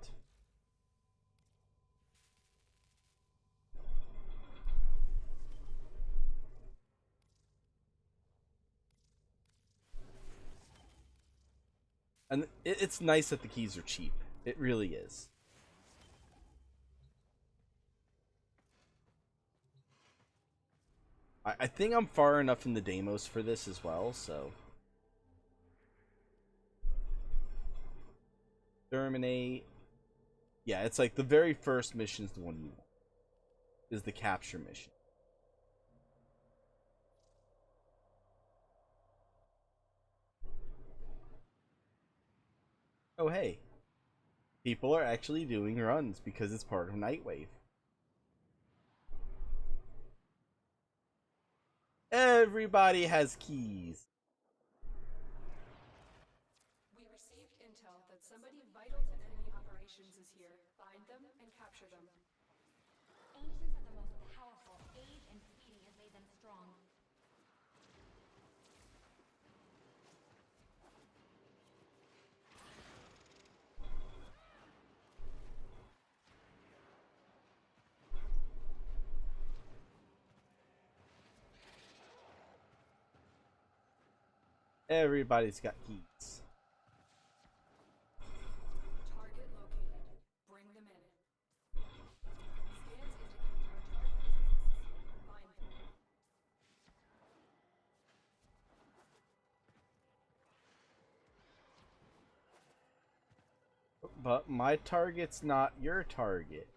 And it's nice that the keys are cheap. It really is. I think I'm far enough in the demos for this as well, so. Terminate. Yeah, it's like the very first mission is the one you want. Is the capture mission. Oh, hey. People are actually doing runs because it's part of Nightwave. Everybody has keys. We received intel that somebody vital to enemy operations is here. Find them and capture them. Ancients are the most powerful. Age and feeding has made them strong. Everybody's got keys. Target located. Bring them in. Scans indicate our target exists. Find them. But my target's not your target.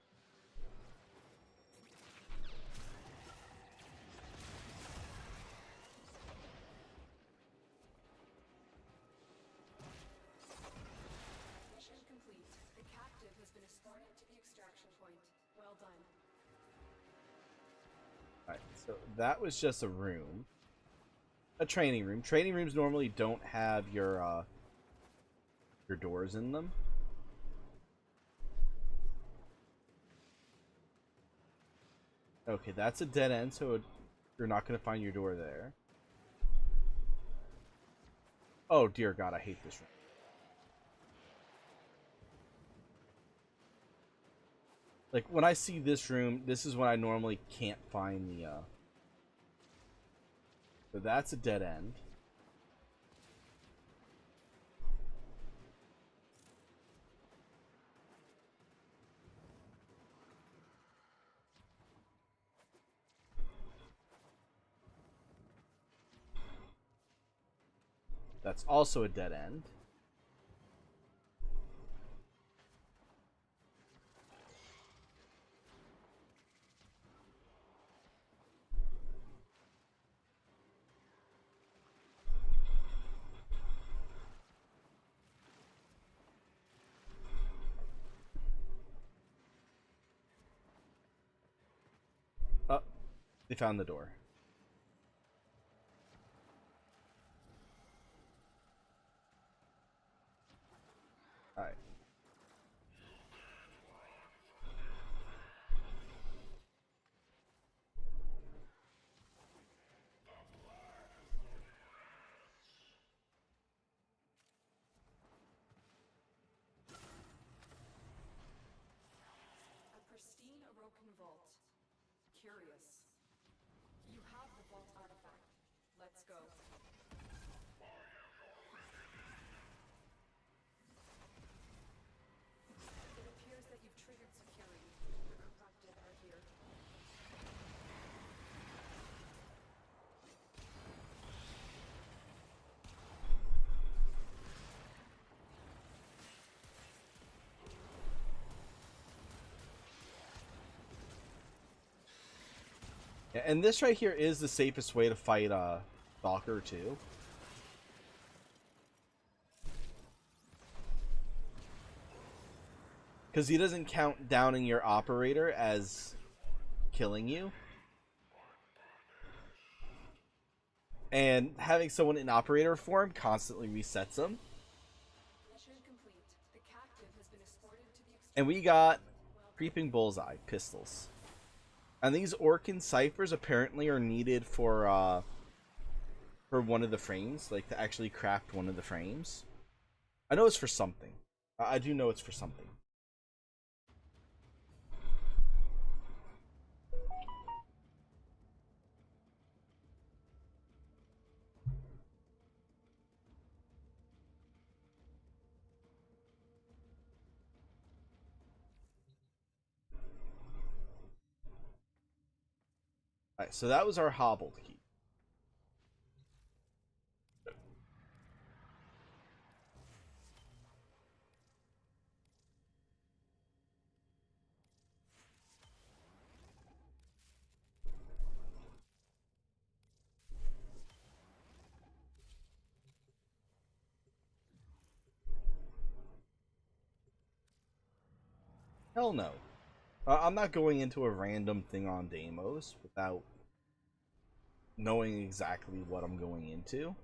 Mission complete. The captive has been escorted to the extraction point. Well done. Alright, so that was just a room. A training room. Training rooms normally don't have your doors in them. Okay, that's a dead end, so you're not going to find your door there. Oh, dear God, I hate this room. Like, when I see this room, this is when I normally can't find the, So that's a dead end. That's also a dead end. They found the door. Alright. A pristine Orokin vault. Curious. You have the vault artifact. Let's go. It appears that you've triggered security. The corrupted are here. Yeah, and this right here is the safest way to fight Stalker too. Because he doesn't count downing your operator as killing you. And having someone in operator form constantly resets them. Mission complete. The captive has been escorted to the And we got Creeping Bullseye pistols. And these Orkin ciphers apparently are needed for one of the frames, like to actually craft one of the frames. I know it's for something. I do know it's for something. Alright, so that was our hobbled key. Hell no. I'm not going into a random thing on Deimos without knowing exactly what I'm going into.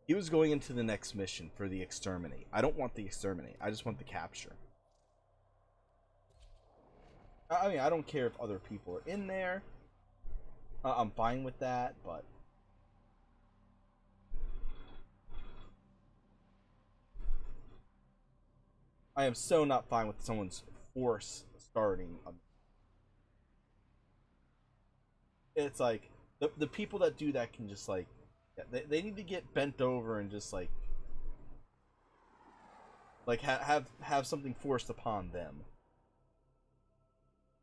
He was going into the next mission for the exterminate. I don't want the exterminate. I just want the capture. I mean, I don't care if other people are in there. I'm fine with that, but I am so not fine with someone's force starting. It's like the people that do that can just like, yeah, they need to get bent over and just like have something forced upon them.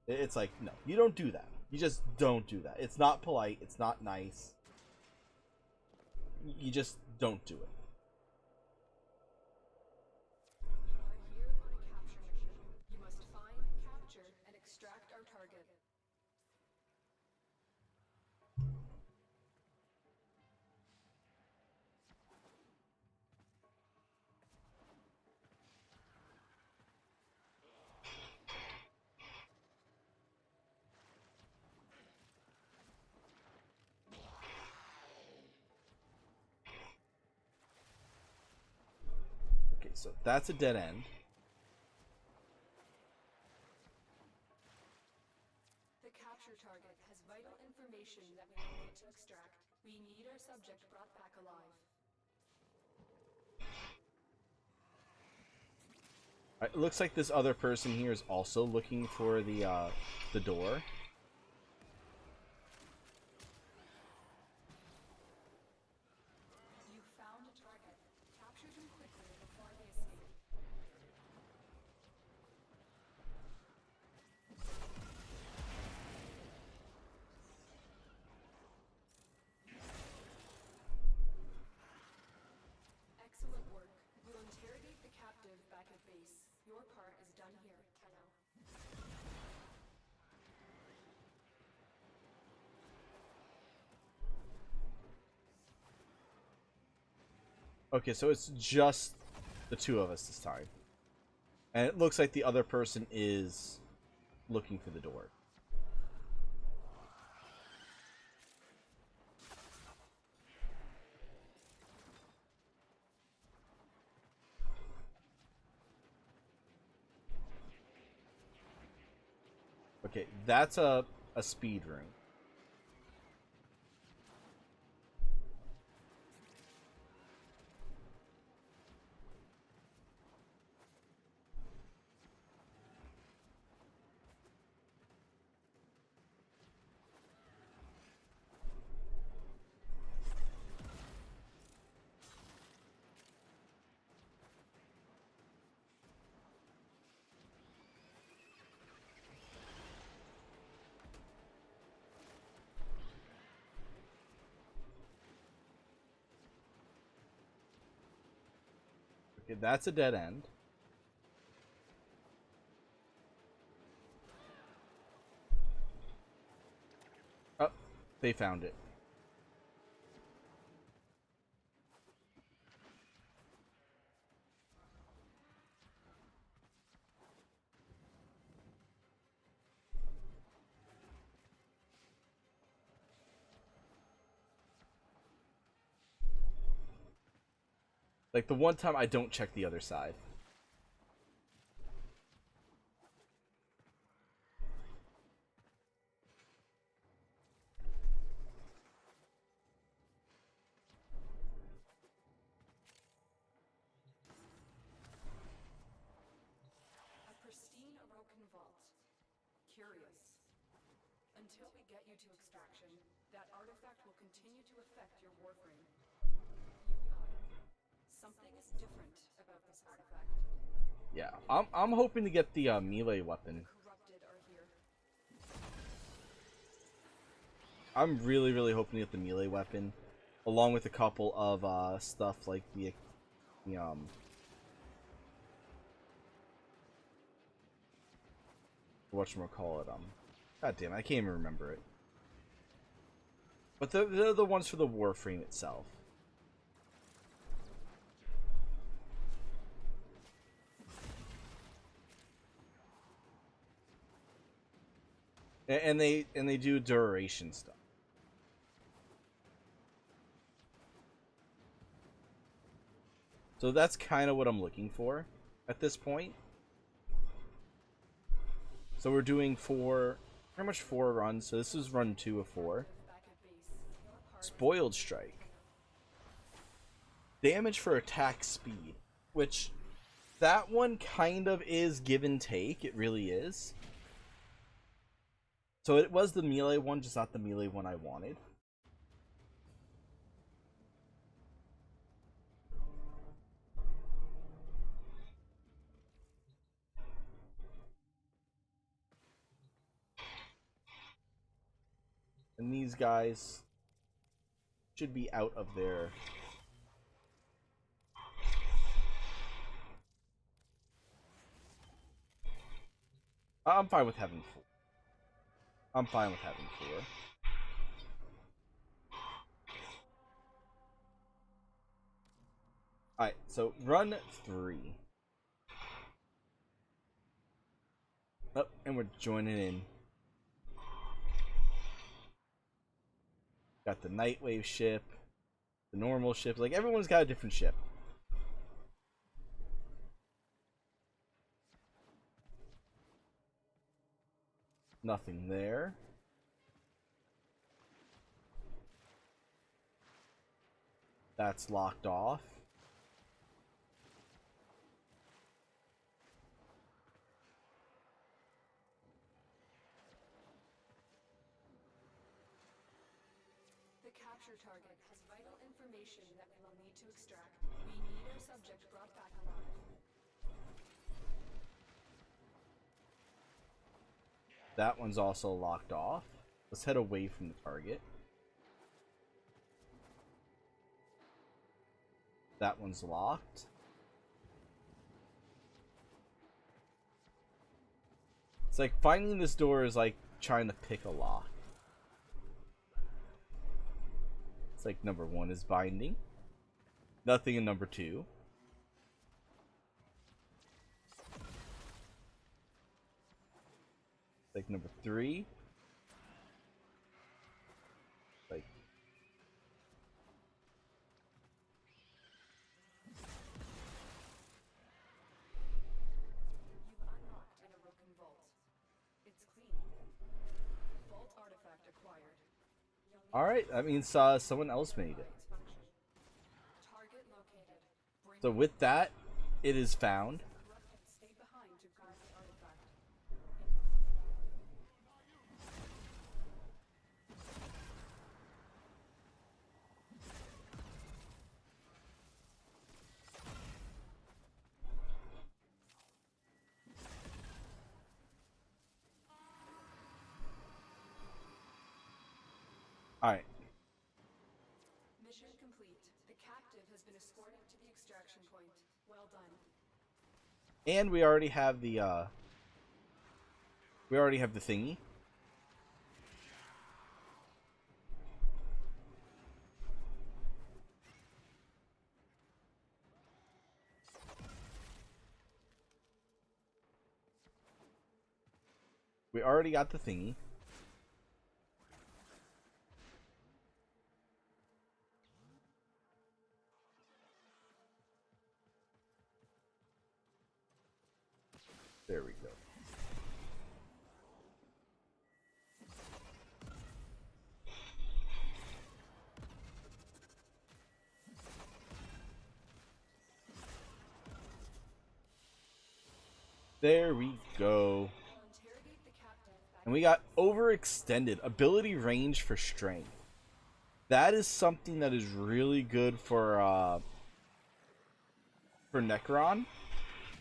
It's like, no, you don't do that. You just don't do that. It's not polite. It's not nice. You just don't do it. You are here on a capture mission. You must find, capture, and extract our target. Okay, so that's a dead end. The capture target has vital information that we will need to extract. We need our subject brought back alive. It looks like this other person here is also looking for the door. You found a target. Capture them quickly before they escape. Excellent work. We'll interrogate the captive back at base. Your part is done here, Tenno. Okay, so it's just the two of us this time. And it looks like the other person is looking for the door. Okay, that's a speed room. Okay, that's a dead end. Oh, they found it. Like the one time I don't check the other side. A pristine Orokin vault. Curious. Until we get you to extraction, that artifact will continue to affect your warframe. You've got it. Something is different about this artifact. Yeah, I'm hoping to get the melee weapon. Corrupted are here. I'm really hoping to get the melee weapon, along with a couple of stuff like the whatchamacallit, god damn it, I can't even remember it. But they're the ones for the warframe itself. And they do duration stuff. So that's kind of what I'm looking for at this point. So we're doing pretty much 4 runs. So this is run 2 of 4. Spoiled Strike. Damage for attack speed, which that one kind of is give and take. It really is. So it was the melee one, just not the melee one I wanted. And these guys should be out of there. I'm fine with having 4. I'm fine with having 4. Alright, so run 3. Oh, and we're joining in. Got the Nightwave ship, the normal ship. Like, everyone's got a different ship. Nothing there. That's locked off. The capture target has vital information that we will need to extract. We need our subject brought back alive. That one's also locked off. Let's head away from the target. That one's locked. It's like finding this door is like trying to pick a lock. It's like number 1 is binding. Nothing in number 2. Like number 3. Like You've unlocked an Orokin vault. It's clean. All right, that means someone else made it. Target located. Bring So with that, it is found. stay behind to guard the artifact. All right, Mission complete. The captive has been escorted to the extraction point. Well done. and we already have the thingy. We already got the thingy. There we go. There we go. Interrogate the captive. And we got overextended ability range for strength. That is something that is really good for Necron,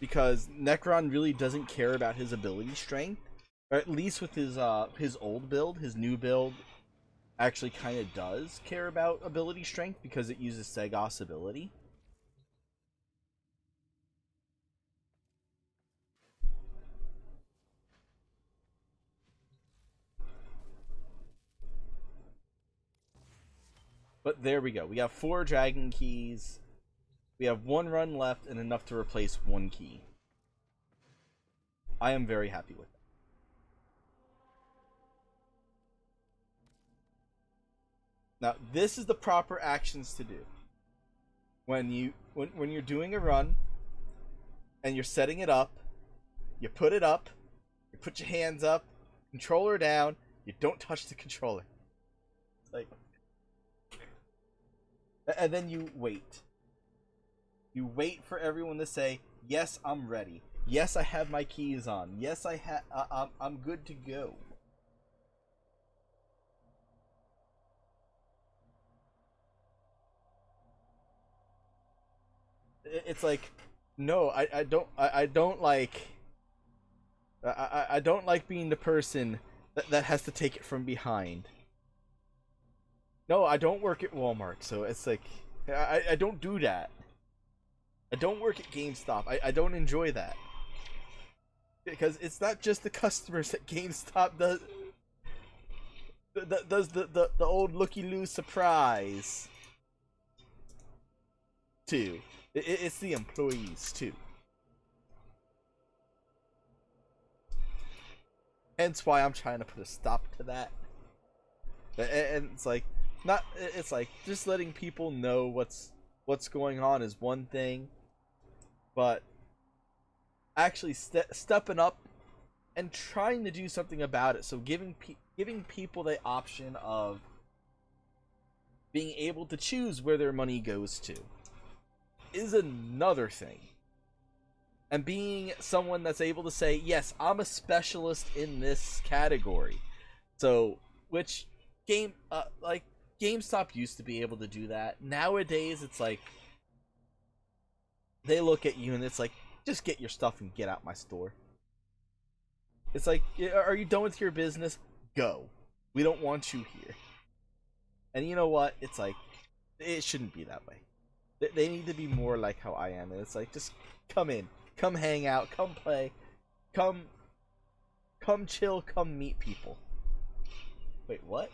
because Necron really doesn't care about his ability strength, or at least with his old build. His new build actually kind of does care about ability strength because it uses Segos ability. But there we go. We have 4 dragon keys. We have 1 run left and enough to replace 1 key. I am very happy with it. Now, this is the proper actions to do. When you're doing a run and you're setting it up, you put it up, you put your hands up, controller down, you don't touch the controller. Like, and then you wait. You wait for everyone to say, "Yes, I'm ready. Yes, I have my keys on. Yes, I'm good to go." It's like, no, I don't like. I don't like being the person that has to take it from behind. No, I don't work at Walmart, so it's like, I don't do that. I don't work at GameStop. I don't enjoy that. Because it's not just the customers at GameStop does the old looky-loo surprise too. It's the employees too. Hence why I'm trying to put a stop to that. And it's like, not. It's like just letting people know what's going on is one thing, but actually stepping up and trying to do something about it. So giving people the option of being able to choose where their money goes to is another thing. And being someone that's able to say, yes, I'm a specialist in this category. So, which like GameStop used to be able to do that. Nowadays, it's like they look at you and it's like, just get your stuff and get out my store. It's like, are you done with your business? Go. We don't want you here. And you know what? It's like, it shouldn't be that way. They need to be more like how I am. And it's like, just come in. Come hang out. Come play. Come chill. Come meet people. Wait, what?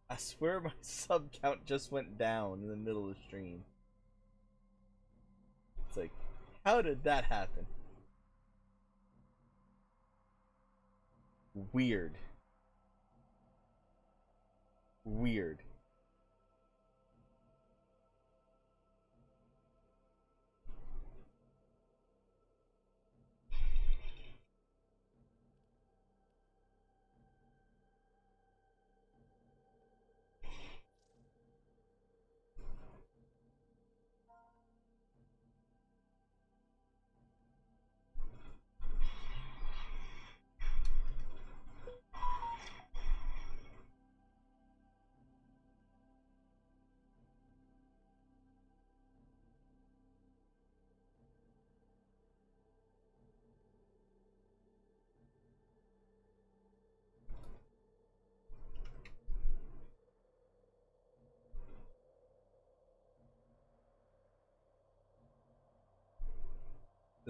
I swear my sub count just went down in the middle of the stream. It's like, how did that happen? Weird. Weird.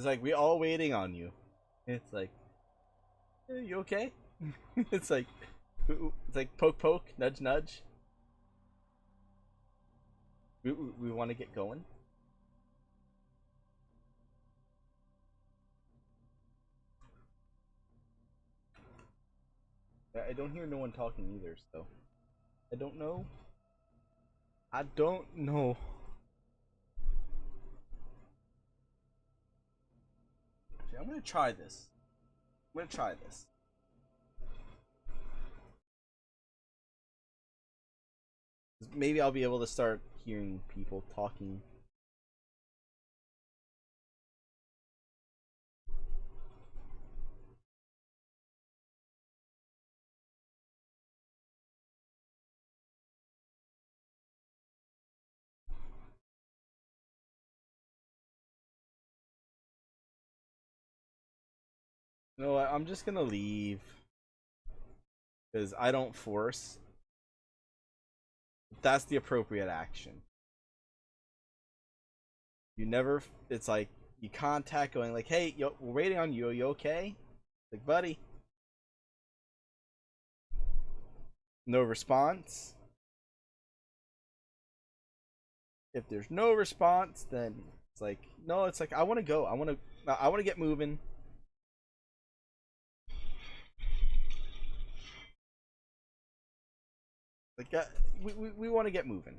It's like we all waiting on you. It's like, you okay? It's like poke poke, nudge nudge. We want to get going. I don't hear no one talking either, so I don't know. I don't know. Okay, I'm gonna try this. I'm gonna try this. Maybe I'll be able to start hearing people talking. You know what? I'm just gonna leave because I don't force. That's the appropriate action. You never. It's like you contact going like, "Hey, yo, we're waiting on you. Are you okay?" Like, buddy. No response. If there's no response, then it's like, no. It's like I want to go. I want to get moving. Like, we want to get moving.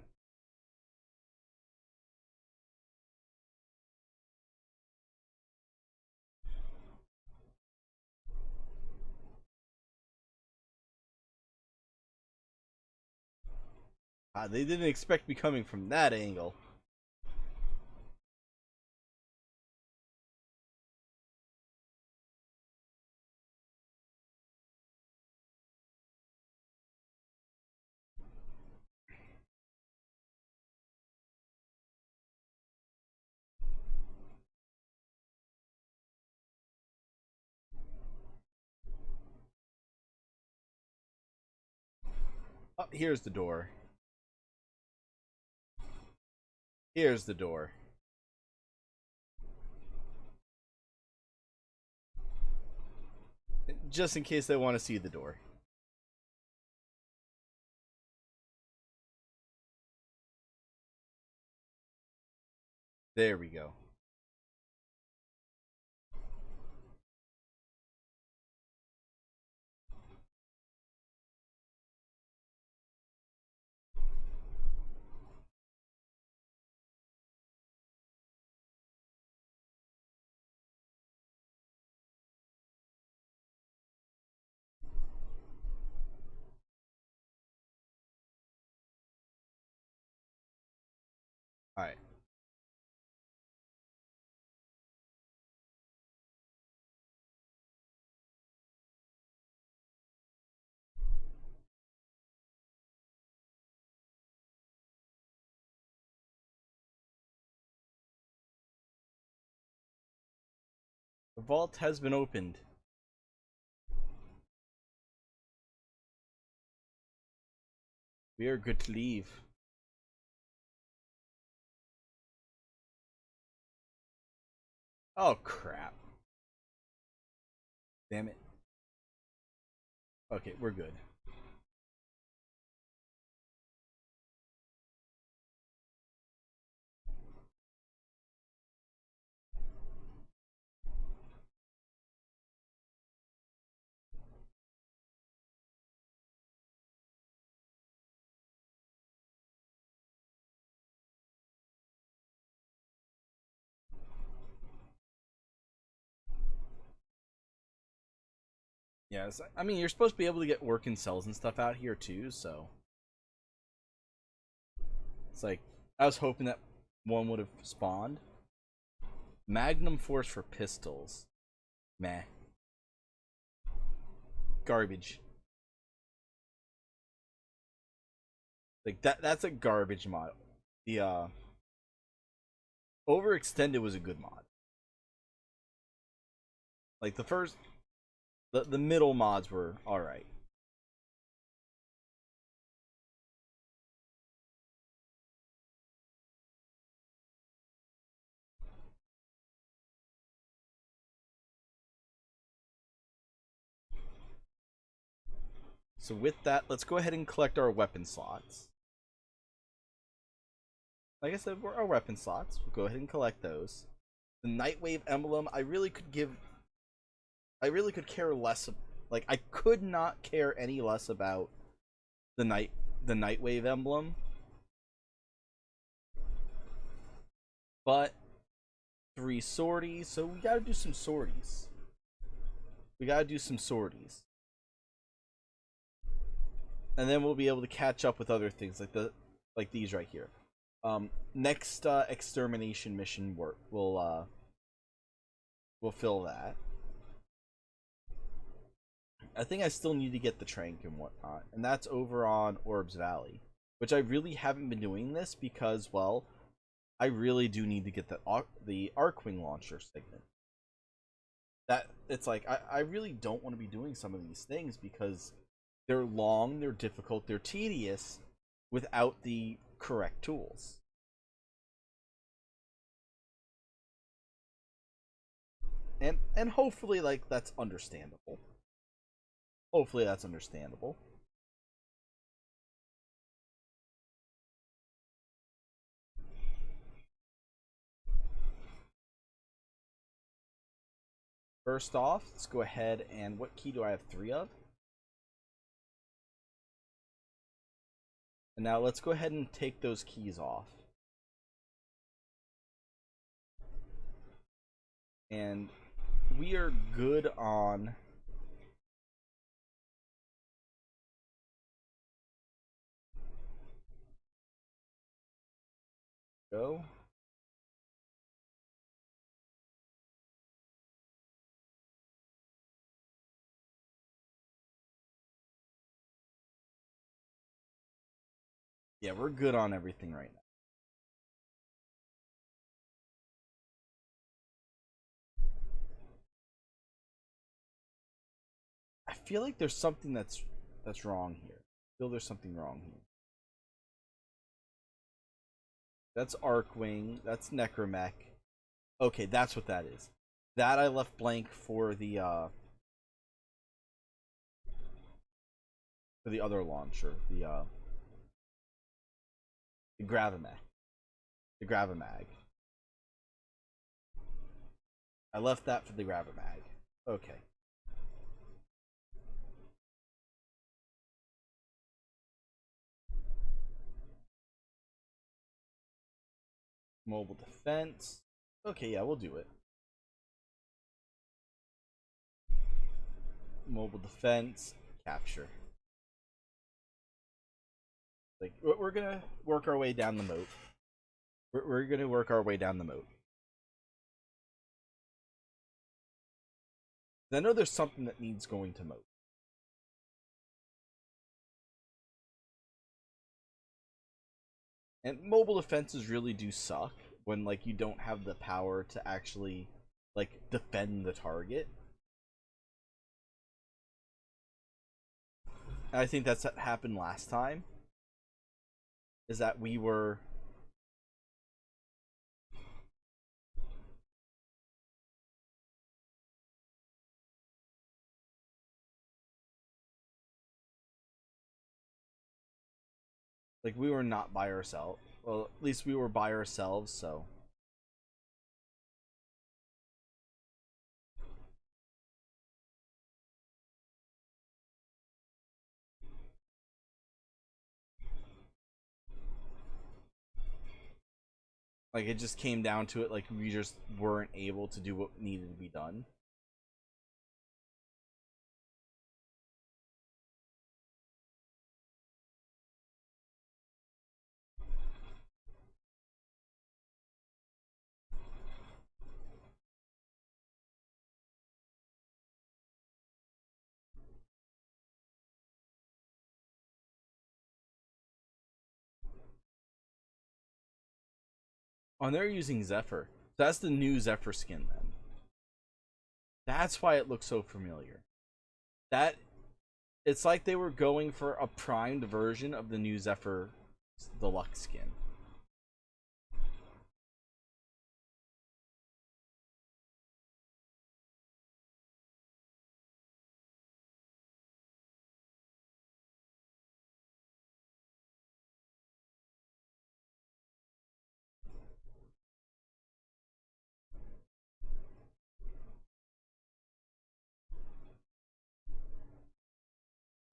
They didn't expect me coming from that angle. Oh, here's the door. Here's the door. Just in case they want to see the door. There we go. All right. The vault has been opened. We are good to leave. Oh crap. Damn it. Okay, we're good. Yes, I mean you're supposed to be able to get working cells and stuff out here too, so it's like I was hoping that one would have spawned. Magnum force for pistols. Meh. Garbage. Like that's a garbage mod. The overextended was a good mod. Like the middle mods were alright. So with that, let's go ahead and collect our weapon slots. Like I said, our weapon slots. We'll go ahead and collect those. The Nightwave emblem, I really could care less. Like, I could not care any less about the Nightwave emblem. But 3 sorties, so we gotta do some sorties. And then we'll be able to catch up with other things like these right here. Next extermination mission work we'll fill that. I think I still need to get the Trank and whatnot, and that's over on Orbs Valley, which I really haven't been doing this because, well, I really do need to get the Arcwing launcher segment. That it's like I really don't want to be doing some of these things because they're long, they're difficult, they're tedious without the correct tools. And hopefully, like, that's understandable. Hopefully that's understandable. First off, let's go ahead and what key do I have 3 of? And now let's go ahead and take those keys off. And we are good on go. Yeah, we're good on everything right now. I feel like there's something that's wrong here. I feel there's something wrong here. That's Arcwing. That's Necromech. Okay, that's what that is. That I left blank for the other launcher, the Gravimag. The Gravimag. I left that for the Gravimag. Okay. Mobile defense. Okay, yeah, we'll do it. Mobile defense, capture. Like, we're gonna work our way down the moat. We're gonna work our way down the moat. I know there's something that needs going to moat. And mobile defenses really do suck when, like, you don't have the power to actually, like, defend the target. And I think that's what happened last time. Is that we were like we were not by ourselves. Well, at least we were by ourselves, so like it just came down to it, like we just weren't able to do what needed to be done. Oh, and they're using Zephyr. That's the new Zephyr skin then. That's why it looks so familiar. That it's like they were going for a primed version of the new Zephyr deluxe skin.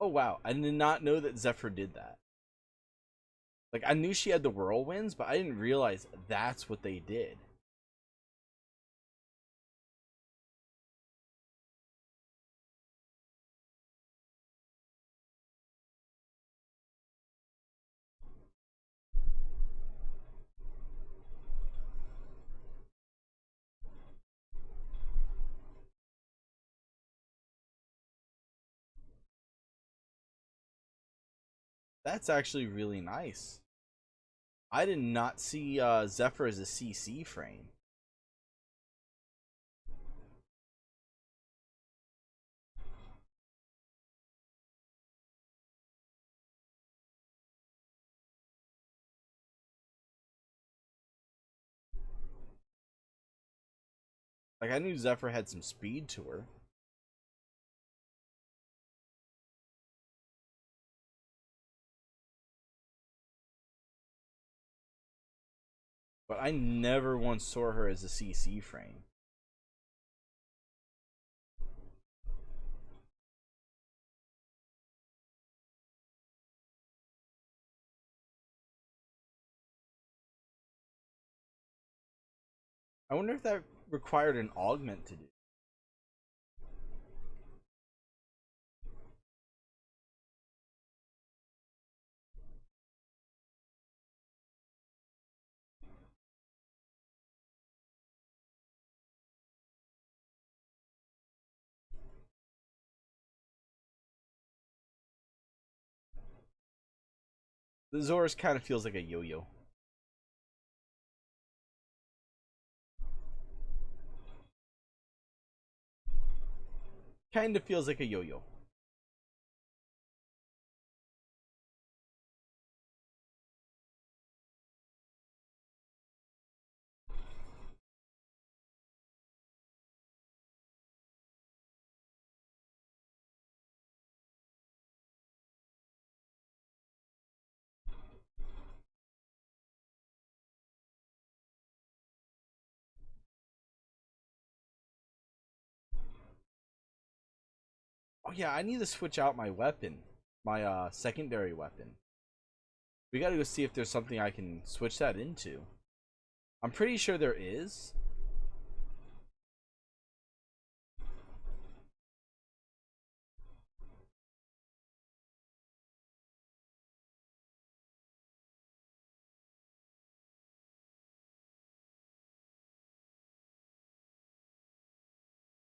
wow, I did not know that Zephyr did that. Like, I knew she had the whirlwinds, but I didn't realize that's what they did. That's actually really nice. I did not see Zephyr as a CC frame. Like, I knew Zephyr had some speed to her. But I never once saw her as a CC frame. I wonder if that required an augment to do. The Zoro's kind of feels like a yo-yo. Kind of feels like a yo-yo. Oh yeah, I need to switch out my weapon. My secondary weapon. We gotta go see if there's something I can switch that into. I'm pretty sure there is.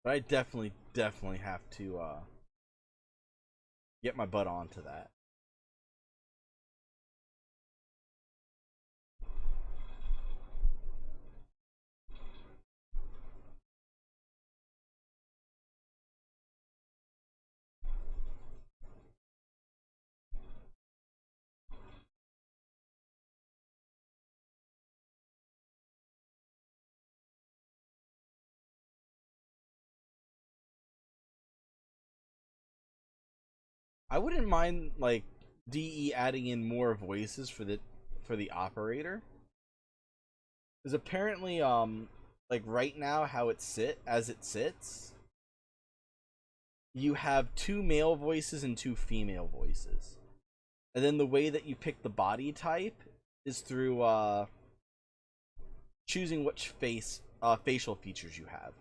But I definitely have to get my butt onto that. I wouldn't mind like DE adding in more voices for the operator. Because apparently like right now how it sits, you have 2 male voices and 2 female voices. And then the way that you pick the body type is through choosing which facial features you have.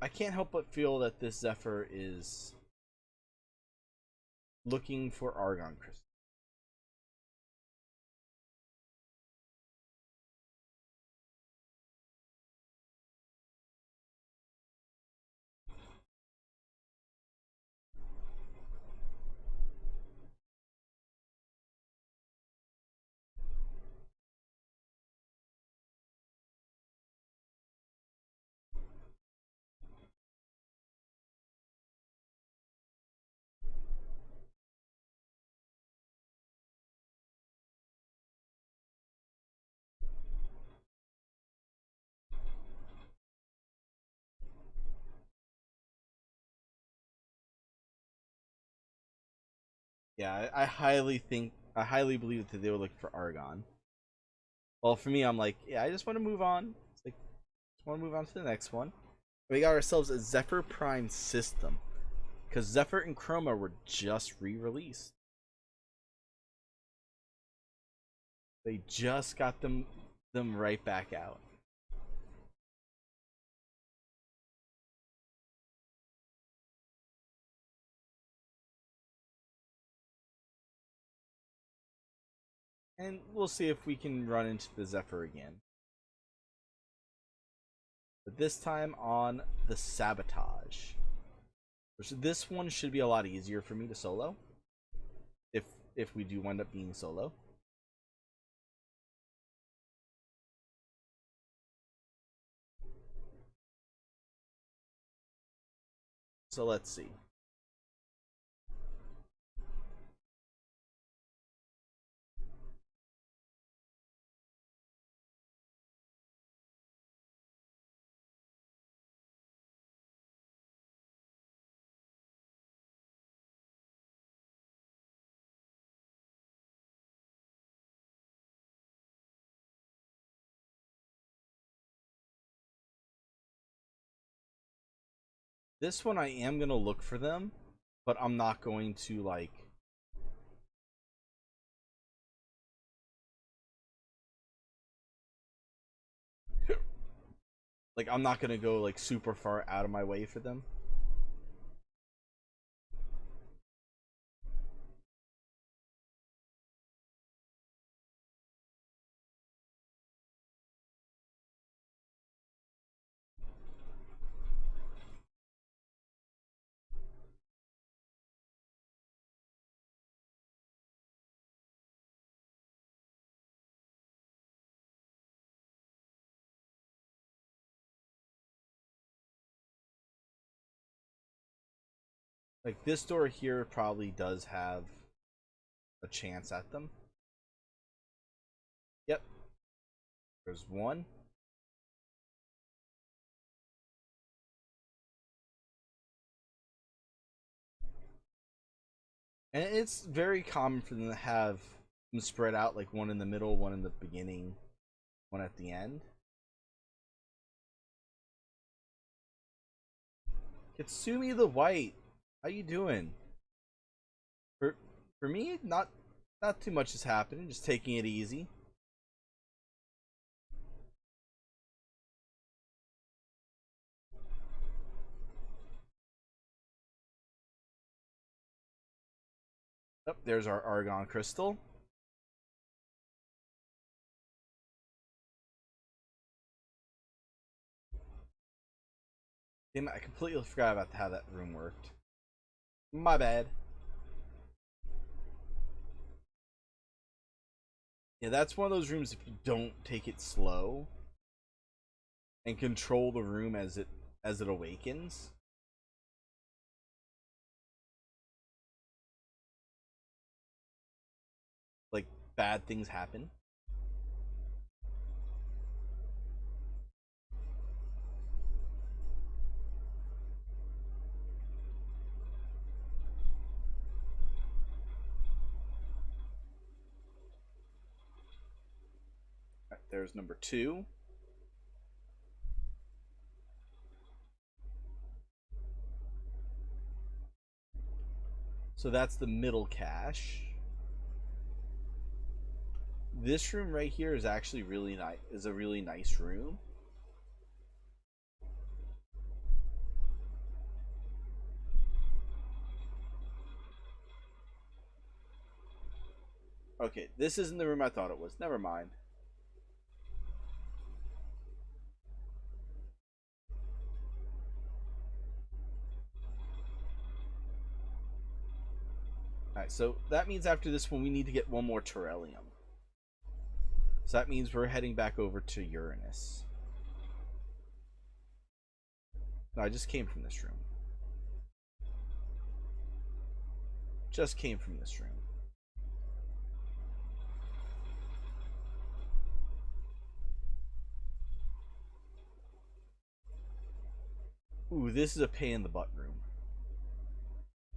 I can't help but feel that this Zephyr is looking for Argon crystal. Yeah, I highly believe that they were looking for Argon. Well, for me, I'm like, yeah, I just want to move on. It's like, just want to move on to the next one. We got ourselves a Zephyr Prime system, because Zephyr and Chroma were just re-released. They just got them right back out. And we'll see if we can run into the Zephyr again. But this time on the Sabotage. Which this one should be a lot easier for me to solo. If we do wind up being solo. So let's see. This one I am going to look for them, but I'm not going to like I'm not going to go like super far out of my way for them. Like this door here probably does have a chance at them. Yep. There's one. And it's very common for them to have them spread out, like one in the middle, one in the beginning, one at the end. Kitsumi the White, how you doing? For me, not too much is happening, just taking it easy. Oh, there's our Argon Crystal. Damn it, I completely forgot about how that room worked. My bad. Yeah, that's one of those rooms if you don't take it slow and control the room as it awakens. Like bad things happen. Right, there's number 2. So that's the middle cache. This room right here is actually really nice. Is a really nice room. Okay, this isn't the room I thought it was. Never mind. Alright, so that means after this one we need to get one more Terrellium. So that means we're heading back over to Uranus. No, I just came from this room. Just came from this room. Ooh, this is a pain in the butt room.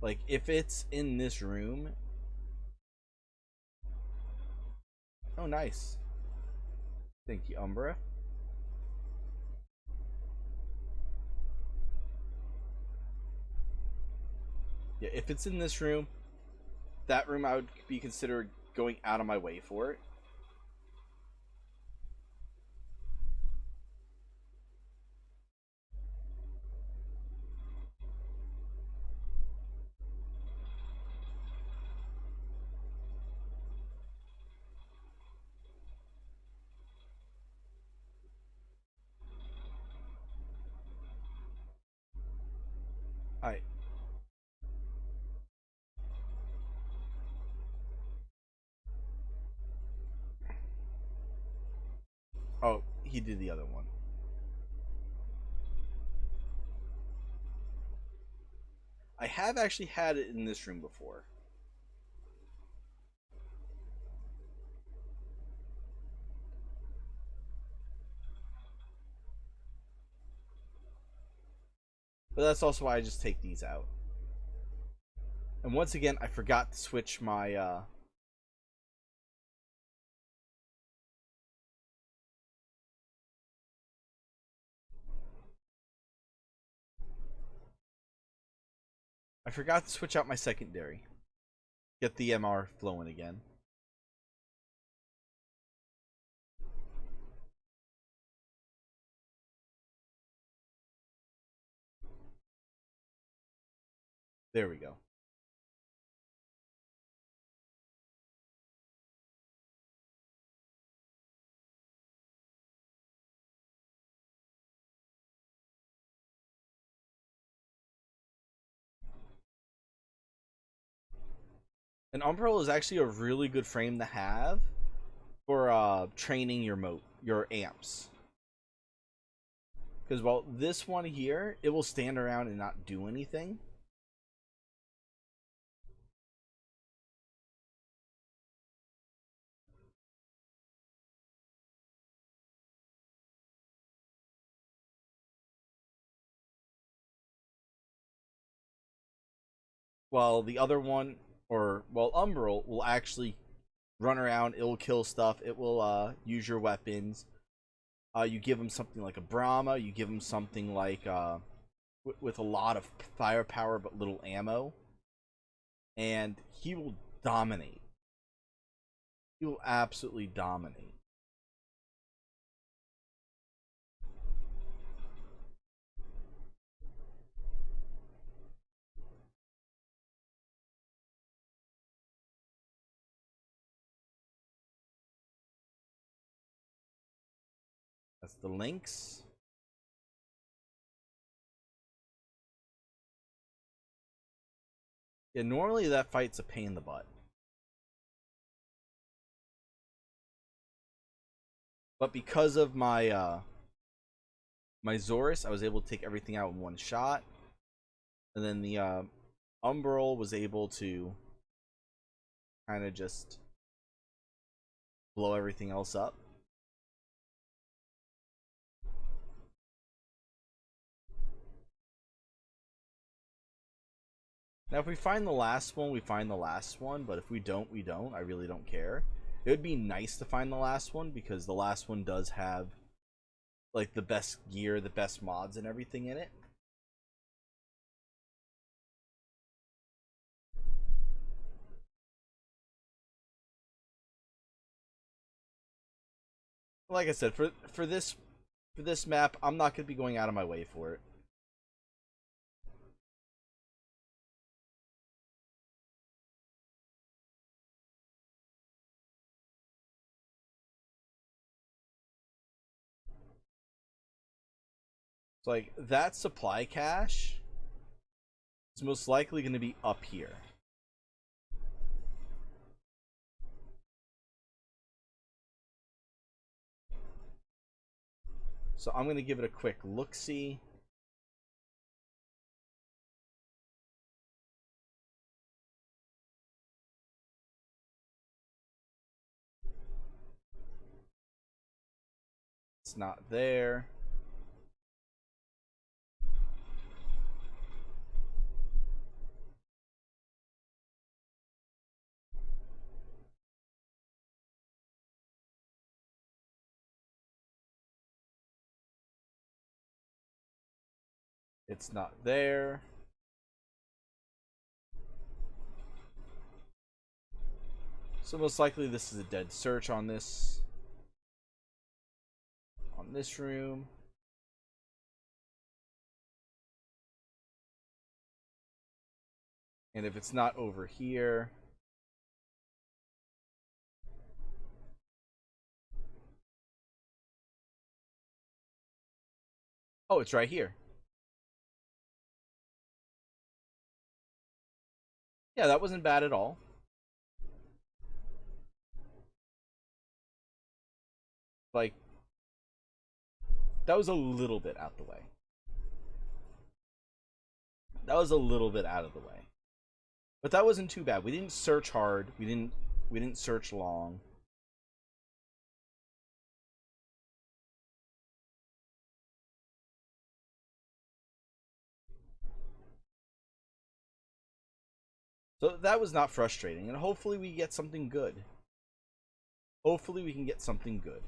Like, if it's in this room... Oh, nice. Thank you, Umbra. Yeah, if it's in this room, that room I would be considered going out of my way for it. Alright. Oh, he did the other one. I have actually had it in this room before. But that's also why I just take these out. And once again, I forgot to switch my I forgot to switch out my secondary. Get the MR flowing again. There we go. An Umbral is actually a really good frame to have for training your amps. Because while this one here, it will stand around and not do anything. While the other one, while Umbral will actually run around, it will kill stuff, it will use your weapons. You give him something like a Brahma, you give him something like with a lot of firepower but little ammo, and he will dominate. He will absolutely dominate. That's the Lynx. Yeah, normally that fight's a pain in the butt. But because of my my Zorus, I was able to take everything out in one shot. And then the Umbral was able to kind of just blow everything else up. Now, if we find the last one, we find the last one. But if we don't, we don't. I really don't care. It would be nice to find the last one, because the last one does have like the best gear, the best mods and everything in it. Like I said, for this map, I'm not going to be going out of my way for it. Like, that supply cache is most likely going to be up here. So I'm going to give it a quick look-see. It's not there. It's not there. So most likely this is a dead search on this room. And if it's not over here, oh, it's right here. Yeah, that wasn't bad at all. Like, that was a little bit out the way. That was a little bit out of the way. But that wasn't too bad. We didn't search hard. We didn't search long. So that was not frustrating, and hopefully we get something good. Hopefully we can get something good.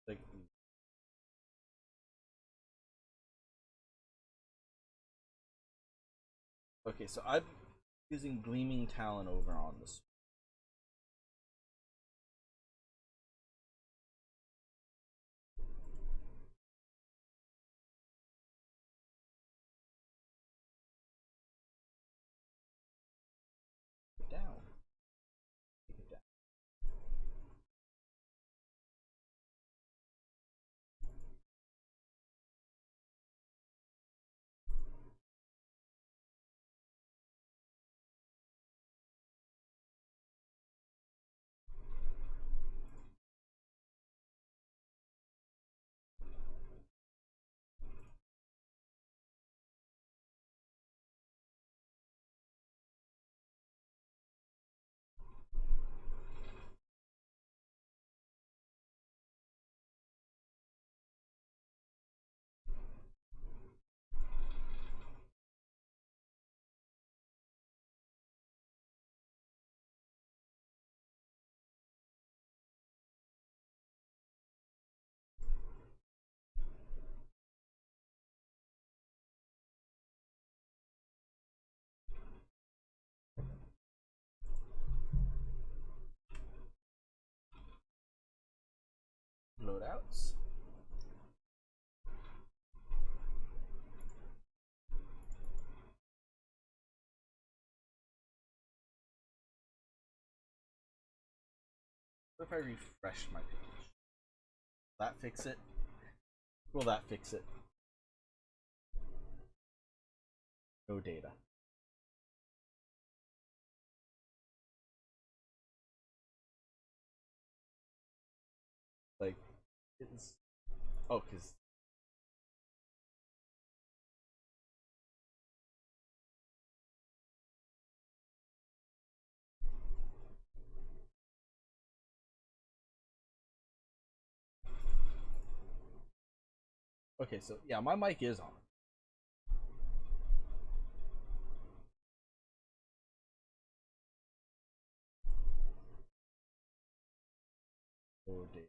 Like, okay, so I'm using Gleaming Talon over on this. Down. Take it down. Loadouts. What if I refresh my page? Will that fix it? Will that fix it? No data. Like, it's... Oh, because... Okay, so, yeah, my mic is on. Oh, data.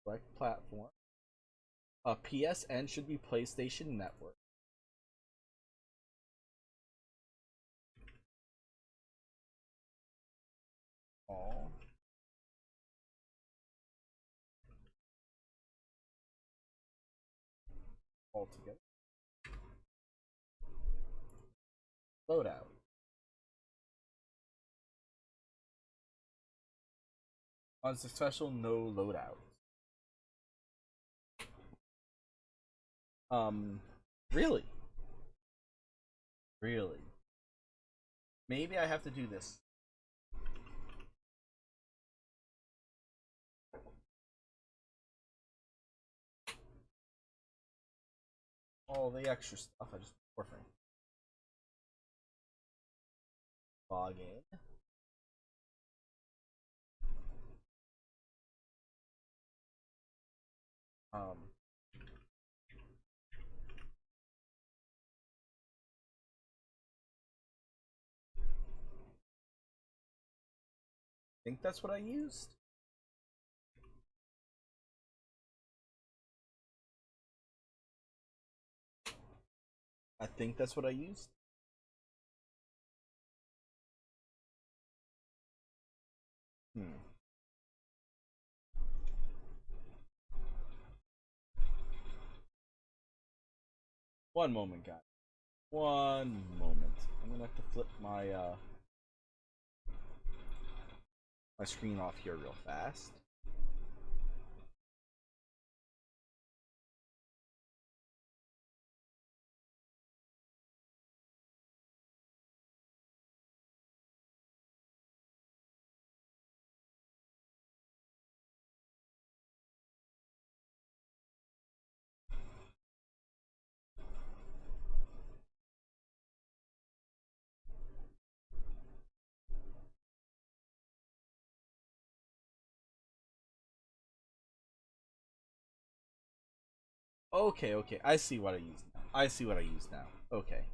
Select platform. PSN should be PlayStation Network. All together. Loadout. On successful, no loadout. Really? Really? Maybe I have to do this. All the extra stuff I just orphaned. Log in. I think that's what I used. I think that's what I used. One moment, guys. One moment. I'm gonna have to flip my screen off here real fast. Okay, okay. I see what I use now. I see what I use now. Okay.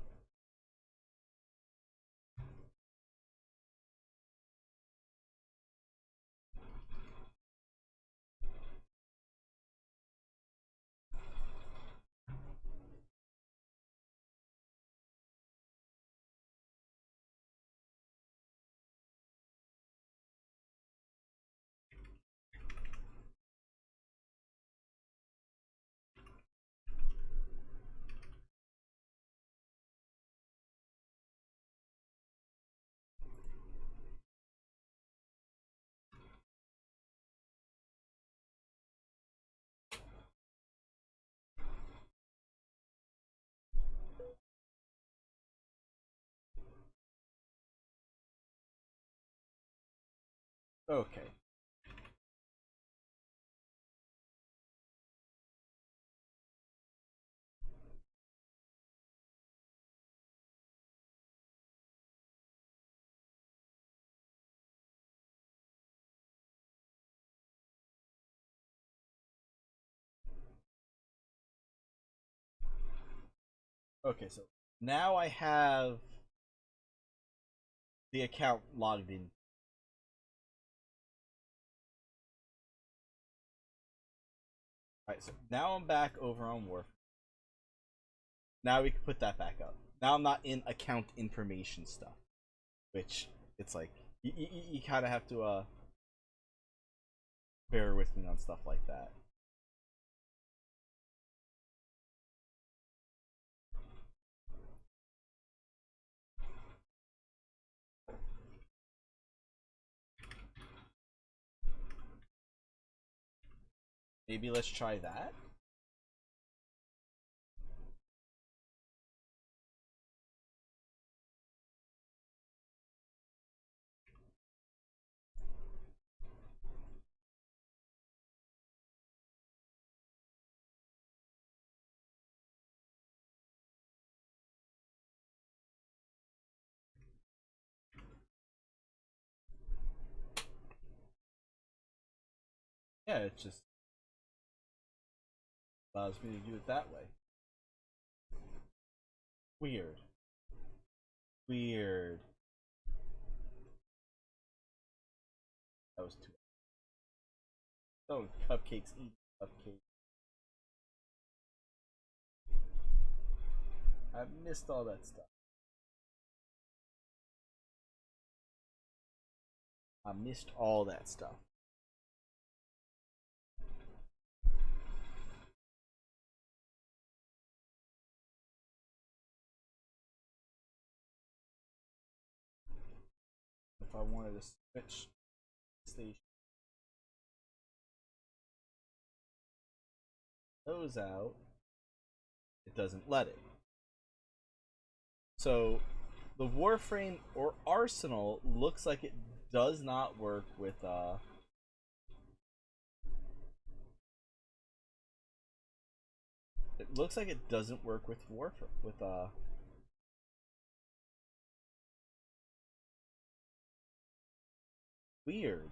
Okay. Okay, so now I have the account logged in. Alright, so now I'm back over on Warf. Now we can put that back up. Now I'm not in account information stuff. Which, it's like, you kind of have to, bear with me on stuff like that. Maybe let's try that. Yeah, it just allows me to do it that way. Weird. Weird. That was too. Oh, cupcakes, eat cupcakes. I missed all that stuff. I missed all that stuff. if I wanted to switch station those out, it doesn't let it. So the Warframe or Arsenal looks like it does not work with it looks like it doesn't work with weird.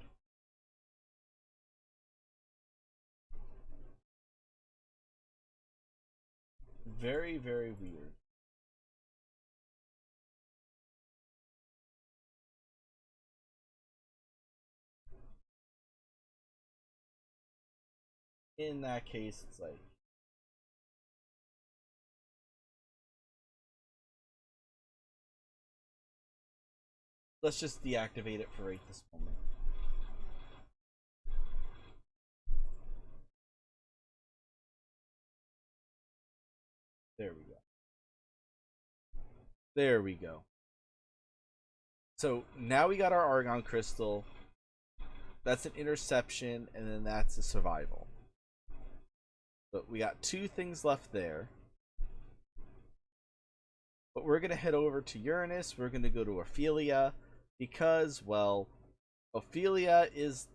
Very, very weird. In that case, it's like, let's just deactivate it for right this moment. There we go. There we go. So now we got our Argon Crystal. That's an interception, and then that's a survival. But we got 2 things left there. But we're going to head over to Uranus. We're going to go to Ophelia. Because, well, Ophelia is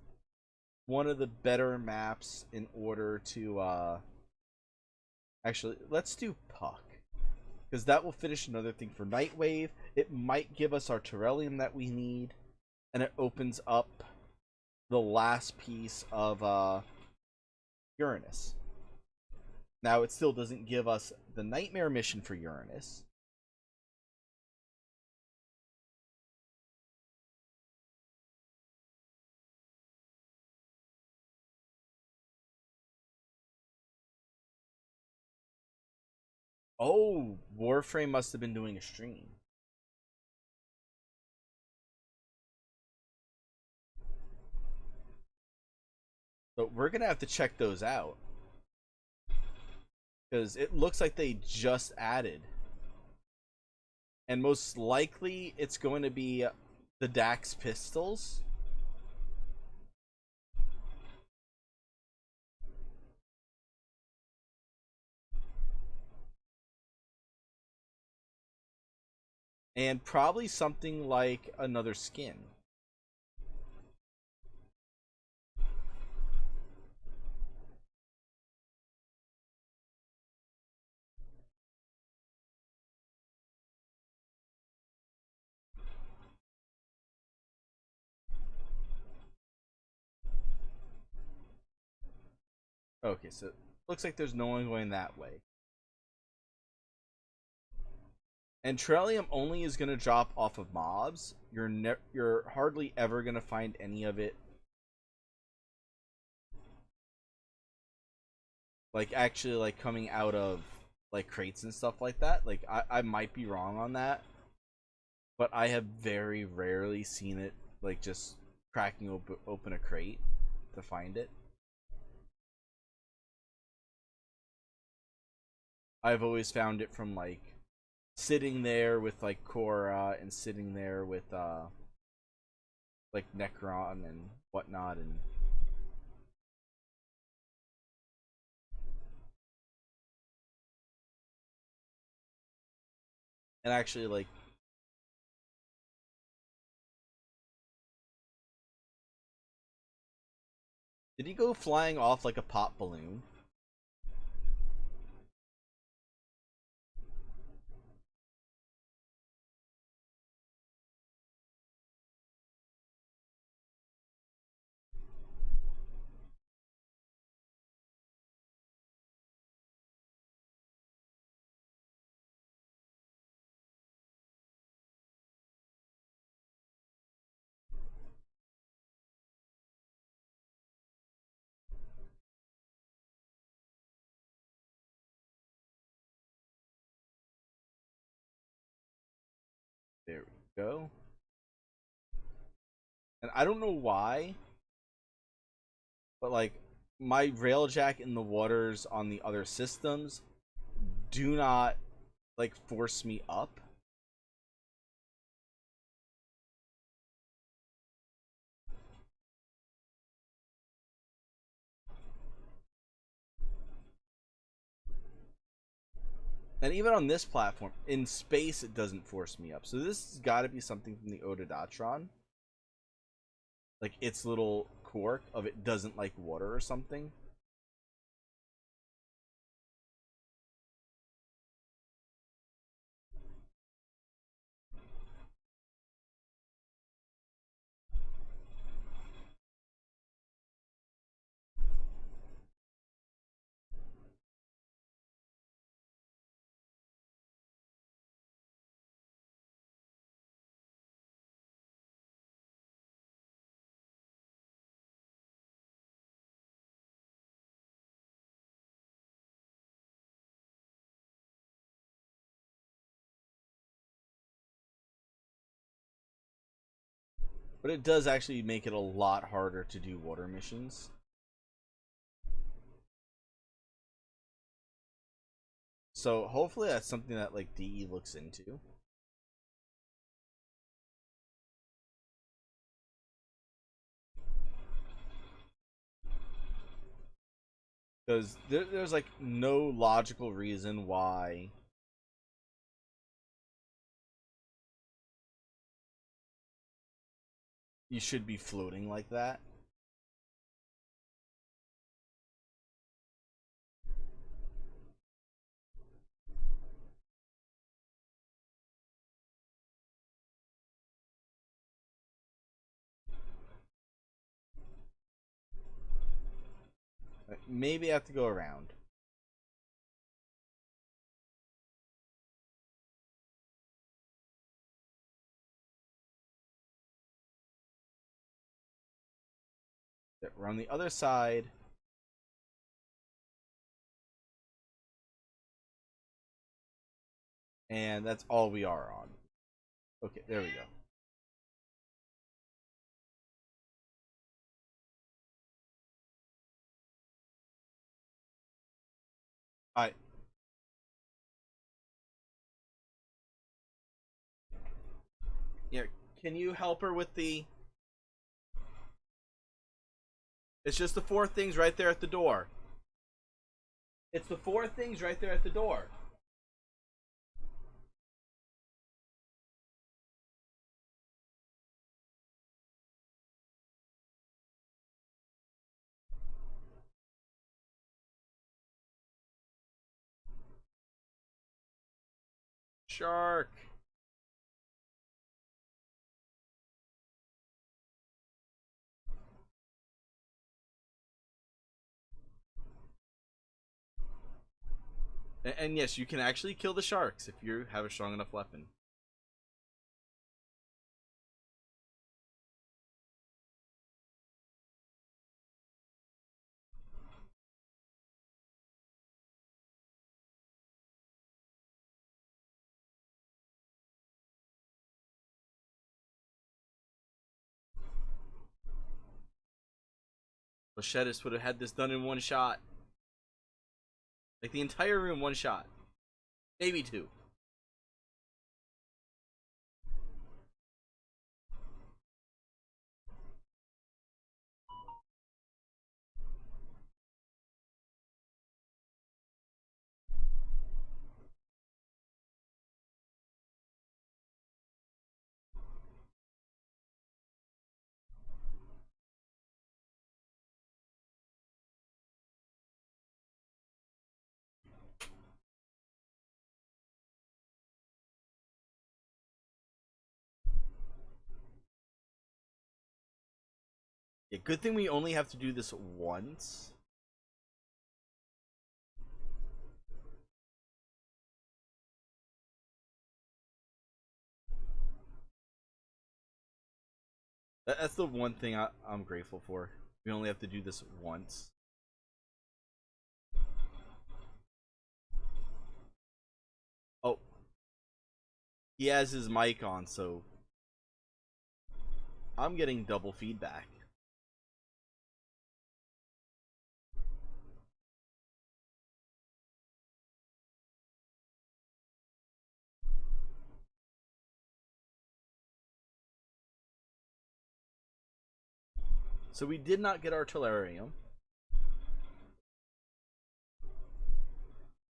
one of the better maps in order to, actually, let's do Puck. Because that will finish another thing for Nightwave. It might give us our Terrellium that we need. And it opens up the last piece of Uranus. Now, it still doesn't give us the Nightmare mission for Uranus. Oh, Warframe must have been doing a stream. So we're going to have to check those out. Because it looks like they just added. And most likely it's going to be the Dax pistols. And probably something like another skin. Okay, so it looks like there's no one going that way. And Trellium only is going to drop off of mobs. You're hardly ever going to find any of it like actually like coming out of like crates and stuff like that. Like I might be wrong on that, but I have very rarely seen it like just cracking open a crate to find it. I've always found it from like sitting there with like Korra and sitting there with like Necron and whatnot, and actually like did he go flying off like a pop balloon? There we go. And I don't know why, but like my railjack in the waters on the other systems do not like force me up. And even on this platform, in space, it doesn't force me up. So this has got to be something from the Ododatron. Like, its little quirk of it doesn't like water or something. But it does actually make it a lot harder to do water missions. So hopefully that's something that like DE looks into. Because there's like no logical reason why you should be floating like that. Maybe I have to go around. We're on the other side. And that's all we are on. Okay, there we go. Alright. Yeah, can you help her with the... It's just the 4 things right there at the door. It's the 4 things right there at the door. Shark. And yes, you can actually kill the sharks if you have a strong enough weapon. Lochetis would have had this done in 1 shot. Like the entire room, 1 shot. Maybe 2. Yeah, good thing we only have to do this once. That's the one thing I'm grateful for. We only have to do this once. Oh. He has his mic on, so I'm getting double feedback. So we did not get artillerium.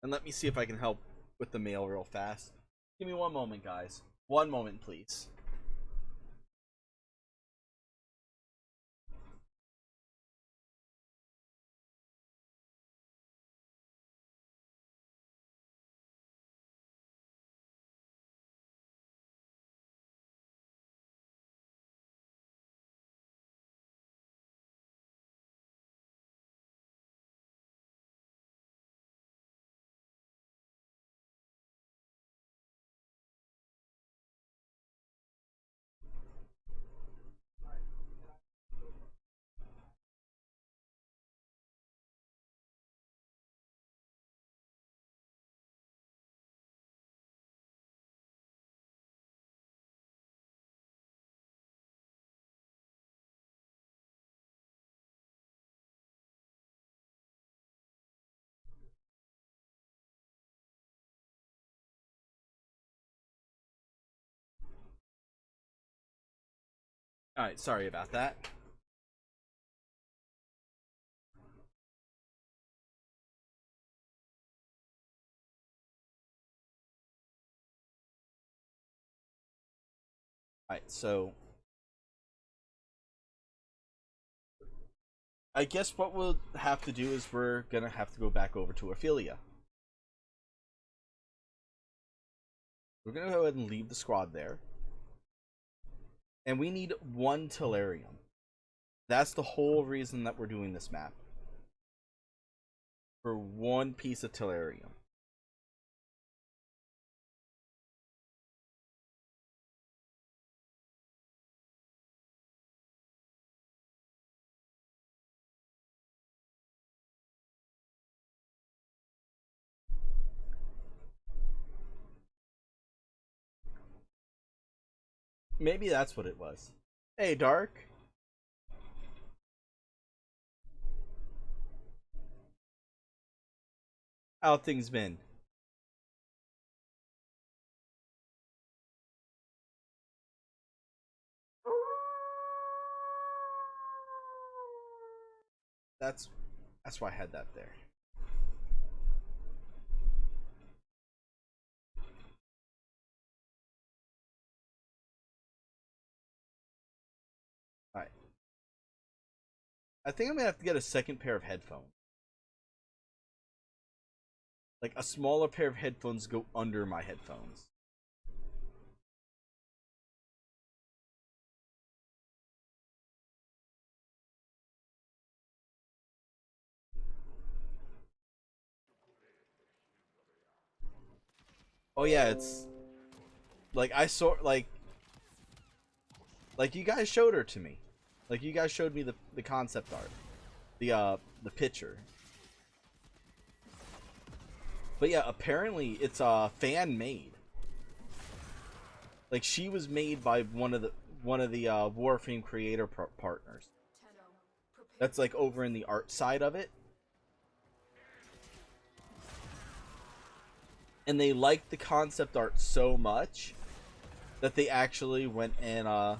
And let me see if I can help with the mail real fast. Give me one moment, guys. One moment, please. Alright, sorry about that. Alright, so I guess what we'll have to do is we're gonna have to go back over to Ophelia. We're gonna go ahead and leave the squad there. And we need one Tellurium. That's the whole reason that we're doing this map. For one piece of Tellurium. Maybe that's what it was. Hey, Dark. How things been? That's why I had that there. Alright. I think I'm gonna have to get a second pair of headphones. Like a smaller pair of headphones go under my headphones. Oh yeah, it's like I saw like you guys showed her to me. Like you guys showed me the concept art. The picture. But yeah, apparently it's fan made. Like she was made by one of the Warframe creator partners. That's like over in the art side of it. And they liked the concept art so much that they actually went and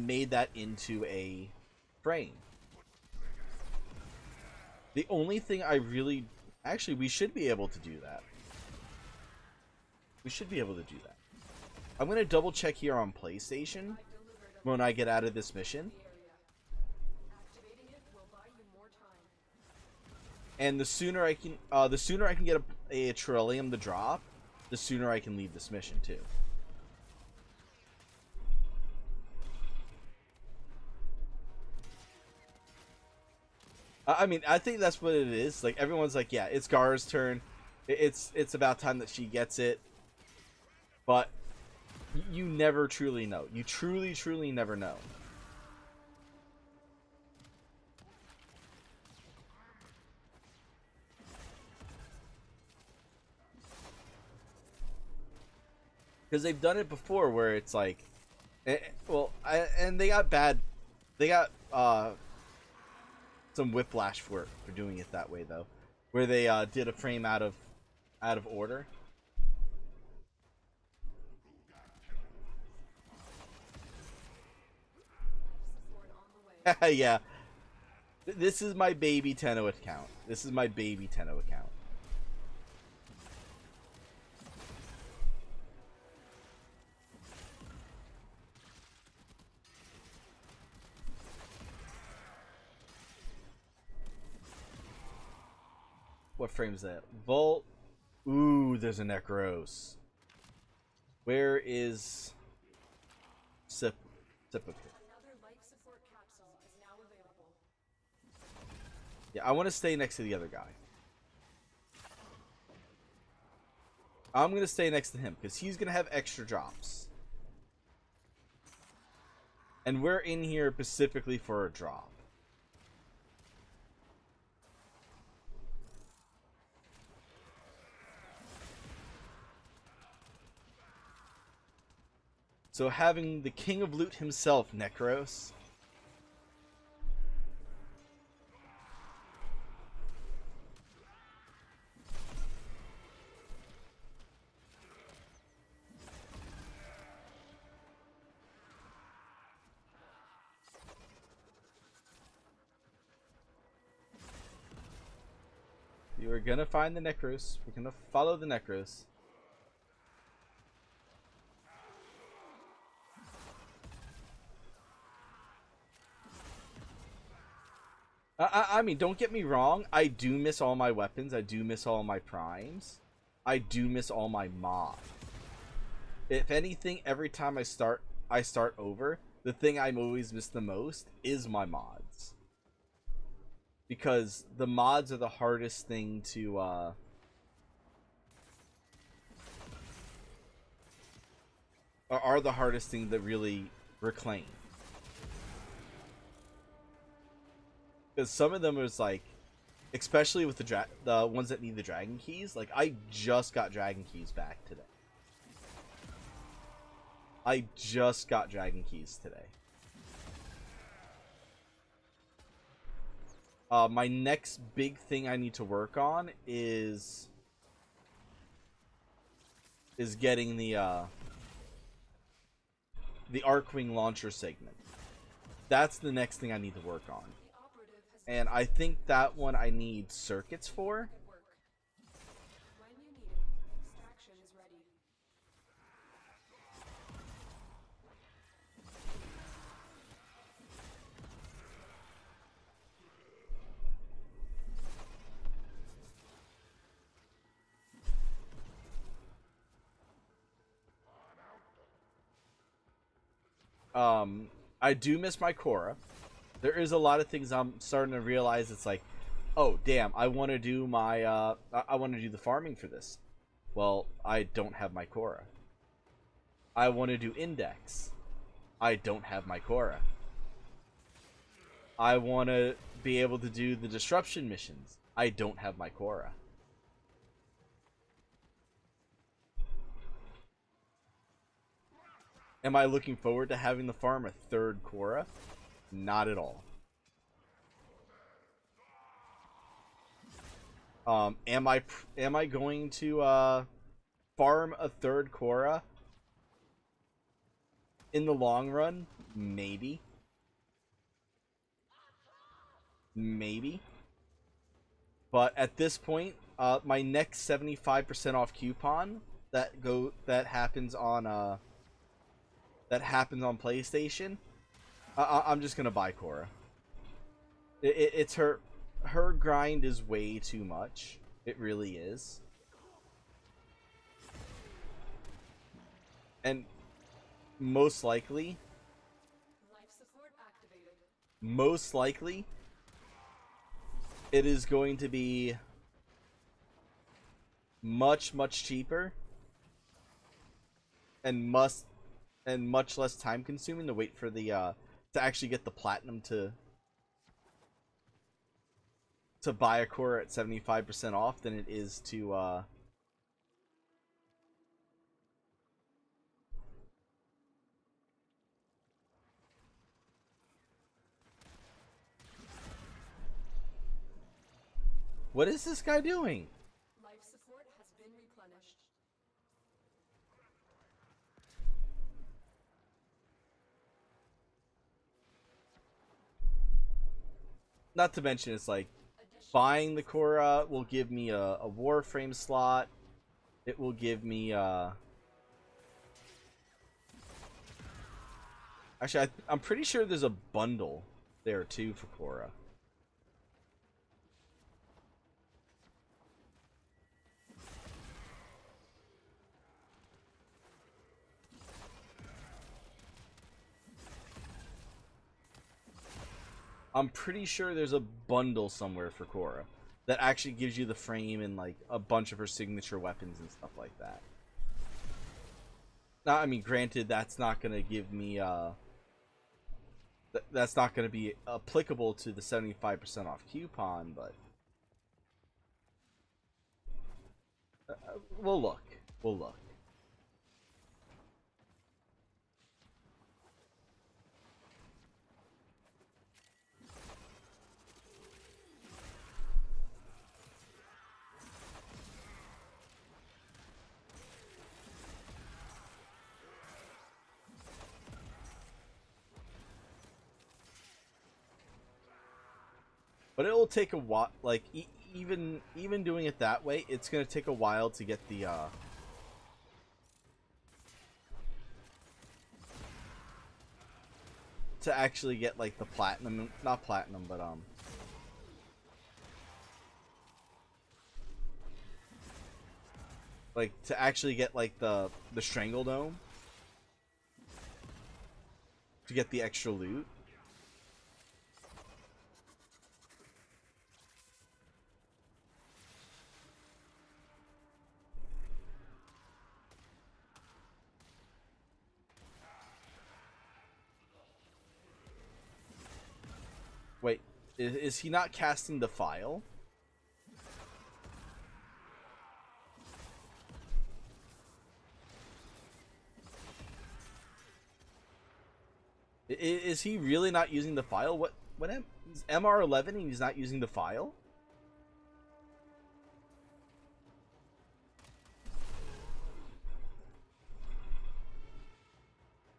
made that into a frame. The only thing I really... Actually, we should be able to do that. We should be able to do that. I'm going to double check here on PlayStation when I get out of this mission. And the sooner I can get a Trillium to drop, the sooner I can leave this mission too. I mean, I think that's what it is. Like everyone's like, yeah, it's Gar's turn. It's about time that she gets it. But you never truly know. You truly never know. Because they've done it before where it's like, and they got some whiplash for doing it that way though, where they did a frame out of order. Yeah, this is my baby Tenno account. This is my baby Tenno account. What frame's that? Vault. Ooh, there's a Necros. Where is Sip? Another life support capsule is now available. Yeah, I want to stay next to the other guy. I'm going to stay next to him because he's going to have extra drops. And we're in here specifically for a drop. So having the King of Loot himself, Necros. You are gonna find the Necros. We're gonna follow the Necros. I mean, don't get me wrong. I do miss all my weapons. I do miss all my primes. I do miss all my mods. If anything, every time I start over. The thing I always miss the most is my mods. Because the mods are the hardest thing to are the hardest thing to really reclaim. Because some of them is like, especially with the ones that need the dragon keys. Like, I just got dragon keys back today. I just got dragon keys today. My next big thing I need to work on is getting the Arcwing launcher segment. That's the next thing I need to work on. And I think that one I need circuits for. When you need it, extraction is ready. I do miss my Korra. There is a lot of things I'm starting to realize. It's like, oh damn, I want to do my I want to do the farming for this. Well, I don't have my Korra. I want to do index. I don't have my Korra. I want to be able to do the disruption missions. I don't have my Korra. Am I looking forward to having to farm a third Korra? Not at all. Am I going to farm a third Korra in the long run? Maybe. Maybe. But at this point, my next 75% off coupon that happens on PlayStation, I'm just gonna buy Korra. It's her grind is way too much. It really is. And most likely, Life support activated. most likely, it is going to be much cheaper and much less time consuming to wait for the to actually get the platinum to buy a core at 75% off than it is to What is this guy doing? Life support has been replenished. Not to mention, it's like buying the Korra will give me a Warframe slot. It will give me actually, I'm pretty sure there's a bundle there too for Korra. I'm pretty sure there's a bundle somewhere for Korra that actually gives you the frame and like a bunch of her signature weapons and stuff like that. Now, I mean, granted, that's not gonna give me that's not gonna be applicable to the 75% off coupon, but we'll look. We'll look. But it will take a while. Like even doing it that way, it's gonna take a while to get the to actually get like the platinum, not platinum, but like to actually get like the strangle dome to get the extra loot. Wait, is he not casting the file? Is he really not using the file? What he's MR11 and he's not using the file?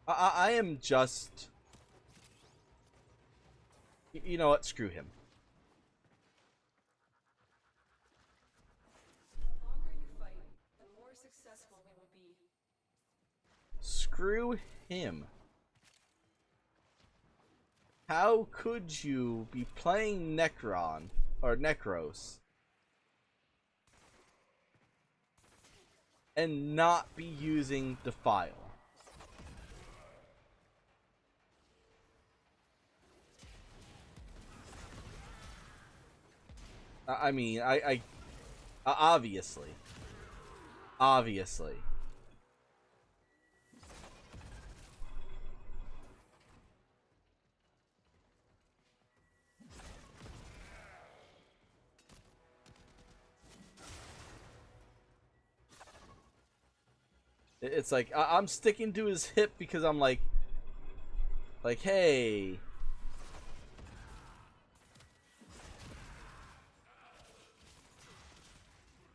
I am just... You know what? Screw him. The longer you fight, the more successful we will be. Screw him. How could you be playing Necron or Necros and not be using the file? I mean, I obviously. It's like I'm sticking to his hip because I'm like, hey.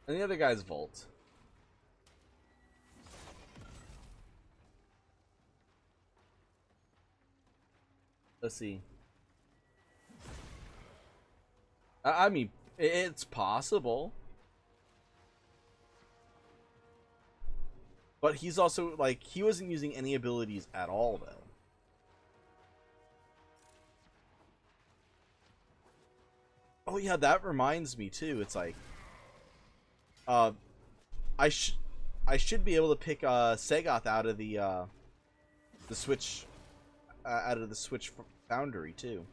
And the other guy's Volt. Let's see. I mean, it's possible. But he's also, like, he wasn't using any abilities at all, though. Oh, yeah, that reminds me, too. It's like... I should be able to pick Sagoth out of the Switch out of the Switch Foundry too.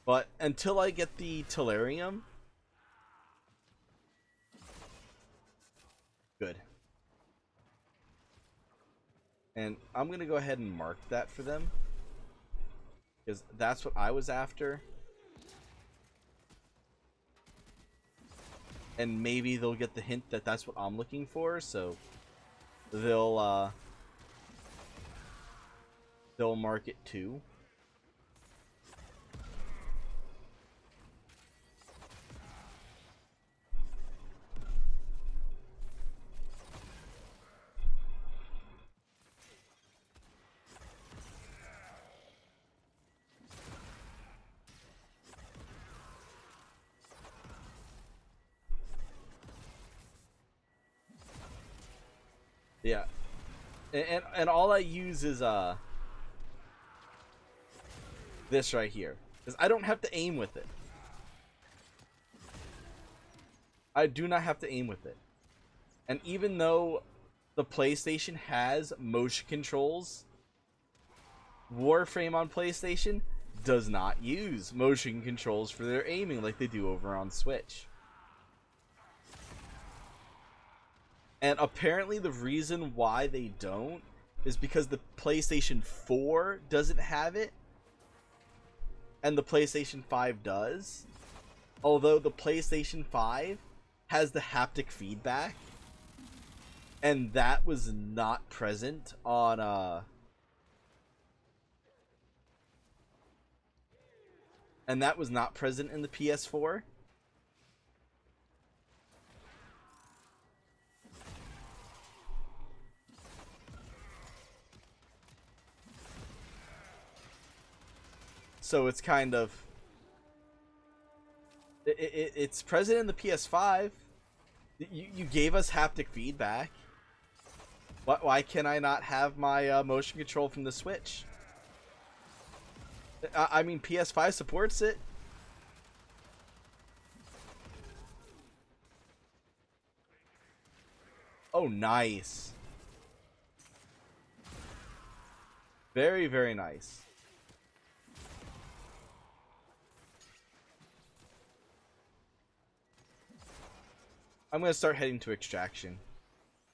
But until I get the Tellurium, good. And I'm gonna go ahead and mark that for them, because that's what I was after. And maybe they'll get the hint that that's what I'm looking for, so they'll mark it too. Yeah, and all I use is this right here, because I don't have to aim with it. I do not have to aim with it, and even though the PlayStation has motion controls. Warframe on PlayStation does not use motion controls for their aiming like they do over on Switch. And apparently the reason why they don't is because the PlayStation 4 doesn't have it, and the PlayStation 5 does. Although the PlayStation 5 has the haptic feedback, and that was not present on and that was not present in the PS4. So it's kind of it's present in the PS5. You gave us haptic feedback. Why can I not have my motion control from the Switch? I mean, PS5 supports it. Oh, nice. Very, very nice. I'm going to start heading to extraction.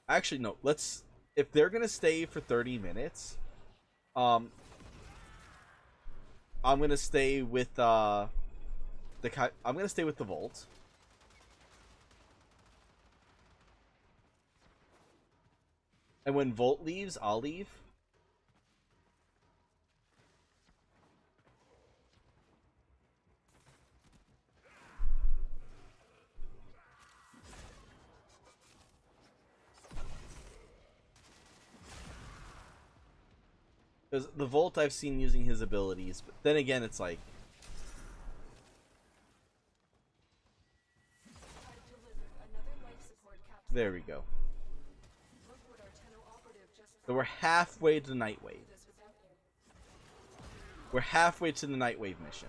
Actually, no. Let's... If they're going to stay for 30 minutes... I'm going to stay with, I'm going to stay with the Vault. And when Volt leaves, I'll leave. Because the Volt I've seen using his abilities, but then again, it's like... There we go. So we're halfway to Nightwave. We're halfway to the Nightwave mission.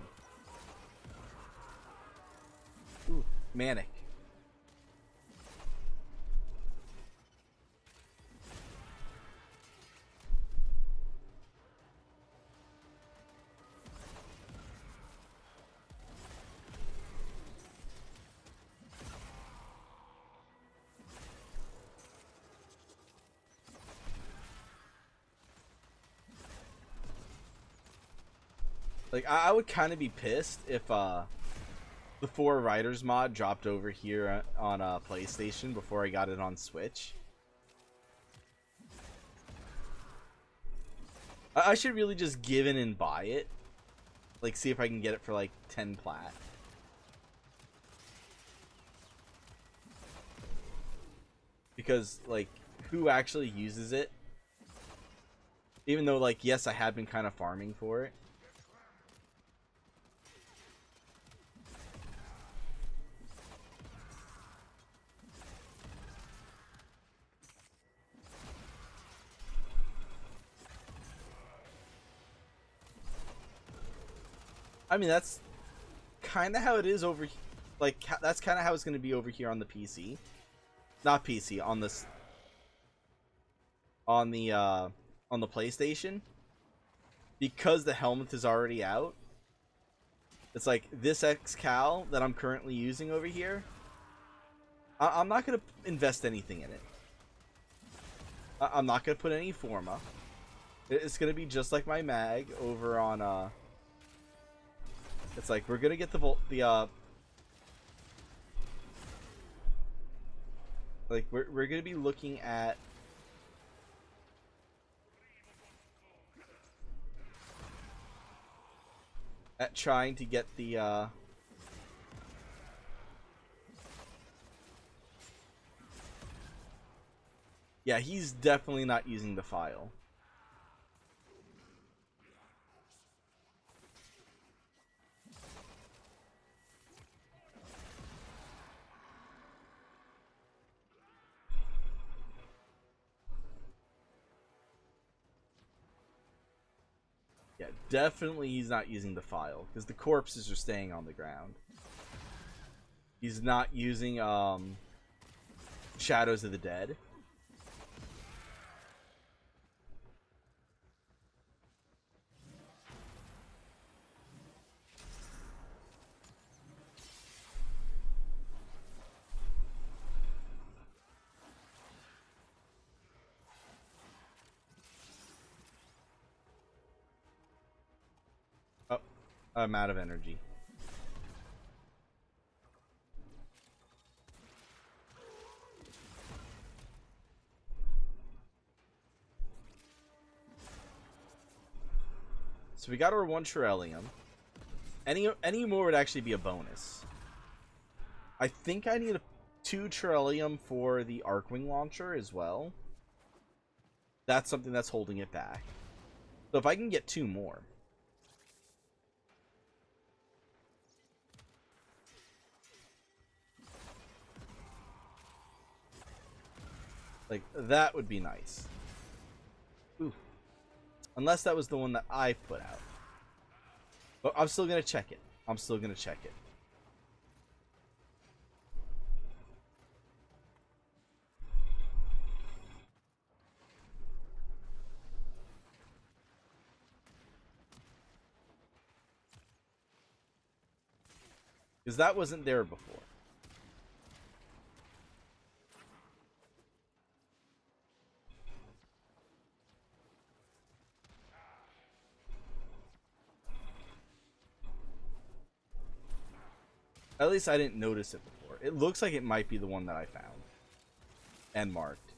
Ooh, Manic. Like, I would kind of be pissed if the 4 Riders mod dropped over here on PlayStation before I got it on Switch. I should really just give in and buy it. Like, see if I can get it for like 10 plat. Because, like, who actually uses it? Even though, like, yes, I have been kind of farming for it. I mean, that's kind of how it is over, like, that's kind of how it's going to be over here on the PC. Not PC, on this, on the PlayStation. Because the helmet is already out. It's like, this X-Cal that I'm currently using over here, I'm not going to invest anything in it. I'm not going to put any Forma. It's going to be just like my mag over on, it's like, we're gonna get like, we're gonna be looking at trying to get the, yeah, he's definitely not using the file. Yeah, definitely he's not using the file, because the corpses are staying on the ground. He's not using, Shadows of the Dead. I'm out of energy. So we got our 1 Trillium. Any more would actually be a bonus. I think I need 2 Trillium for the Arcwing launcher as well. That's something that's holding it back. So if I can get 2 more. Like, that would be nice. Ooh. Unless that was the one that I put out. But I'm still going to check it. I'm still going to check it. Because that wasn't there before. At least I didn't notice it before. It looks like it might be the one that I found. And marked.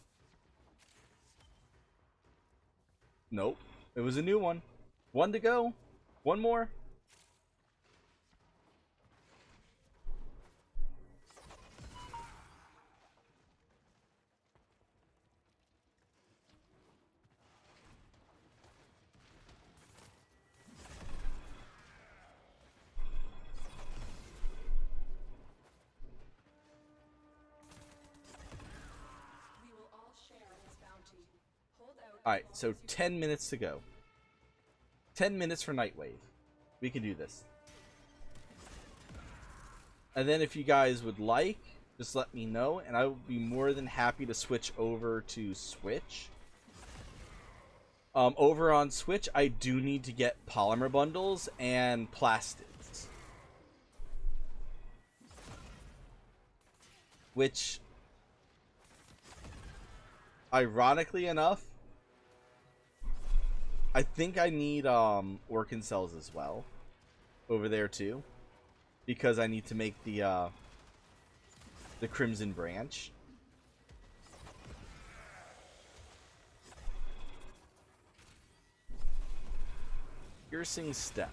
Nope. It was a new one. 1 to go. 1 more. We will all share in this bounty. Hold out. Alright, so 10 minutes to go. 10 minutes for Nightwave. We can do this. And then if you guys would like, just let me know, and I will be more than happy to switch over to Switch. Over on Switch, I do need to get polymer bundles and plastids. Which, ironically enough, I think I need Orkin cells as well over there too, because I need to make the Crimson Branch. Piercing Step.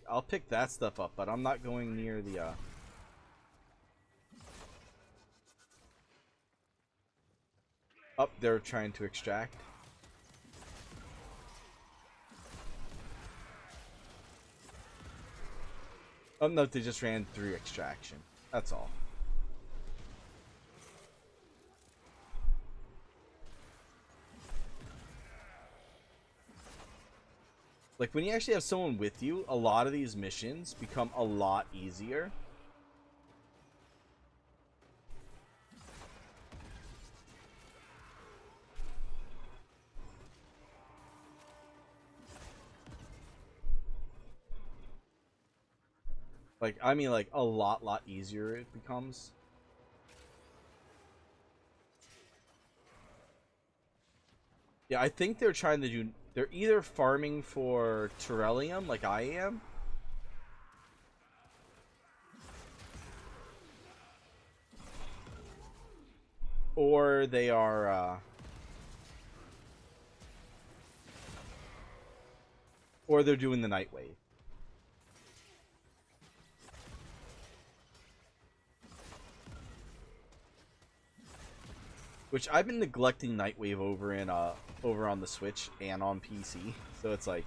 I'll pick that stuff up, but I'm not going near the Up, they're trying to extract. Oh no, they just ran through extraction. That's all. Like, when you actually have someone with you, a lot of these missions become a lot easier. Like, I mean, like, a lot easier it becomes. Yeah, I think they're trying to do... They're either farming for Terrellium, like I am. Or they are, or they're doing the Nightwave. Which I've been neglecting Nightwave over in over on the Switch and on PC. So it's like,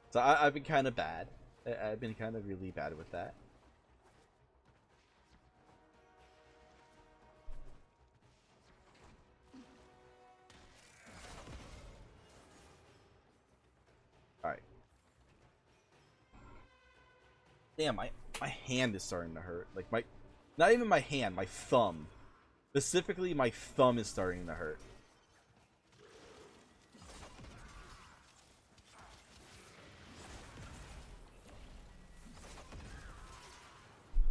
so I've been kind of bad. I've been kind of really bad with that. Damn, my hand is starting to hurt. Like my, not even my hand, my thumb. Specifically, my thumb is starting to hurt.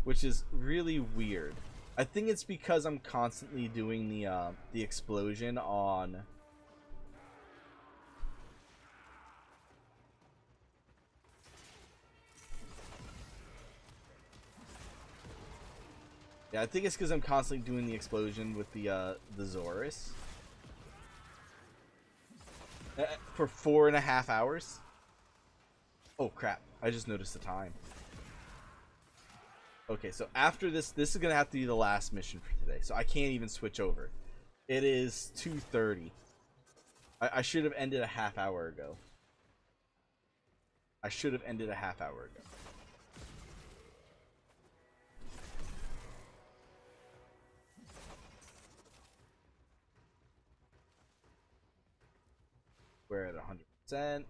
Which is really weird. I think it's because I'm constantly doing the explosion on. Yeah, I think it's because I'm constantly doing the explosion with the Zorus. For 4.5 hours. Oh crap! I just noticed the time. Okay, so after this is gonna have to be the last mission for today. So I can't even switch over. It is 2:30. I should have ended a half hour ago. I should have ended a half hour ago. We're at 100%.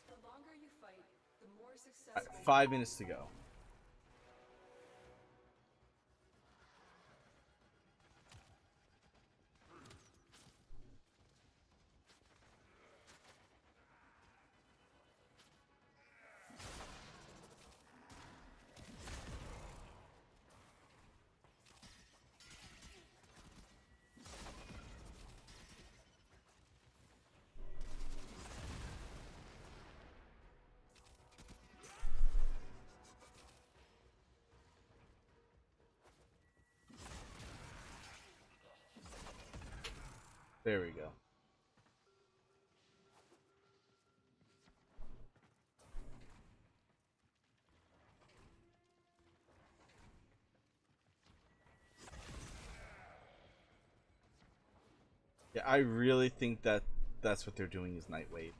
The longer you fight, the more successful. 5 minutes to go. There we go. Yeah, I really think that that's what they're doing is Night Wave.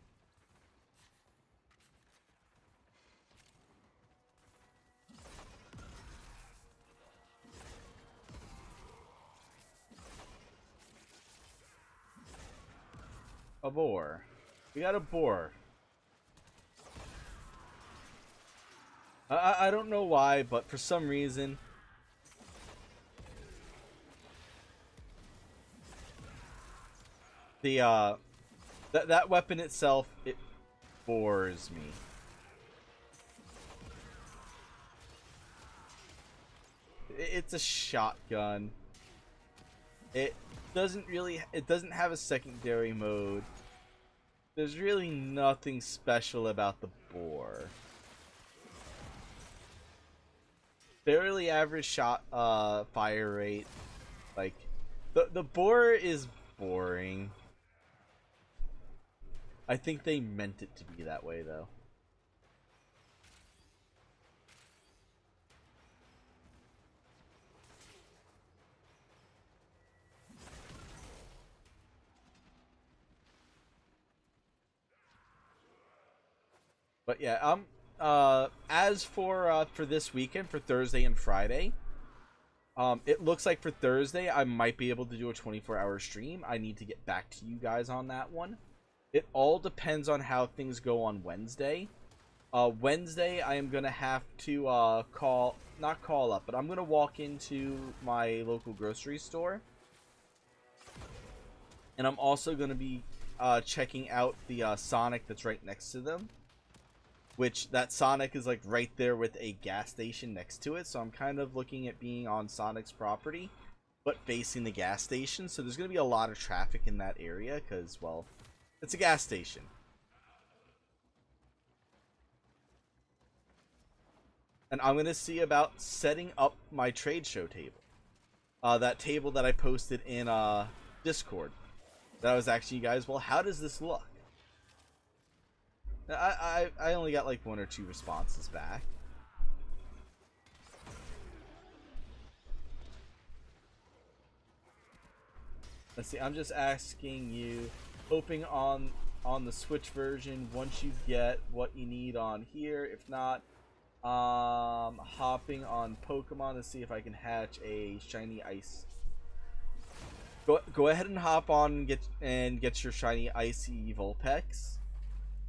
A boar. We got a boar. I don't know why, but for some reason the that weapon itself, it bores me. It's a shotgun. It doesn't have a secondary mode. There's really nothing special about the boar. Fairly average shot fire rate. Like the boar is boring. I think they meant it to be that way though. But yeah, as for this weekend, for Thursday and Friday, it looks like for Thursday I might be able to do a 24-hour stream. I need to get back to you guys on that one. It all depends on how things go on Wednesday. Wednesday I am gonna have to not call up, but I'm gonna walk into my local grocery store, and I'm also gonna be checking out the Sonic that's right next to them. Which, that Sonic is like right there with a gas station next to it, so I'm kind of looking at being on Sonic's property, but facing the gas station, so there's going to be a lot of traffic in that area, because, well, it's a gas station. And I'm going to see about setting up my trade show table. that table that I posted in Discord. That I was asking you guys, well, how does this look? I only got like 1 or 2 responses back. Let's see, I'm just asking you, hoping on the Switch version, once you get what you need on here. If not, hopping on Pokemon to see if I can hatch a shiny ice. Go ahead and hop on and get your shiny icy Vulpix.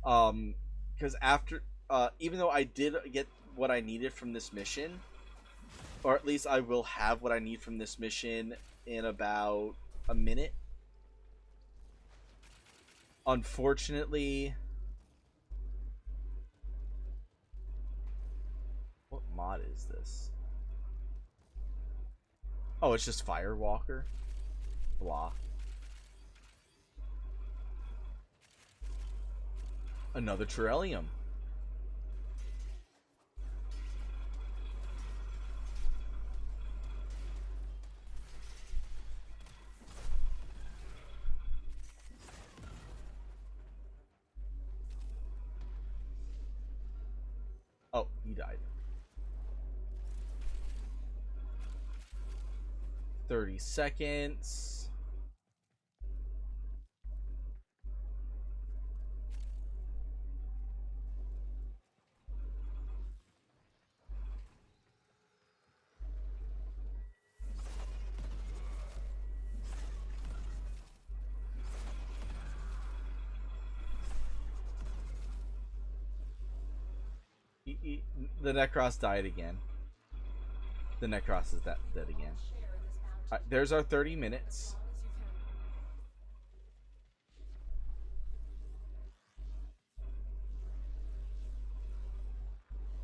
Because after even though I did get what I needed from this mission, or at least I will have what I need from this mission in about a minute. Unfortunately, what mod is this? Oh, it's just Firewalker. Blah. Another Terrarium. Oh, he died. 30 seconds. The Necros died again. The Necros is dead again. Alright, there's our 30 minutes.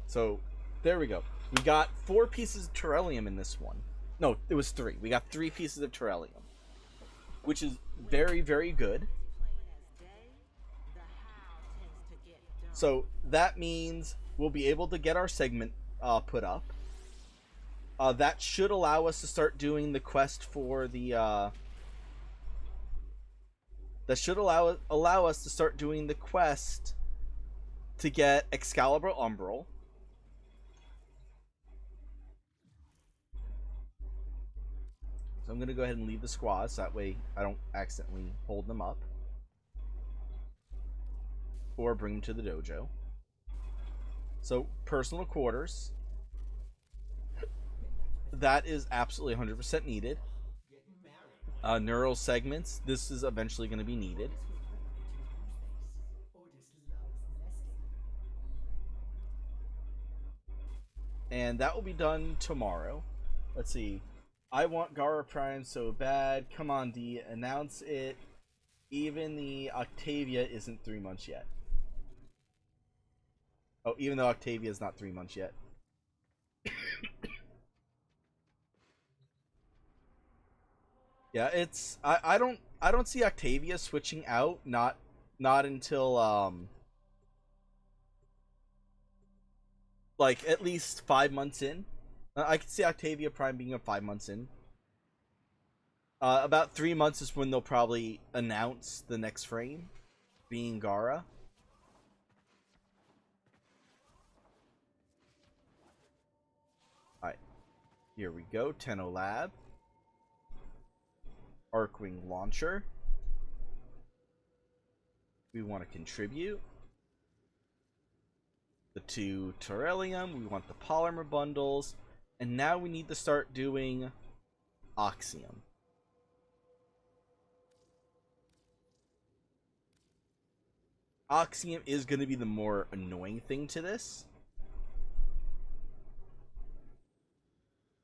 So, there we go. We got 4 pieces of Terrarium in this one. No, it was 3. We got 3 pieces of Terrarium, which is very, very good. So, that means we'll be able to get our segment put up. That should allow us to start doing the quest for the that should allow us to start doing the quest to get Excalibur Umbral. So I'm gonna go ahead and leave the squads, so that way I don't accidentally hold them up or bring them to the dojo. So personal quarters, that is absolutely 100% needed. Neural segments, this is eventually going to be needed. And that will be done tomorrow. Let's see. I want Gara Prime so bad. Come on, D. Announce it. Even the Octavia isn't 3 months yet. Oh, even though Octavia is not 3 months yet. Yeah, it's I don't see Octavia switching out not until like at least 5 months in. I can see Octavia Prime being 5 months in. About 3 months is when they'll probably announce the next frame being Gara. Alright. Here we go. Tenno Lab. Arcwing Launcher. We want to contribute. The 2 Terrarium. We want the Polymer Bundles. And now we need to start doing Oxium. Oxium is going to be the more annoying thing to this.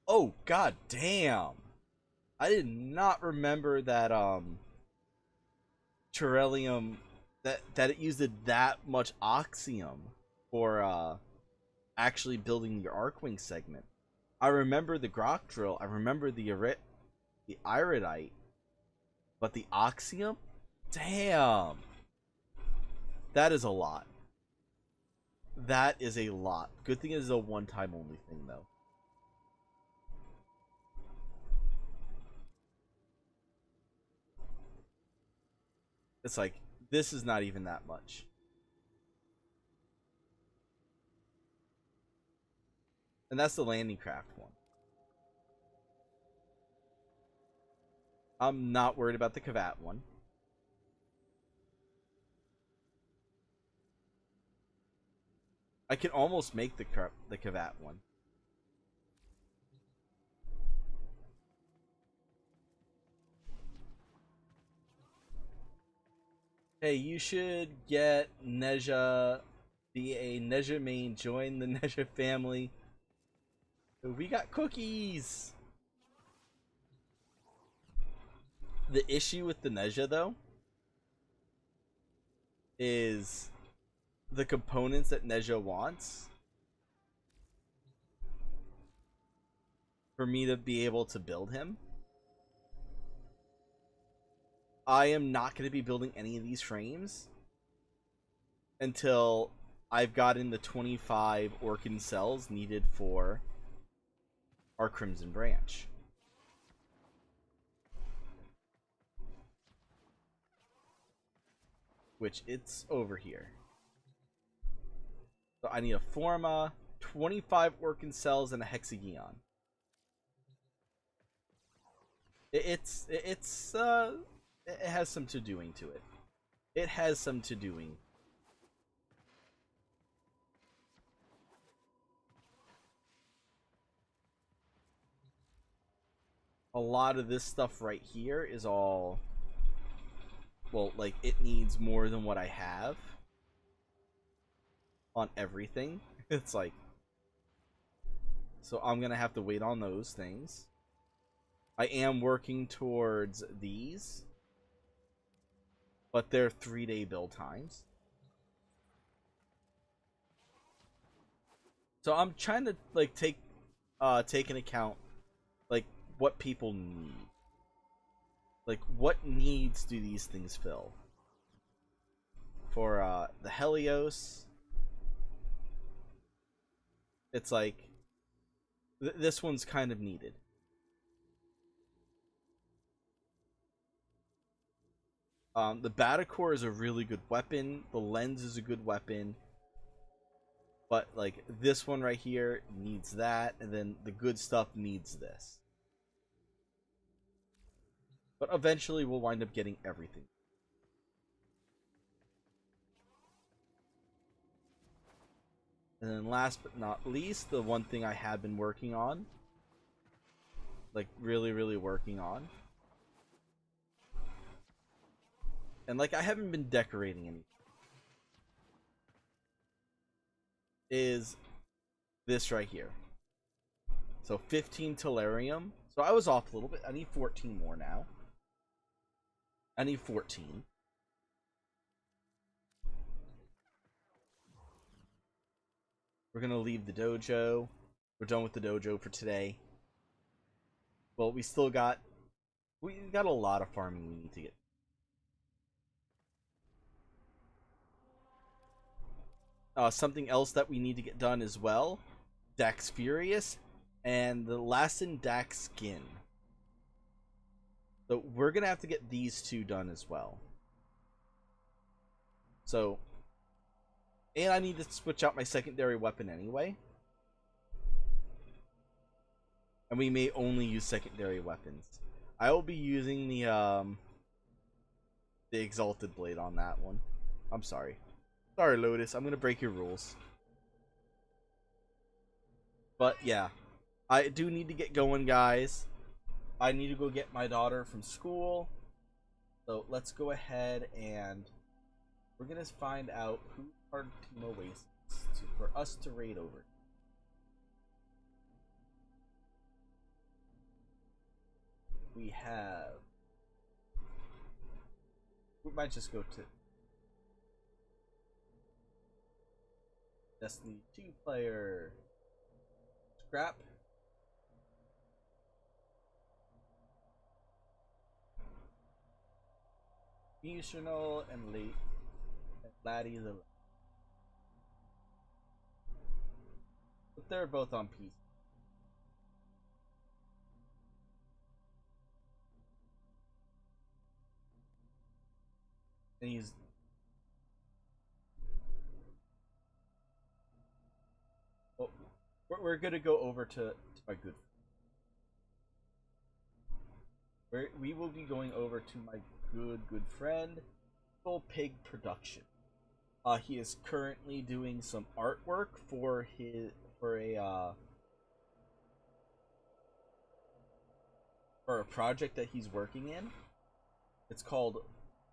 Oh, god damn. I did not remember that Terrarium that it used that much Oxium for actually building the Arcwing segment. I remember the Grok Drill, I remember the Iridite, but the Oxium? Damn. That is a lot. That is a lot. Good thing it is a one-time only thing, though. It's like, this is not even that much. And that's the landing craft one. I'm not worried about the Kavat one. I can almost make the Kavat one. Hey, you should get Neja, be a Neja main, join the Neja family. We got cookies! The issue with the Neja, though, is the components that Neja wants for me to be able to build him. I am not going to be building any of these frames until I've gotten the 25 Orkin cells needed for our Crimson Branch. Which it's over here. So I need a Forma, 25 Orkin cells, and a Hexagon. It has some to-doing to it. It has some to-doing. A lot of this stuff right here is all, well, like, it needs more than what I have on everything. It's like, so I'm gonna have to wait on those things. I am working towards these, but they're 3-day build times. So I'm trying to like take into account like what people need. Like, what needs do these things fill? For the Helios, it's like this one's kind of needed. The Batacore is a really good weapon. The Lens is a good weapon. But, like, this one right here needs that. And then the good stuff needs this. But eventually we'll wind up getting everything. And then last but not least, the one thing I have been working on. Like, really, really working on. And, like, I haven't been decorating anything. Is this right here. So 15 Tellurium. So I was off a little bit. I need 14 more now. I need 14. We're gonna leave the dojo. We're done with the dojo for today. Well, we got a lot of farming we need to get. Something else that we need to get done as well, Dax Furious and the Lassen Dax Skin. So we're gonna have to get these two done as well. So, and I need to switch out my secondary weapon anyway. And we may only use secondary weapons. I will be using the Exalted Blade on that one. I'm sorry. Sorry, Lotus. I'm gonna break your rules. But yeah, I do need to get going, guys. I need to go get my daughter from school. So let's go ahead and we're gonna find out who our Team Oasis for us to raid over. We have. We might just go to Destiny 2 player. Scrap. Fusional and late. And Laddie the. But they're both on PC. and he's oh, we're gonna go over to my good. We will be going over to my good friend, Full Pig Production. He is currently doing some artwork for a project that he's working in. It's called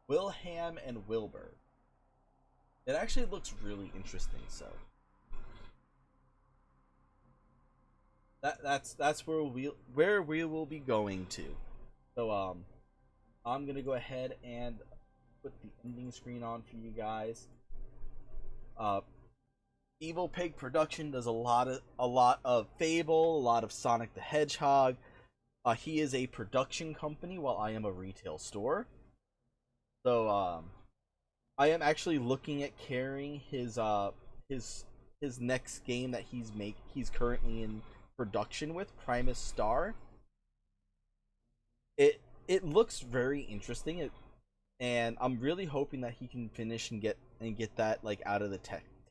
Wilhelm and Wilbur. It actually looks really interesting. So that's where we will be going to. So I'm gonna go ahead and put the ending screen on for you guys. Evil Pig Production does a lot of Fable, a lot of Sonic the Hedgehog. He is a production company while I am a retail store. So I am actually looking at carrying his next game that he's currently in production with, Primus Star. It looks very interesting, and I'm really hoping that he can finish and get that like out of the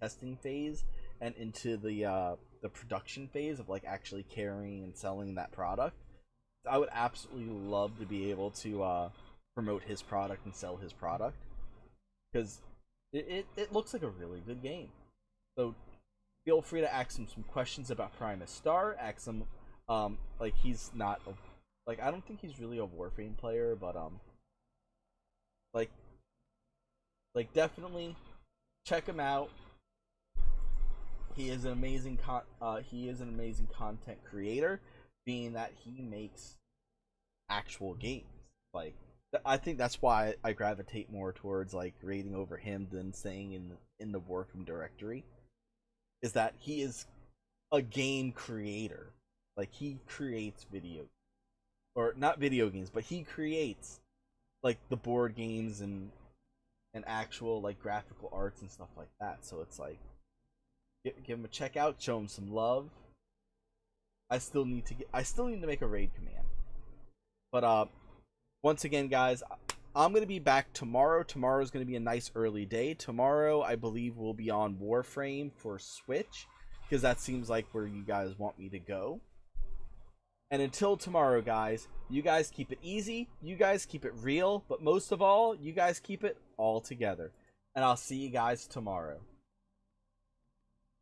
testing phase and into the production phase of like actually carrying and selling that product. I would absolutely love to be able to promote his product and sell his product, because it looks like a really good game. So feel free to ask him some questions about Primus Star. Ask him, like he's not like I don't think he's really a Warframe player, but like definitely check him out. He is an amazing content creator, being that he makes actual games. Like I think that's why I gravitate more towards like rating over him than staying in the Warframe directory. Is that he is a game creator. Like he creates or not video games, but he creates like the board games and actual like graphical arts and stuff like that. So it's like give him a check out, show him some love. I still need to make a raid command. But once again, guys, I'm gonna be back tomorrow. Tomorrow's gonna be a nice early day. Tomorrow, I believe we'll be on Warframe for Switch, because that seems like where you guys want me to go. And until tomorrow, guys, you guys keep it easy, you guys keep it real, but most of all, you guys keep it all together. And I'll see you guys tomorrow.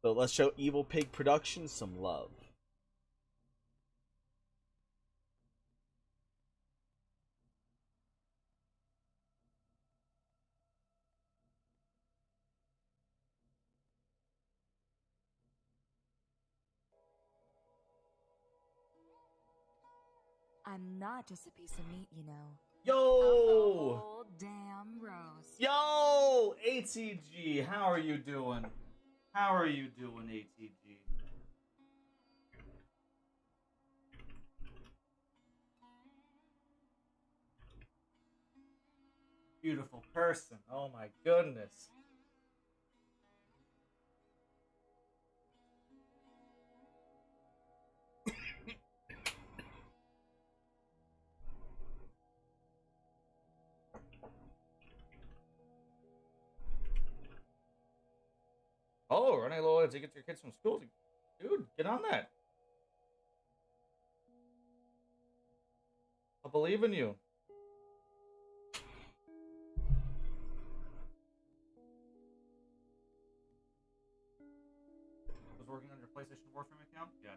So let's show Evil Pig Productions some love. I'm not just a piece of meat, you know. Yo! The whole damn roast. Yo! ATG, how are you doing? How are you doing, ATG? Beautiful person. Oh my goodness. Oh, running low to get your kids from school. Dude, get on that. I believe in you. Was working on your PlayStation Warframe account? Gotcha.